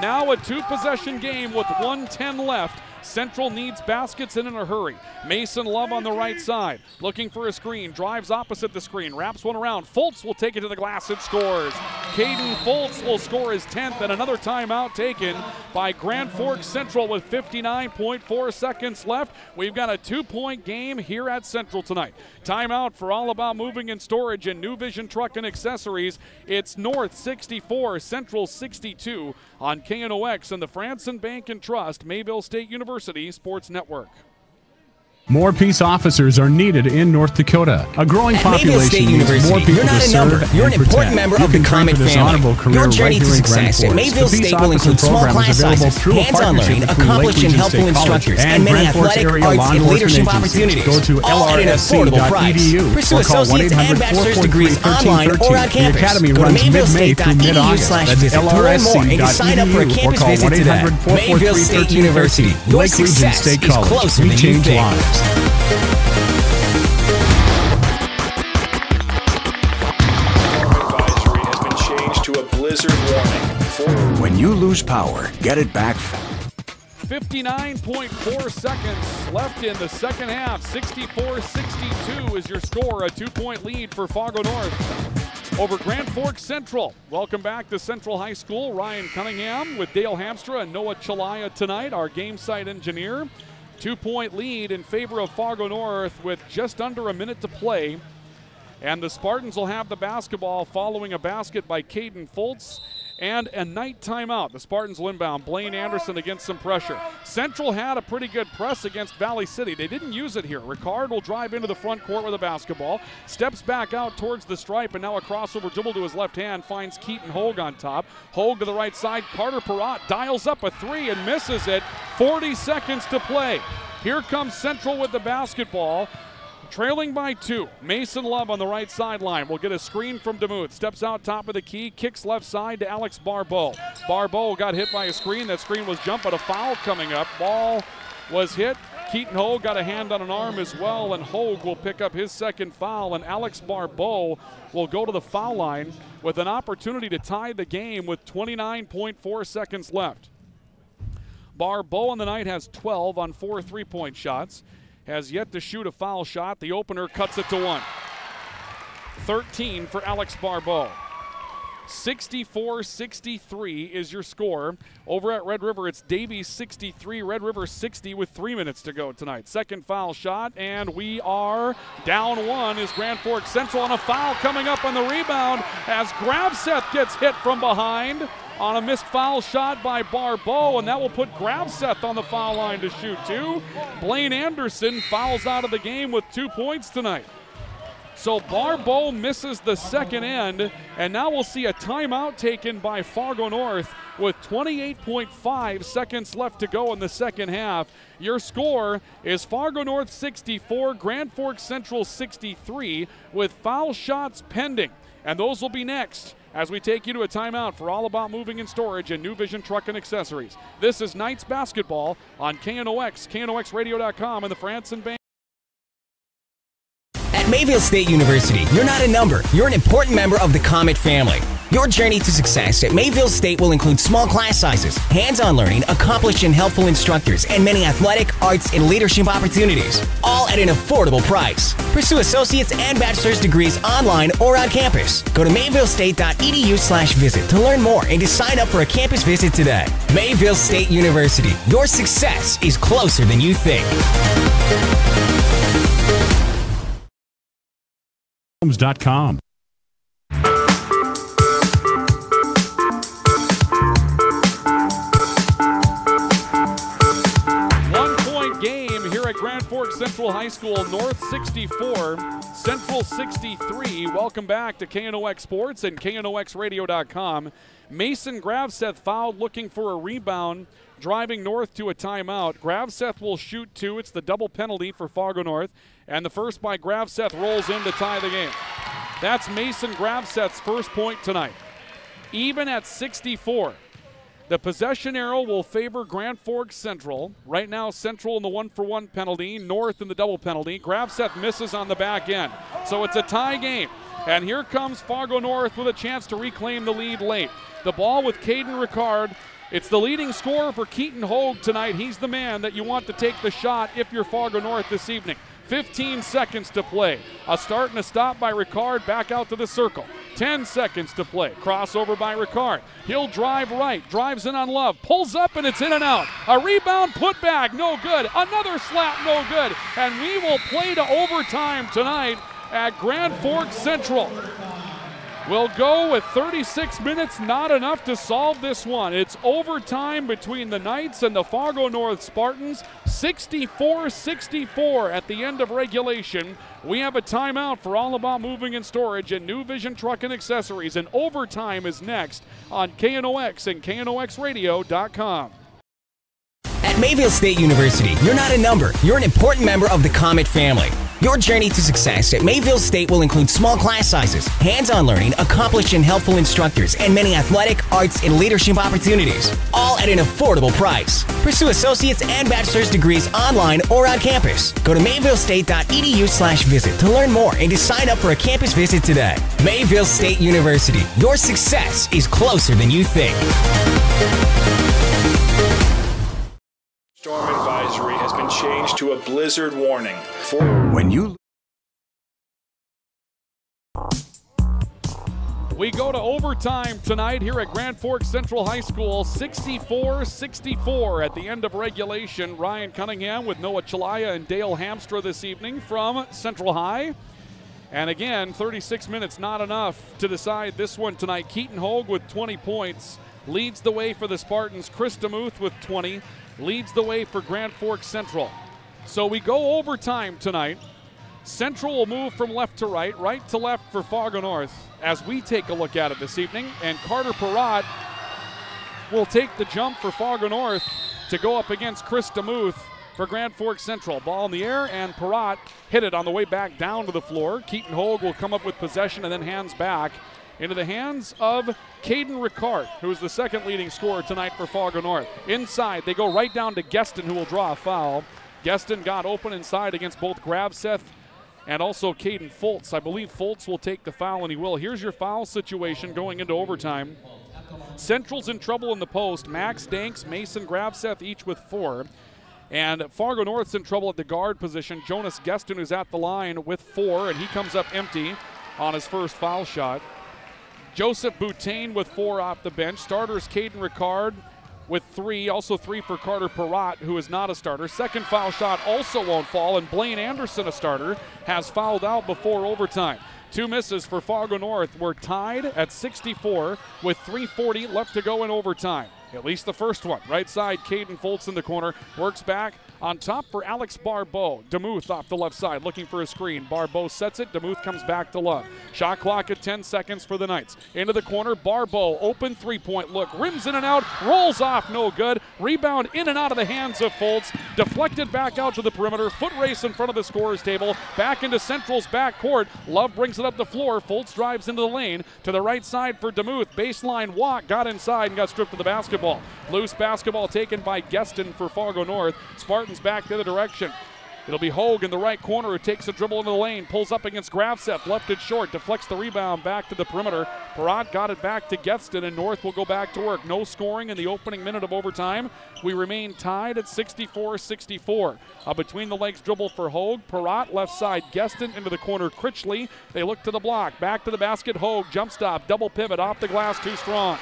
Now a 2-possession game with 1:10 left. Central needs baskets and in a hurry. Mason Love on the right side. Looking for a screen. Drives opposite the screen. Wraps one around. Foltz will take it to the glass and scores. Caden Foltz will score his 10th, and another timeout taken by Grand Forks Central with 59.4 seconds left. We've got a 2-point game here at Central tonight. Timeout for All About Moving and Storage and New Vision Truck and Accessories. It's North 64, Central 62 on KNOX and the Franson Bank and Trust Mayville State University Sports Network. More peace officers are needed in North Dakota. A growing At Mayville population State needs University, more people you're not to a number. serve You're an and important protect. member You of the can Comet train for this family. honorable career Your journey right to here in success Grand at Forks. Mayville The Peace State will Officer include small program class is available sizes, through a hands-on partnership learning, between accomplished Lake and Region helpful State instructors, College and many Grand Forks athletic, area arts, law and leadership enforcement opportunities. agencies. Go to All at an affordable price. lrse.edu Pursue or call associates and bachelor's degrees online or on 1-800-443-1313. The campus. Academy Go to runs mid-May through mid-August. mavyillestate.edu/visit to learn more and to sign up for a lrse.edu or campus call visit today. Mayville State University. 1-800-443-1313. Your Lake Region success State is College. closer We than you change think. lives. Advisory has been changed to a blizzard warning. When you lose power, get it back. 59.4 seconds left in the second half. 64-62 is your score. A 2-point lead for Fargo North over Grand Forks Central. Welcome back to Central High School. Ryan Cunningham with Dale Hamstra and Noah Chalaya tonight, our game site engineer. 2-point lead in favor of Fargo North with just under a minute to play. And the Spartans will have the basketball following a basket by Caden Foltz and a night timeout. The Spartans will inbound. Blaine Anderson against some pressure. Central had a pretty good press against Valley City. They didn't use it here. Ricard will drive into the front court with a basketball. Steps back out towards the stripe, and now a crossover dribble to his left hand. Finds Keaton Hogue on top. Hogue to the right side. Carter Perrott dials up a 3 and misses it. 40 seconds to play. Here comes Central with the basketball. Trailing by 2. Mason Love on the right sideline will get a screen from DeMuth. Steps out top of the key, kicks left side to Alex Barbeau. Barbeau got hit by a screen. That screen was jumped, but a foul coming up. Ball was hit. Keaton Hogue got a hand on an arm as well, and Hogue will pick up his second foul, and Alex Barbeau will go to the foul line with an opportunity to tie the game with 29.4 seconds left. Barbeau on the night has 12 on 4 3-point shots. Has yet to shoot a foul shot. The opener cuts it to 1. 13 for Alex Barbeau. 64-63 is your score. Over at Red River, it's Davies 63, Red River 60 with 3 minutes to go tonight. Second foul shot, and we are down 1 is Grand Forks Central, on a foul coming up on the rebound as Gravseth gets hit from behind on a missed foul shot by Barbeau, and that will put Gravseth on the foul line to shoot 2. Blaine Anderson fouls out of the game with 2 points tonight. So Barbeau misses the second end, and now we'll see a timeout taken by Fargo North with 28.5 seconds left to go in the second half. Your score is Fargo North 64, Grand Forks Central 63 with foul shots pending. And those will be next as we take you to a timeout for All About Moving and Storage and New Vision Truck and Accessories. This is Knights basketball on KNOX, KNOXradio.com, and the Franson Bank. At Mayville State University, you're not a number. You're an important member of the Comet family. Your journey to success at Mayville State will include small class sizes, hands-on learning, accomplished and helpful instructors, and many athletic, arts, and leadership opportunities, all at an affordable price. Pursue associate's and bachelor's degrees online or on campus. Go to mayvillestate.edu/visit to learn more and to sign up for a campus visit today. Mayville State University, your success is closer than you think. Homes.com. Grand Forks Central High School, North 64, Central 63. Welcome back to KNOX Sports and KNOXradio.com. Mason Gravseth fouled, looking for a rebound, driving North to a timeout. Gravseth will shoot two. It's the double penalty for Fargo North, and the first by Gravseth rolls in to tie the game. That's Mason Gravseth's first point tonight. Even at 64. The possession arrow will favor Grand Forks Central. Right now, Central in the 1-for-1 penalty, North in the double penalty. Gravseth misses on the back end. So it's a tie game. And here comes Fargo North with a chance to reclaim the lead late. The ball with Caden Ricard. It's the leading scorer for Keaton Hogue tonight. He's the man that you want to take the shot if you're Fargo North this evening. 15 seconds to play. A start and a stop by Ricard, back out to the circle. 10 seconds to play. Crossover by Ricard. He'll drive right, drives in on Love, pulls up, and it's in and out. A rebound, put back, no good. Another slap, no good. And we will play to overtime tonight at Grand Forks Central. We'll go with 36 minutes, not enough to solve this one. It's overtime between the Knights and the Fargo North Spartans, 64-64 at the end of regulation. We have a timeout for All About Moving and Storage and New Vision Truck and Accessories, and overtime is next on KNOX and KNOXradio.com. At Mayville State University, you're not a number. You're an important member of the Comet family. Your journey to success at Mayville State will include small class sizes, hands-on learning, accomplished and helpful instructors, and many athletic, arts, and leadership opportunities, all at an affordable price. Pursue associate's and bachelor's degrees online or on campus. Go to mayvillestate.edu/visit to learn more and to sign up for a campus visit today. Mayville State University, your success is closer than you think. Storm advisory has been changed to a blizzard warning. We go to overtime tonight here at Grand Forks Central High School, 64-64 at the end of regulation. Ryan Cunningham with Noah Chalaya and Dale Hamstra this evening from Central High. And again, 36 minutes not enough to decide this one tonight. Keaton Hogue with 20 points leads the way for the Spartans. Chris DeMuth with 20 leads the way for Grand Forks Central. So we go overtime tonight. Central will move from left to right, right to left for Fargo North as we take a look at it this evening. And Carter Perrott will take the jump for Fargo North to go up against Chris DeMuth for Grand Forks Central. Ball in the air, and Perrott hit it on the way back down to the floor. Keaton Hogue will come up with possession and then hands back into the hands of Caden Ricard, who is the second leading scorer tonight for Fargo North. Inside, they go right down to Geston, who will draw a foul. Geston got open inside against both Gravseth and also Caden Foltz. I believe Foltz will take the foul, and he will. Here's your foul situation going into overtime. Central's in trouble in the post. Max Danks, Mason Gravseth, each with 4. And Fargo North's in trouble at the guard position. Jonas Geston is at the line with 4, and he comes up empty on his first foul shot. Joseph Boutain with 4 off the bench. Starters Caden Ricard with 3, also 3 for Carter Perrott, who is not a starter. Second foul shot also won't fall, and Blaine Anderson, a starter, has fouled out before overtime. 2 misses for Fargo North. We're tied at 64 with 3:40 left to go in overtime. At least the first one. Right side, Caden Foltz in the corner. Works back on top for Alex Barbeau. DeMuth off the left side looking for a screen. Barbeau sets it. DeMuth comes back to Love. Shot clock at 10 seconds for the Knights. Into the corner, Barbeau. Open three-point look. Rims in and out. Rolls off. No good. Rebound in and out of the hands of Foltz. Deflected back out to the perimeter. Foot race in front of the scorer's table. Back into Central's backcourt. Love brings it up the floor. Foltz drives into the lane. To the right side for DeMuth. Baseline walk. Got inside and got stripped of the basketball. Loose basketball taken by Gueston for Fargo North. Spartans back the other direction. It'll be Hogue in the right corner who takes a dribble into the lane, pulls up against Grafseth, left it short, deflects the rebound back to the perimeter. Perrott got it back to Gueston, and North will go back to work. No scoring in the opening minute of overtime. We remain tied at 64-64. A between-the-legs dribble for Hogue. Perrott left side, Gueston into the corner, Critchley. They look to the block, back to the basket, Hogue, jump stop, double pivot, off the glass, too strong.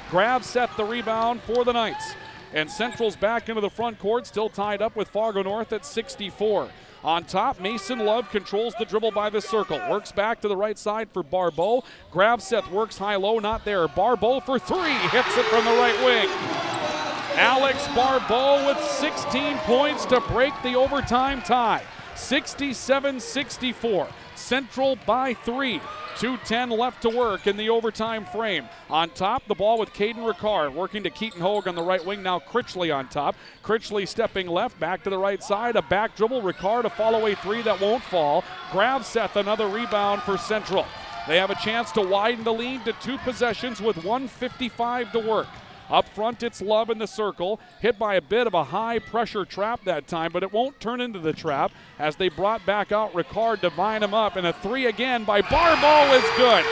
Grafseth the rebound for the Knights. And Central's back into the front court, still tied up with Fargo North at 64. On top, Mason Love controls the dribble by the circle. Works back to the right side for Barbeau. Grafseth works high-low, not there. Barbeau for three, hits it from the right wing. Alex Barbeau with 16 points to break the overtime tie. 67-64. Central by 3. 2:10 left to work in the overtime frame. On top, the ball with Caden Ricard working to Keaton Hogue on the right wing. Now Critchley on top. Critchley stepping left, back to the right side. A back dribble. Ricard a follow-away three that won't fall. Grafseth another rebound for Central. They have a chance to widen the lead to 2 possessions with 1:55 to work. Up front, it's Love in the circle. Hit by a bit of a high-pressure trap that time, but it won't turn into the trap as they brought back out Ricard to vine him up. And a three again by Barbeau is good.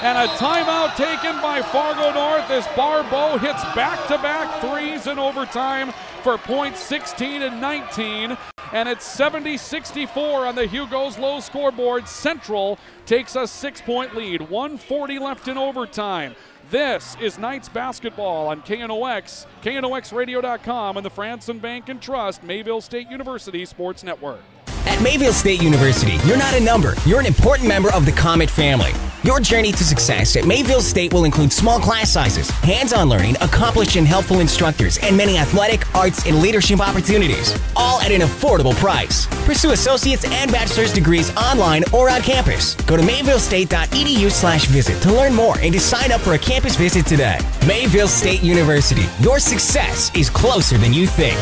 And a timeout taken by Fargo North as Barbeau hits back-to-back threes in overtime for points 16 and 19. And it's 70-64 on the Hugo's low scoreboard. Central takes a 6-point lead. 1:40 left in overtime. This is Knights basketball on KNOX, KNOXradio.com, and the Franson Bank and Trust Mayville State University Sports Network. At Mayville State University, you're not a number. You're an important member of the Comet family. Your journey to success at Mayville State will include small class sizes, hands-on learning, accomplished and helpful instructors, and many athletic, arts, and leadership opportunities, all at an affordable price. Pursue associate's and bachelor's degrees online or on campus. Go to mayvillestate.edu/visit to learn more and to sign up for a campus visit today. Mayville State University. Your success is closer than you think.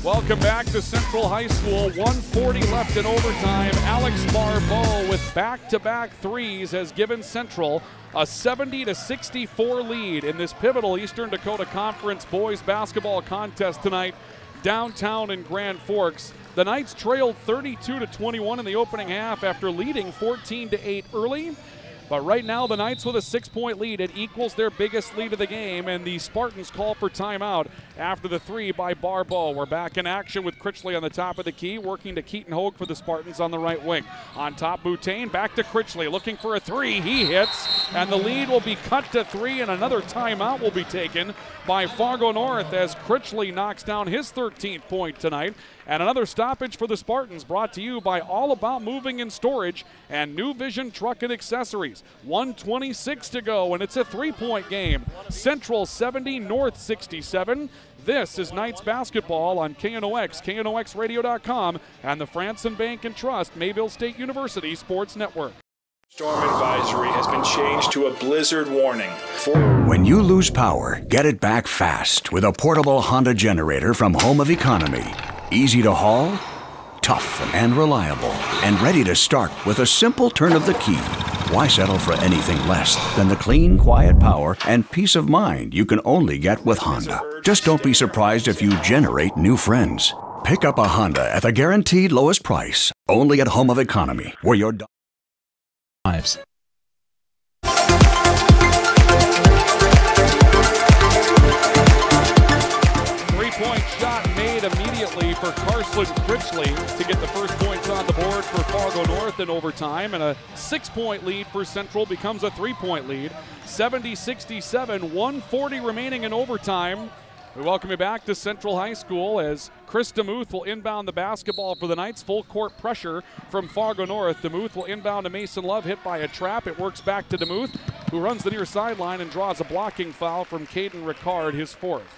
Welcome back to Central High School. 1:40 left in overtime. Alex Barbeau with back-to-back threes has given Central a 70-64 lead in this pivotal Eastern Dakota Conference boys basketball contest tonight downtown in Grand Forks. The Knights trailed 32-21 in the opening half after leading 14-8 early. But right now, the Knights with a 6-point lead. It equals their biggest lead of the game, and the Spartans call for timeout after the three by Barbeau. We're back in action with Critchley on the top of the key, working to Keaton Hogue for the Spartans on the right wing. On top, Boutain, back to Critchley, looking for a three. He hits, and the lead will be cut to 3, and another timeout will be taken by Fargo North as Critchley knocks down his 13th point tonight. And another stoppage for the Spartans, brought to you by All About Moving and Storage and New Vision Truck and Accessories. 1:26 to go, and it's a 3-point game. Central 70, North 67. This is Knights basketball on KNOX, KNOXradio.com, and the Franson Bank and Trust Mayville State University Sports Network. Storm advisory has been changed to a blizzard warning. When you lose power, get it back fast with a portable Honda generator from Home of Economy. Easy to haul, tough and reliable, and ready to start with a simple turn of the key. Why settle for anything less than the clean, quiet power and peace of mind you can only get with Honda? Just don't be surprised if you generate new friends. Pick up a Honda at the guaranteed lowest price, only at Home of Economy, where your lives. Three-point shot made immediately for Carson Critchley to get the first points on the board for Fargo North in overtime, and a 6-point lead for Central becomes a 3-point lead. 70-67, 1:40 remaining in overtime. We welcome you back to Central High School as Chris DeMuth will inbound the basketball for the Knights. Full court pressure from Fargo North. DeMuth will inbound to Mason Love, hit by a trap. It works back to DeMuth, who runs the near sideline and draws a blocking foul from Caden Ricard, his fourth.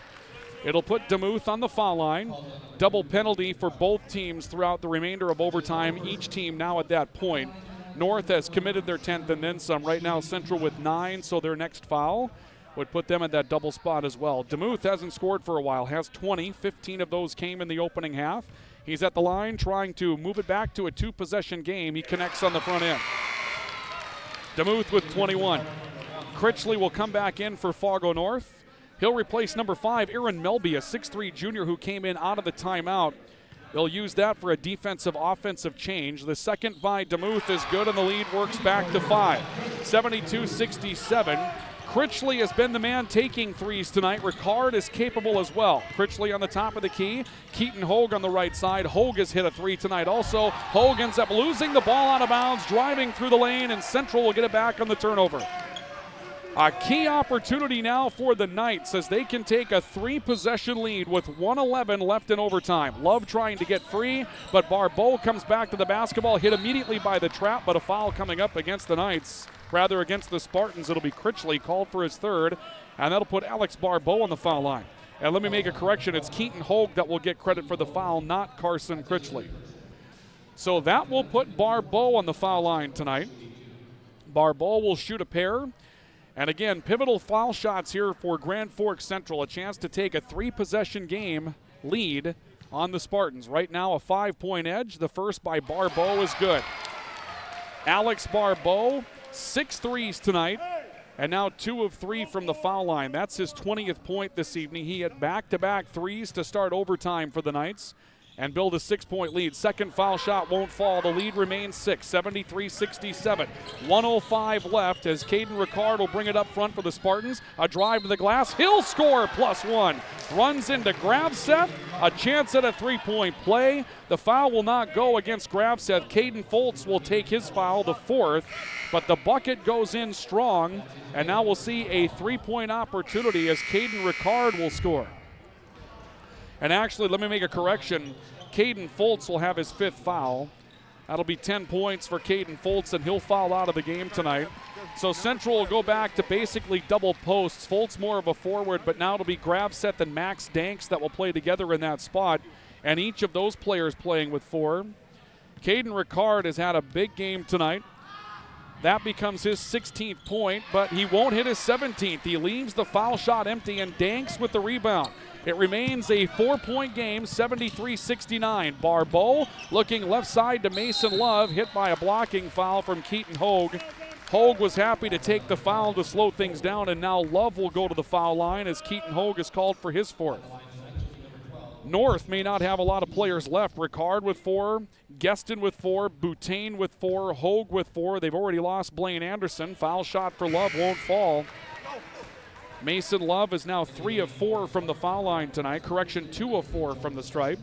It'll put DeMuth on the foul line. Double penalty for both teams throughout the remainder of overtime. Each team now at that point. North has committed their 10th and then some. Right now Central with 9, so their next foul would put them at that double spot as well. DeMuth hasn't scored for a while, has 20. 15 of those came in the opening half. He's at the line trying to move it back to a 2-possession game. He connects on the front end. DeMuth with 21. Critchley will come back in for Fargo North. He'll replace number 5, Aaron Melby, a 6'3 junior who came in out of the timeout. They'll use that for a defensive-offensive change. The second by DeMuth is good, and the lead works back to 5. 72-67. Critchley has been the man taking threes tonight. Ricard is capable as well. Critchley on the top of the key. Keaton Hogue on the right side. Hogue has hit a 3 tonight also. Hogue ends up losing the ball out of bounds, driving through the lane, and Central will get it back on the turnover. A key opportunity now for the Knights as they can take a 3-possession lead with 1:11 left in overtime. Love trying to get free, but Barbeau comes back to the basketball, hit immediately by the trap, but a foul coming up against the Knights. Rather against the Spartans, it'll be Critchley called for his third, and that'll put Alex Barbeau on the foul line. And let me make a correction, it's Keaton Hogue that will get credit for the foul, not Carson Critchley. So that will put Barbeau on the foul line tonight. Barbeau will shoot a pair. And again, pivotal foul shots here for Grand Forks Central, a chance to take a 3-possession game lead on the Spartans. Right now a 5-point edge. The first by Barbeau is good. Alex Barbeau, 6 threes tonight, and now 2 of 3 from the foul line. That's his 20th point this evening. He had back-to-back threes to start overtime for the Knights and build a 6-point lead. Second foul shot won't fall. The lead remains 6, 73-67. 1:05 left as Caden Ricard will bring it up front for the Spartans. A drive to the glass. He'll score +1. Runs into Gravseth. A chance at a 3-point play. The foul will not go against Gravseth. Caden Foltz will take his foul, the 4th, but the bucket goes in strong, and now we'll see a 3-point opportunity as Caden Ricard will score. And actually, let me make a correction. Caden Foltz will have his 5th foul. That'll be 10 points for Caden Foltz, and he'll foul out of the game tonight. So Central will go back to basically double posts. Foltz more of a forward, but now it'll be Gravseth and Max Danks that will play together in that spot, and each of those players playing with 4. Caden Ricard has had a big game tonight. That becomes his 16th point, but he won't hit his 17th. He leaves the foul shot empty, and Danks with the rebound. It remains a 4-point game, 73-69. Barbeau looking left side to Mason Love, hit by a blocking foul from Keaton Hogue. Hogue was happy to take the foul to slow things down, and now Love will go to the foul line as Keaton Hogue is called for his 4th. North may not have a lot of players left. Ricard with 4, Gueston with 4, Boutain with 4, Hogue with 4. They've already lost Blaine Anderson. Foul shot for Love won't fall. Mason Love is now 3 of 4 from the foul line tonight. Correction, 2 of 4 from the stripe.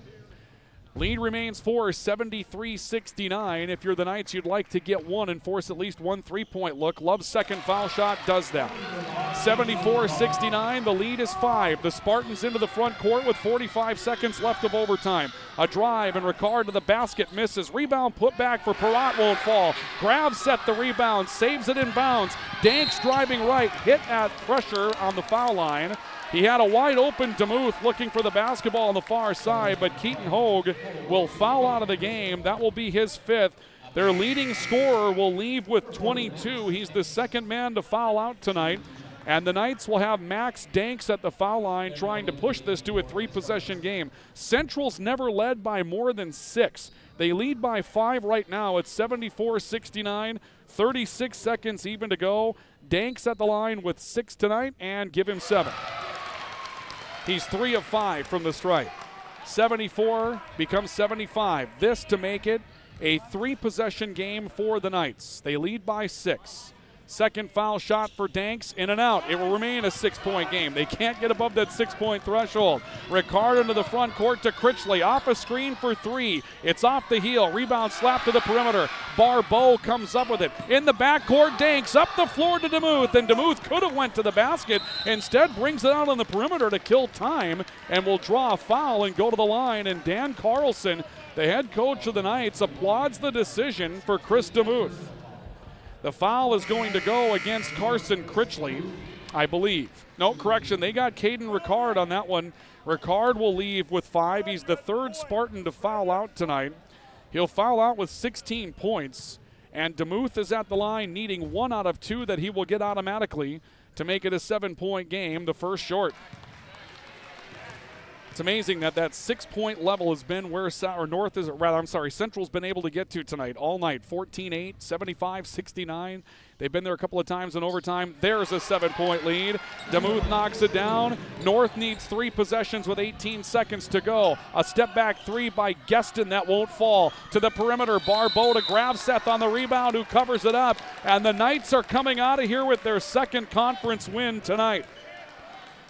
Lead remains 4, 73-69. If you're the Knights, you'd like to get one and force at least one 3-point look. Love's second foul shot does that. 74-69, the lead is 5. The Spartans into the front court with 45 seconds left of overtime. A drive, and Ricard to the basket, misses. Rebound put back for Perrott, won't fall. Gravseth the rebound, saves it in bounds. Danks driving right, hit at pressure on the foul line. He had a wide open DeMuth looking for the basketball on the far side, but Keaton Hogue will foul out of the game. That will be his 5th. Their leading scorer will leave with 22. He's the second man to foul out tonight. And the Knights will have Max Danks at the foul line trying to push this to a 3-possession game. Central's never led by more than 6. They lead by 5 right now. It's 74-69, 36 seconds even to go. Danks at the line with 6 tonight, and give him 7. He's 3 of 5 from the stripe. 74 becomes 75. This to make it a 3-possession game for the Knights. They lead by 6. Second foul shot for Danks, in and out. It will remain a 6-point game. They can't get above that 6-point threshold. Ricard into the front court to Critchley. Off a screen for 3. It's off the heel. Rebound slap to the perimeter. Barbeau comes up with it. In the backcourt, Danks up the floor to DeMuth, and DeMuth could have went to the basket. Instead brings it out on the perimeter to kill time and will draw a foul and go to the line. And Dan Carlson, the head coach of the Knights, applauds the decision for Chris DeMuth. The foul is going to go against Carson Critchley, I believe. No, correction, they got Caden Ricard on that one. Ricard will leave with 5. He's the third Spartan to foul out tonight. He'll foul out with 16 points, and DeMuth is at the line needing 1 out of 2 that he will get automatically to make it a 7-point game, the first short. It's amazing that 6-point level has been where Central's been able to get to tonight all night. 14-8, 75-69. They've been there a couple of times in overtime. There's a 7-point lead. DeMuth knocks it down. North needs 3 possessions with 18 seconds to go. A step back 3 by Gueston that won't fall. To the perimeter, Barbeau to Gravseth on the rebound, who covers it up. And the Knights are coming out of here with their second conference win tonight.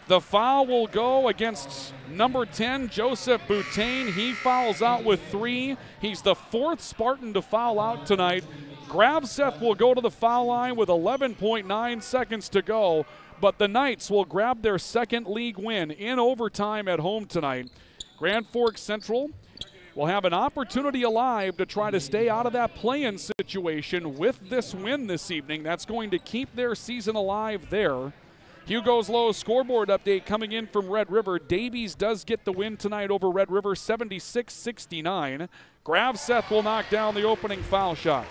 The foul will go against number 10, Joseph Boutain. He fouls out with 3. He's the 4th Spartan to foul out tonight. Gravseth will go to the foul line with 11.9 seconds to go, but the Knights will grab their second league win in overtime at home tonight. Grand Forks Central will have an opportunity alive to try to stay out of that play-in situation with this win this evening. That's going to keep their season alive there. Hugo's Low scoreboard update coming in from Red River. Davies does get the win tonight over Red River, 76-69. Gravseth will knock down the opening foul shot.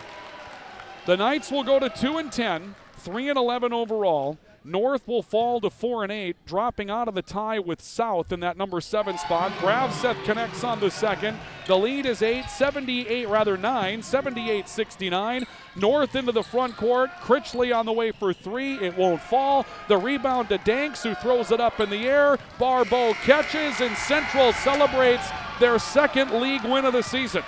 The Knights will go to 2-10, 3-11 overall. North will fall to 4-8, dropping out of the tie with South in that number 7 spot. Gravseth connects on the second. The lead is 9, 78-69. North into the front court. Critchley on the way for 3. It won't fall. The rebound to Danks, who throws it up in the air. Barbeau catches, and Central celebrates their second league win of the season.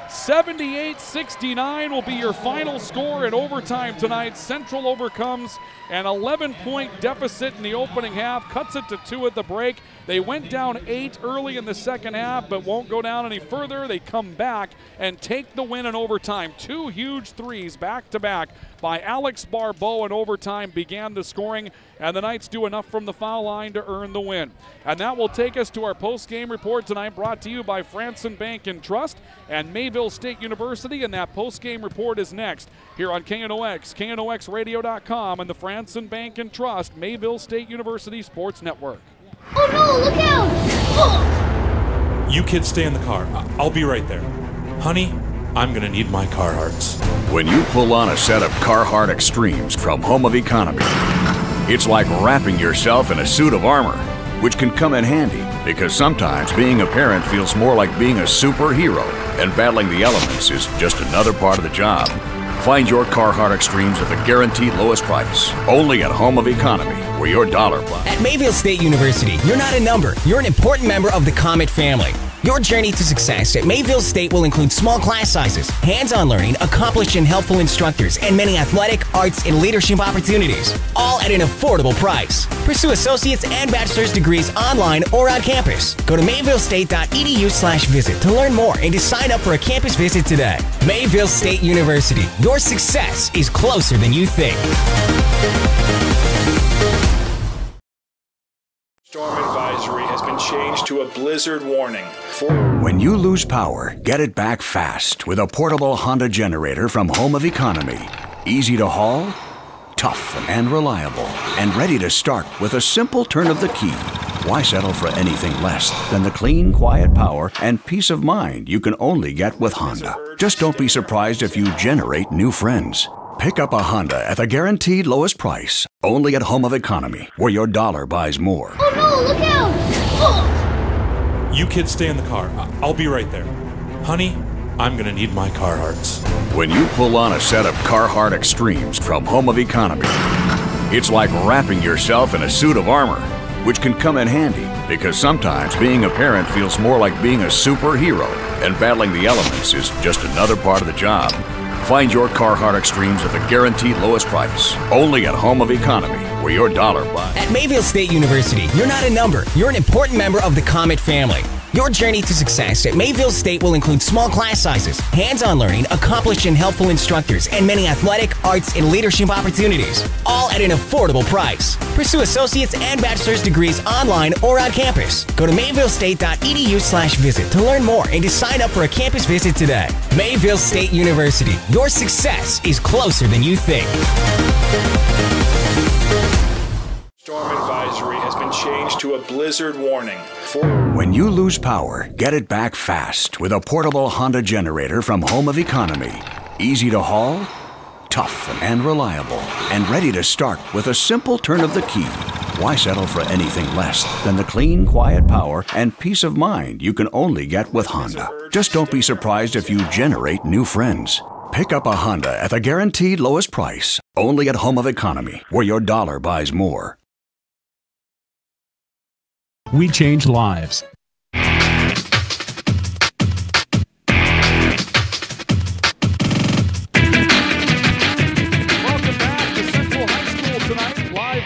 78-69 will be your final score in overtime tonight. Central overcomes an 11-point deficit in the opening half, cuts it to 2 at the break. They went down 8 early in the second half, but won't go down any further. They come back and take the win in overtime. 2 huge threes back-to-back by Alex Barbeau in overtime began the scoring, and the Knights do enough from the foul line to earn the win. And that will take us to our post-game report tonight, brought to you by Franson Bank and Trust and Mayville State University, and that post-game report is next here on KNOX, KNOXradio.com, and the Franson Bank and Trust Mayville State University Sports Network. Oh no, look out! Oh. You kids stay in the car. I'll be right there. Honey, I'm gonna need my Carhartts. When you pull on a set of Carhartt Extremes from Home of Economy, it's like wrapping yourself in a suit of armor, which can come in handy because sometimes being a parent feels more like being a superhero, and battling the elements is just another part of the job. Find your Carhartt Extremes at the guaranteed lowest price, only at Home of Economy, where your dollar buys. At Mayville State University, you're not a number. You're an important member of the Comet family. Your journey to success at Mayville State will include small class sizes, hands-on learning, accomplished and helpful instructors, and many athletic, arts, and leadership opportunities, all at an affordable price. Pursue associate's and bachelor's degrees online or on campus. Go to mayvillestate.edu/visit to learn more and to sign up for a campus visit today. Mayville State University. Your success is closer than you think. Storm advisory has been changed to a blizzard warning. When you lose power, get it back fast with a portable Honda generator from Home of Economy. Easy to haul, tough and reliable, and ready to start with a simple turn of the key. Why settle for anything less than the clean, quiet power and peace of mind you can only get with Honda? Just don't be surprised if you generate new friends. Pick up a Honda at the guaranteed lowest price, only at Home of Economy, where your dollar buys more. Oh no, look out! Oh. You kids stay in the car. I'll be right there. Honey, I'm gonna need my Carhartts. When you pull on a set of Carhartt Extremes from Home of Economy, it's like wrapping yourself in a suit of armor, which can come in handy because sometimes being a parent feels more like being a superhero, and battling the elements is just another part of the job. Find your Carhartt Extremes at the guaranteed lowest price. Only at Home of Economy, where your dollar buys. At Mayville State University, you're not a number. You're an important member of the Comet family. Your journey to success at Mayville State will include small class sizes, hands-on learning, accomplished and helpful instructors, and many athletic, arts, and leadership opportunities, all at an affordable price. Pursue associate's and bachelor's degrees online or on campus. Go to mayvillestate.edu/visit to learn more and to sign up for a campus visit today. Mayville State University. Your success is closer than you think. Storm advisory has been changed to a blizzard warning. When you lose power, get it back fast with a portable Honda generator from Home of Economy. Easy to haul, tough and reliable, and ready to start with a simple turn of the key. Why settle for anything less than the clean, quiet power and peace of mind you can only get with Honda? Just don't be surprised if you generate new friends. Pick up a Honda at the guaranteed lowest price, only at Home of Economy, where your dollar buys more. We change lives.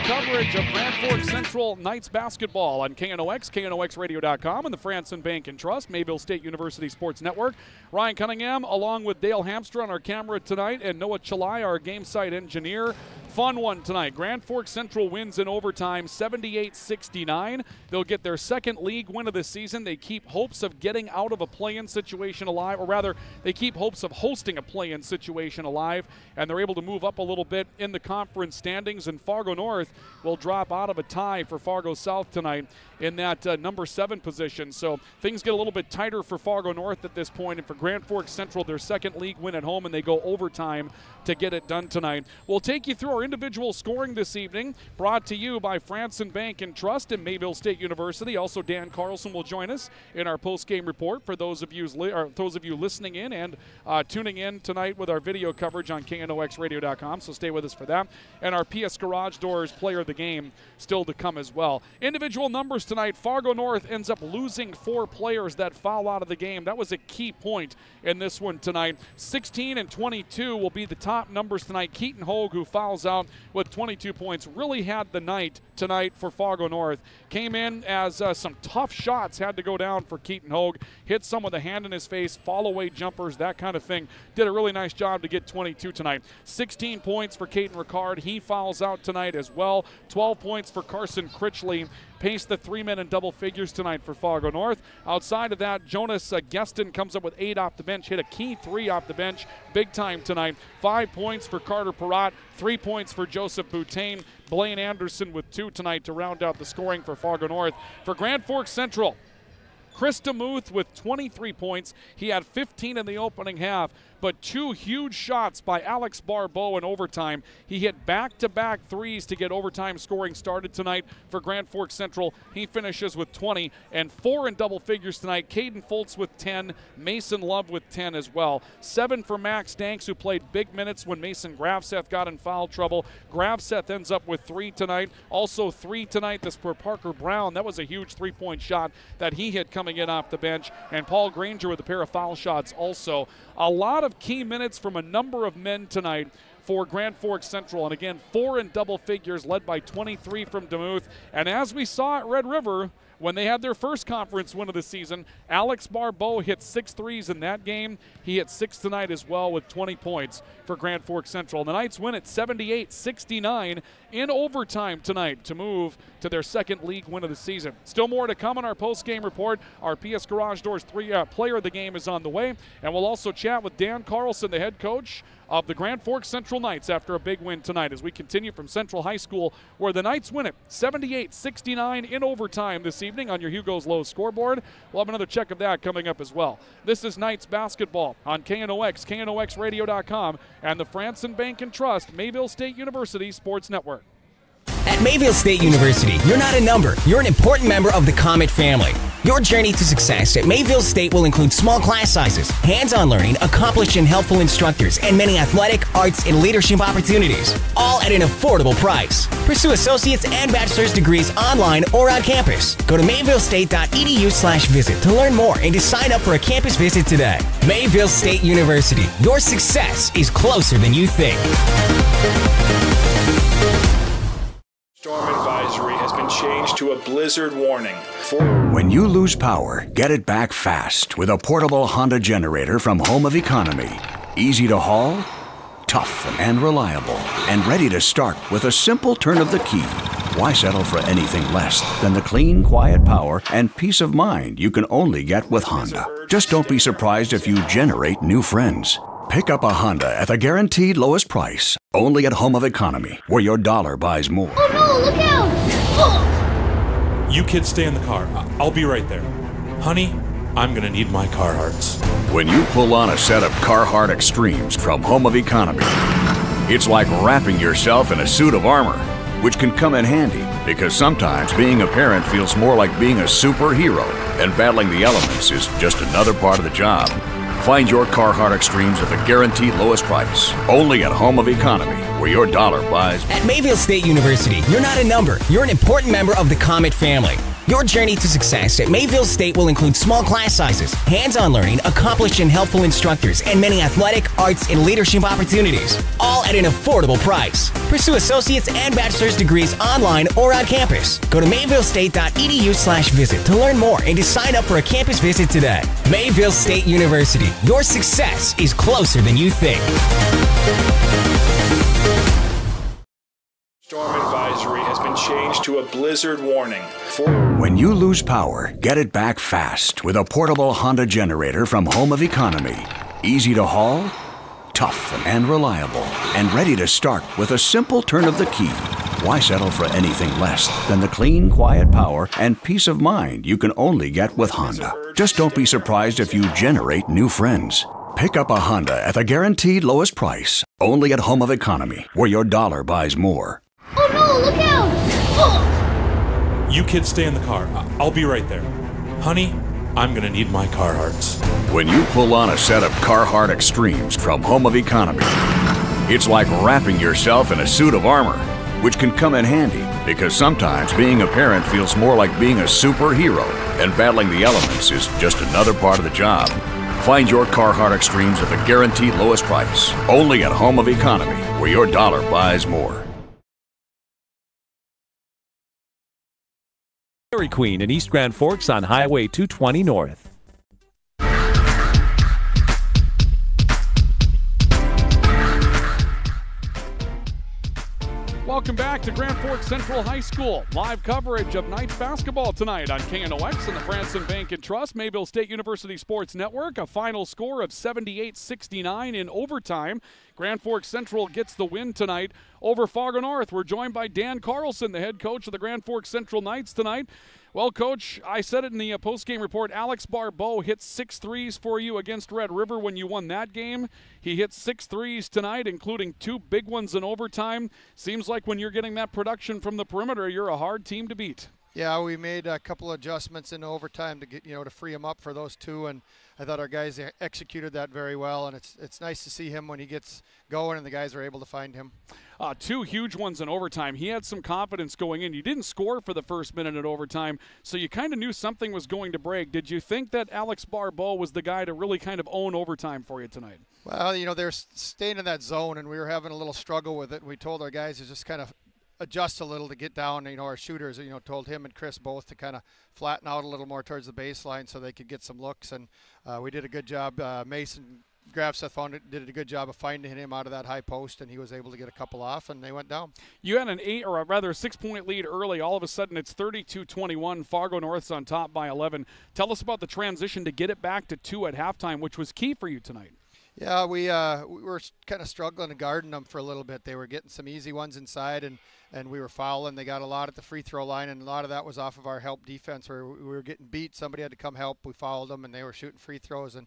Coverage of Grand Forks Central Knights basketball on KNOX, KNOXradio.com, and the Franson Bank and Trust, Mayville State University Sports Network. Ryan Cunningham along with Dale Hamstra on our camera tonight, and Noah Chalai, our game site engineer. Fun one tonight. Grand Forks Central wins in overtime 78-69. They'll get their second league win of the season. They keep hopes of getting out of a play-in situation alive, or rather, they keep hopes of hosting a play-in situation alive, and they're able to move up a little bit in the conference standings, and Fargo North will drop out of a tie for Fargo South tonight in that number 7 position. So things get a little bit tighter for Fargo North at this point, and for Grand Forks Central, their second league win at home, and they go overtime to get it done tonight. We'll take you through our individual scoring this evening, brought to you by Franson Bank and Trust and Mayville State University. Also, Dan Carlson will join us in our post-game report for those of you listening in and tuning in tonight with our video coverage on KNOXradio.com, so stay with us for that. And our PS Garage Doors player of the game still to come as well. Individual numbers tonight, Fargo North ends up losing 4 players that foul out of the game. That was a key point in this one tonight. 16 and 22 will be the top numbers tonight. Keaton Hogue, who fouls out with 22 points, really had the night tonight for Fargo North. Came in as some tough shots had to go down for Keaton Hogue. Hit some with a hand in his face, fall away jumpers, that kind of thing. Did a really nice job to get 22 tonight. 16 points for Caden Ricard. He fouls out tonight as well. 12 points for Carson Critchley. Paced the 3 men in double figures tonight for Fargo North. Outside of that, Jonas Gueston comes up with 8 off the bench, hit a key 3 off the bench, big time tonight. 5 points for Carter Perrott, 3 points for Joseph Boutain. Blaine Anderson with 2 tonight to round out the scoring for Fargo North. For Grand Forks Central, Chris DeMuth with 23 points. He had 15 in the opening half, but 2 huge shots by Alex Barbeau in overtime. He hit back-to-back threes to get overtime scoring started tonight for Grand Forks Central. He finishes with 20 and 4 in double figures tonight. Caden Foltz with 10, Mason Love with 10 as well. 7 for Max Danks, who played big minutes when Mason Grafseth got in foul trouble. Grafseth ends up with 3 tonight. Also 3 tonight, this for Parker Brown. That was a huge 3-point shot that he hit coming in off the bench. And Paul Granger with a pair of foul shots also. A lot of key minutes from a number of men tonight for Grand Forks Central. And again, 4 in double figures, led by 23 from DeMuth. And as we saw at Red River, when they had their first conference win of the season, Alex Barbeau hit 6 threes in that game. He hit 6 tonight as well with 20 points for Grand Forks Central. The Knights win at 78-69 in overtime tonight to move to their second league win of the season. Still more to come on our post-game report. Our PS Garage Doors player of the game is on the way, and we'll also chat with Dan Carlson, the head coach of the Grand Forks Central Knights, after a big win tonight as we continue from Central High School, where the Knights win it 78-69 in overtime this evening on your Hugo's Low scoreboard. We'll have another check of that coming up as well. This is Knights basketball on KNOX, KNOXradio.com, and the Franson Bank and Trust Mayville State University Sports Network. At Mayville State University, you're not a number, you're an important member of the Comet family. Your journey to success at Mayville State will include small class sizes, hands-on learning, accomplished and helpful instructors, and many athletic, arts, and leadership opportunities, all at an affordable price. Pursue associate's and bachelor's degrees online or on campus. Go to mayvillestate.edu/visit to learn more and to sign up for a campus visit today. Mayville State University, your success is closer than you think. Storm advisory has been changed to a blizzard warning. When you lose power, get it back fast with a portable Honda generator from Home of Economy. Easy to haul, tough and reliable, and ready to start with a simple turn of the key. Why settle for anything less than the clean, quiet power and peace of mind you can only get with Honda? Just don't be surprised if you generate new friends. Pick up a Honda at the guaranteed lowest price, only at Home of Economy, where your dollar buys more. Oh no, look out! Oh! You kids stay in the car. I'll be right there. Honey, I'm gonna need my Carhartts. When you pull on a set of Carhartt Extremes from Home of Economy, it's like wrapping yourself in a suit of armor, which can come in handy because sometimes being a parent feels more like being a superhero, and battling the elements is just another part of the job. Find your Carhartt Extremes at the guaranteed lowest price, only at Home of Economy, where your dollar buys. At Mayville State University, you're not a number, you're an important member of the Comet family. Your journey to success at Mayville State will include small class sizes, hands-on learning, accomplished and helpful instructors, and many athletic, arts, and leadership opportunities, all at an affordable price. Pursue associate's and bachelor's degrees online or on campus. Go to mayvillestate.edu/visit to learn more and to sign up for a campus visit today. Mayville State University, your success is closer than you think. Storm advisory has been changed to a blizzard warning. When you lose power, get it back fast with a portable Honda generator from Home of Economy. Easy to haul, tough and reliable, and ready to start with a simple turn of the key. Why settle for anything less than the clean, quiet power and peace of mind you can only get with Honda? Just don't be surprised if you generate new friends. Pick up a Honda at the guaranteed lowest price, only at Home of Economy, where your dollar buys more. Oh no, look out! Oh! You kids stay in the car. I'll be right there. Honey, I'm gonna need my Carhartts. When you pull on a set of Carhartt Extremes from Home of Economy, it's like wrapping yourself in a suit of armor, which can come in handy because sometimes being a parent feels more like being a superhero, and battling the elements is just another part of the job. Find your Carhartt Extremes at the guaranteed lowest price, only at Home of Economy, where your dollar buys more. Dairy Queen in East Grand Forks on Highway 220 North. Welcome back to Grand Forks Central High School. Live coverage of Knights basketball tonight on KNOX and the Franson Bank and Trust Mayville State University Sports Network. A final score of 78-69 in overtime. Grand Forks Central gets the win tonight over Fargo North. We're joined by Dan Carlson, the head coach of the Grand Forks Central Knights tonight. Well, Coach, I said it in the post-game report, Alex Barbeau hit 6 threes for you against Red River when you won that game. He hit 6 threes tonight, including 2 big ones in overtime. Seems like when you're getting that production from the perimeter, you're a hard team to beat. Yeah, we made a couple adjustments in overtime to get, to free him up for those 2, and I thought our guys executed that very well, and it's nice to see him when he gets going and the guys are able to find him. 2 huge ones in overtime. He had some confidence going in. You didn't score for the first minute in overtime, so you kind of knew something was going to break. Did you think that Alex Barbeau was the guy to really kind of own overtime for you tonight? Well, they're staying in that zone, and we were having a little struggle with it. We told our guys to just kind of adjust a little to get down. Our shooters, told him and Chris both to kind of flatten out a little more towards the baseline so they could get some looks, and we did a good job. Mason Grafseth did a good job of finding him out of that high post, and he was able to get a couple off, and they went down. You had an 6-point lead early. All of a sudden, it's 32-21. Fargo North's on top by 11. Tell us about the transition to get it back to 2 at halftime, which was key for you tonight. Yeah, we were kind of struggling to guard them for a little bit. They were getting some easy ones inside, and we were fouling. They got a lot at the free throw line, and a lot of that was off of our help defense where we were getting beat. Somebody had to come help. We fouled them, and they were shooting free throws. And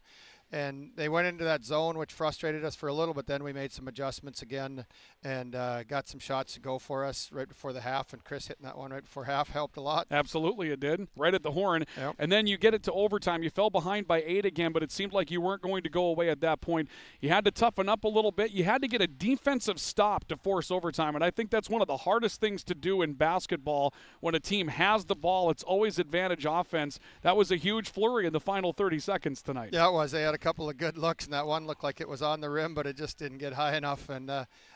and they went into that zone, which frustrated us for a little, but then we made some adjustments again and got some shots to go for us right before the half, and Chris hitting that one right before half helped a lot. Absolutely, it did. Right at the horn. Yep. And then you get it to overtime. You fell behind by 8 again, but it seemed like you weren't going to go away at that point. You had to toughen up a little bit. You had to get a defensive stop to force overtime, and I think that's one of the hardest things to do in basketball. When a team has the ball, it's always advantage offense. That was a huge flurry in the final 30 seconds tonight. Yeah, it was. They had a couple of good looks, and that one looked like it was on the rim, but it just didn't get high enough. And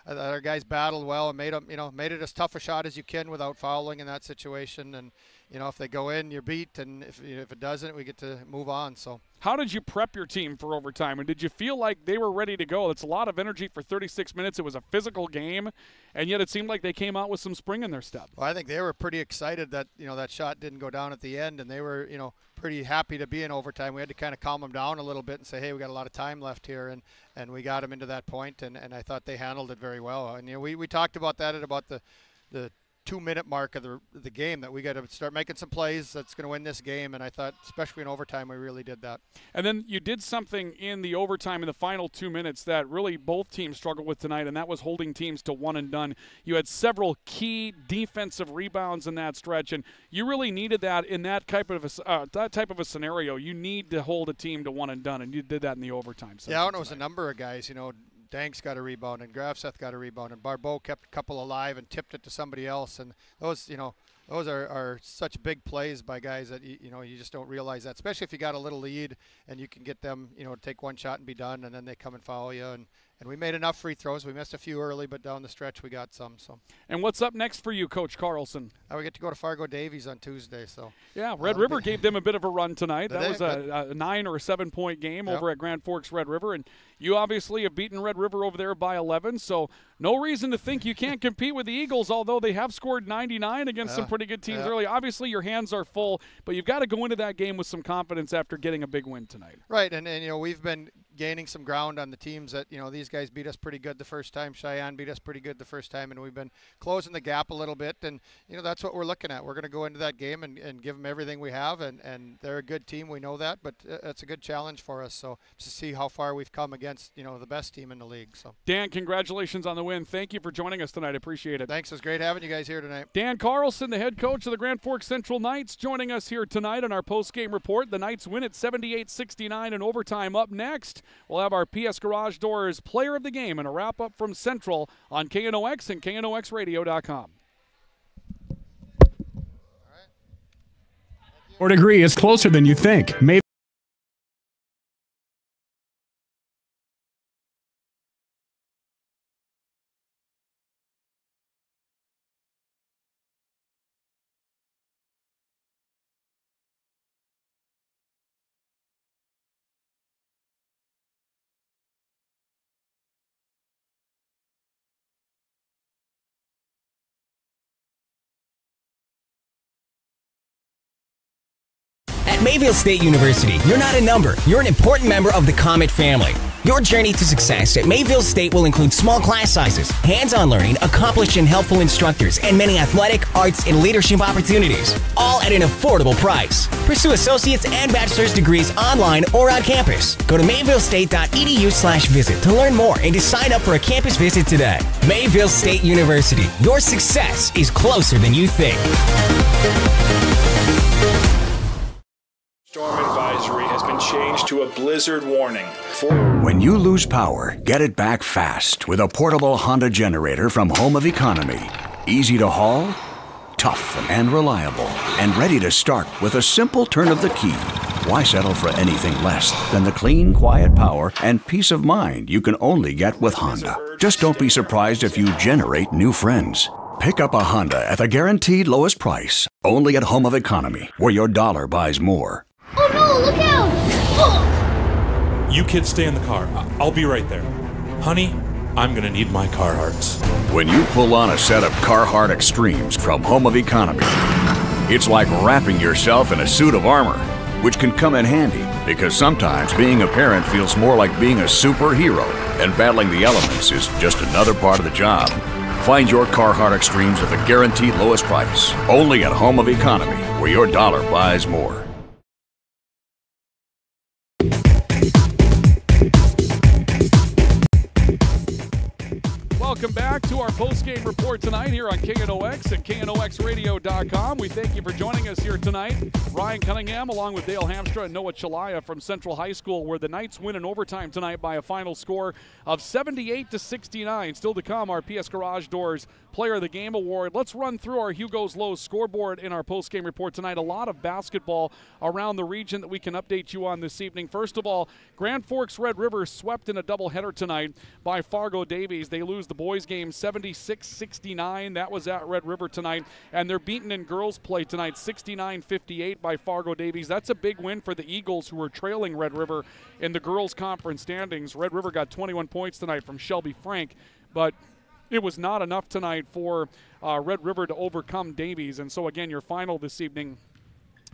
our guys battled well and made it as tough a shot as you can without fouling in that situation. And if they go in, you're beat, and if it doesn't, we get to move on. So. How did you prep your team for overtime, and did you feel like they were ready to go? It's a lot of energy for 36 minutes. It was a physical game, and yet it seemed like they came out with some spring in their step. Well, I think they were pretty excited that that shot didn't go down at the end, and they were pretty happy to be in overtime. We had to kind of calm them down a little bit and say, hey, we got a lot of time left here, and we got them into that point, and I thought they handled it very well. And we talked about that at about the 2-minute mark of the game, that we got to start making some plays that's going to win this game, and I thought especially in overtime we really did that. And then you did something in the overtime in the final 2 minutes that really both teams struggled with tonight, and that was holding teams to one and done. You had several key defensive rebounds in that stretch, and you really needed that in that type of a scenario. You need to hold a team to one and done, and you did that in the overtime. Yeah, and it was a number of guys, Danks got a rebound, and Grafseth got a rebound, and Barbeau kept a couple alive and tipped it to somebody else. And those, those are such big plays by guys that you just don't realize that, especially if you got a little lead and you can get them, to take one shot and be done, and then they come and foul you. And we made enough free throws. We missed a few early, but down the stretch we got some. So. And what's up next for you, Coach Carlson? We get to go to Fargo Davies on Tuesday. So. Yeah, Red River gave them a bit of a run tonight. That was a 9 or 7 point game over at Grand Forks Red River, and you obviously have beaten Red River over there by 11. So no reason to think you can't compete with the Eagles, although they have scored 99 against some pretty good teams early. Obviously, your hands are full, but you've got to go into that game with some confidence after getting a big win tonight. Right, and we've been gaining some ground on the teams that, these guys beat us pretty good the first time. Cheyenne beat us pretty good the first time, and we've been closing the gap a little bit. And, that's what we're looking at. We're going to go into that game and give them everything we have, and they're a good team. We know that, but it's a good challenge for us. So to see how far we've come against, the best team in the league. So Dan, congratulations on the win. Thank you for joining us tonight. I appreciate it. Thanks. It was great having you guys here tonight. Dan Carlson, the head coach of the Grand Forks Central Knights, joining us here tonight on our post-game report. The Knights win at 78-69 in overtime. Up next, we'll have our PS Garage Doors Player of the Game and a wrap-up from Central on KNOX and KNOXradio.com. Your degree is closer than you think. Maybe At Mayville State University, you're not a number. You're an important member of the Comet family. Your journey to success at Mayville State will include small class sizes, hands-on learning, accomplished and helpful instructors, and many athletic, arts, and leadership opportunities, all at an affordable price. Pursue associate's and bachelor's degrees online or on campus. Go to mayvillestate.edu/visit to learn more and to sign up for a campus visit today. Mayville State University, your success is closer than you think. Storm advisory has been changed to a blizzard warning. When you lose power, get it back fast with a portable Honda generator from Home of Economy. Easy to haul, tough and reliable, and ready to start with a simple turn of the key. Why settle for anything less than the clean, quiet power and peace of mind you can only get with Honda? Just don't be surprised if you generate new friends. Pick up a Honda at the guaranteed lowest price, only at Home of Economy, where your dollar buys more. Oh no, look out! Oh! You kids stay in the car. I'll be right there. Honey, I'm gonna need my Carhartts. When you pull on a set of Carhartt Extremes from Home of Economy, it's like wrapping yourself in a suit of armor, which can come in handy because sometimes being a parent feels more like being a superhero, and battling the elements is just another part of the job. Find your Carhartt Extremes at the guaranteed lowest price, only at Home of Economy, where your dollar buys more. Welcome back to our postgame report tonight here on KNOX and KNOXradio.com. We thank you for joining us here tonight. Ryan Cunningham along with Dale Hamstra and Noah Chalaya from Central High School, where the Knights win in overtime tonight by a final score of 78-69. Still to come, our PS Garage Doors Player of the Game Award. Let's run through our Hugo's Low scoreboard in our postgame report tonight. A lot of basketball around the region that we can update you on this evening. First of all, Grand Forks Red River swept in a doubleheader tonight by Fargo Davies. They lose the boys game 76-69. That was at Red River tonight. And they're beaten in girls play tonight 69-58 by Fargo Davies. That's a big win for the Eagles, who are trailing Red River in the girls conference standings. Red River got 21 points tonight from Shelby Frank, but it was not enough tonight for Red River to overcome Davies. And so again, your final this evening,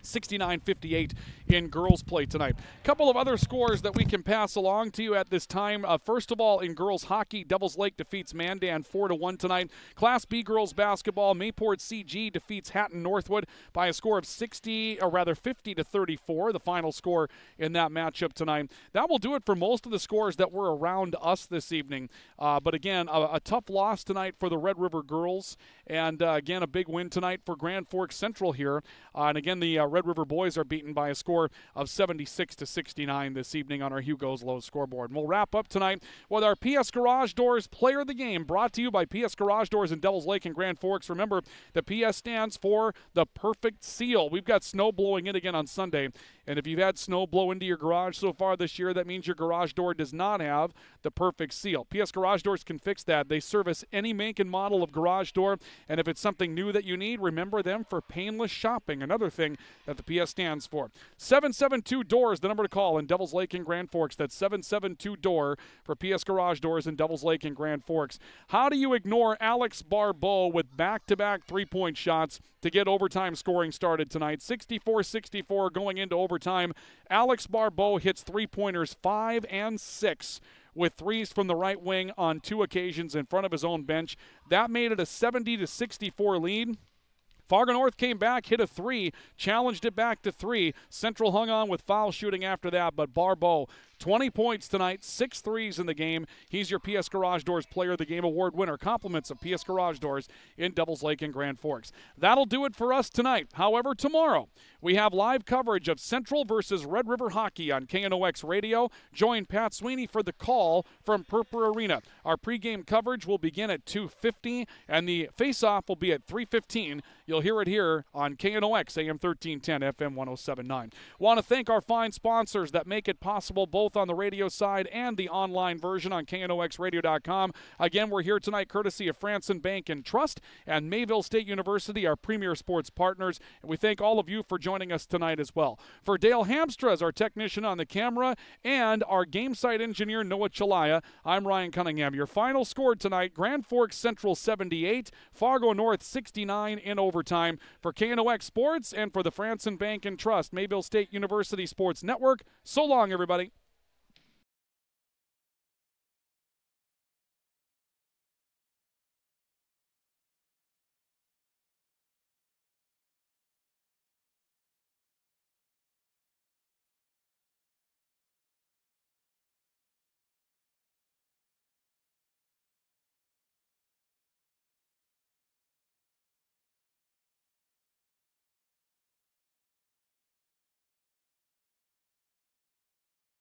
69-58 in girls play tonight. A couple of other scores that we can pass along to you at this time. First of all, in girls hockey, Devils Lake defeats Mandan 4-1 tonight. Class B girls basketball, Mayport CG defeats Hatton Northwood by a score of 50-34, the final score in that matchup tonight. That will do it for most of the scores that were around us this evening. But again, a tough loss tonight for the Red River girls. And again, a big win tonight for Grand Forks Central here. And again, the Red River boys are beaten by a score of 76-69 this evening on our Hugo's Low scoreboard. And we'll wrap up tonight with our PS Garage Doors Player of the Game, brought to you by PS Garage Doors in Devils Lake and Grand Forks. Remember, the PS stands for the perfect seal. We've got snow blowing in again on Sunday. And if you've had snow blow into your garage so far this year, that means your garage door does not have the perfect seal. PS Garage Doors can fix that. They service any make and model of garage door. And if it's something new that you need, remember them for painless shopping. Another thing that the PS stands for. 772-DOORS, the number to call in Devils Lake and Grand Forks. That's 772-DOOR for PS Garage Doors in Devils Lake and Grand Forks. How do you ignore Alex Barbeau with back-to-back three-point shots to get overtime scoring started tonight? 64-64 going into overtime. Alex Barbeau hits three-pointers 5 and 6 with threes from the right wing on 2 occasions in front of his own bench. That made it a 70-64 lead. Fargo North came back, hit a 3, challenged it back to 3. Central hung on with foul shooting after that, but Barbeau, 20 points tonight, 6 threes in the game. He's your PS Garage Doors Player of the Game Award winner. Compliments of PS Garage Doors in Devils Lake and Grand Forks. That'll do it for us tonight. However, tomorrow we have live coverage of Central versus Red River Hockey on KNOX Radio. Join Pat Sweeney for the call from Purpur Arena. Our pregame coverage will begin at 2:50, and the face-off will be at 3:15. You'll hear it here on KNOX AM 1310, FM 107.9. Want to thank our fine sponsors that make it possible both on the radio side and the online version on KNOXradio.com. Again, we're here tonight courtesy of Franson Bank and Trust and Mayville State University, our premier sports partners. And we thank all of you for joining us tonight as well. For Dale Hamstra as our technician on the camera and our game site engineer Noah Chalaya, I'm Ryan Cunningham. Your final score tonight, Grand Forks Central 78, Fargo North 69 in overtime. For KNOX Sports and for the Franson Bank and Trust, Mayville State University Sports Network, so long, everybody.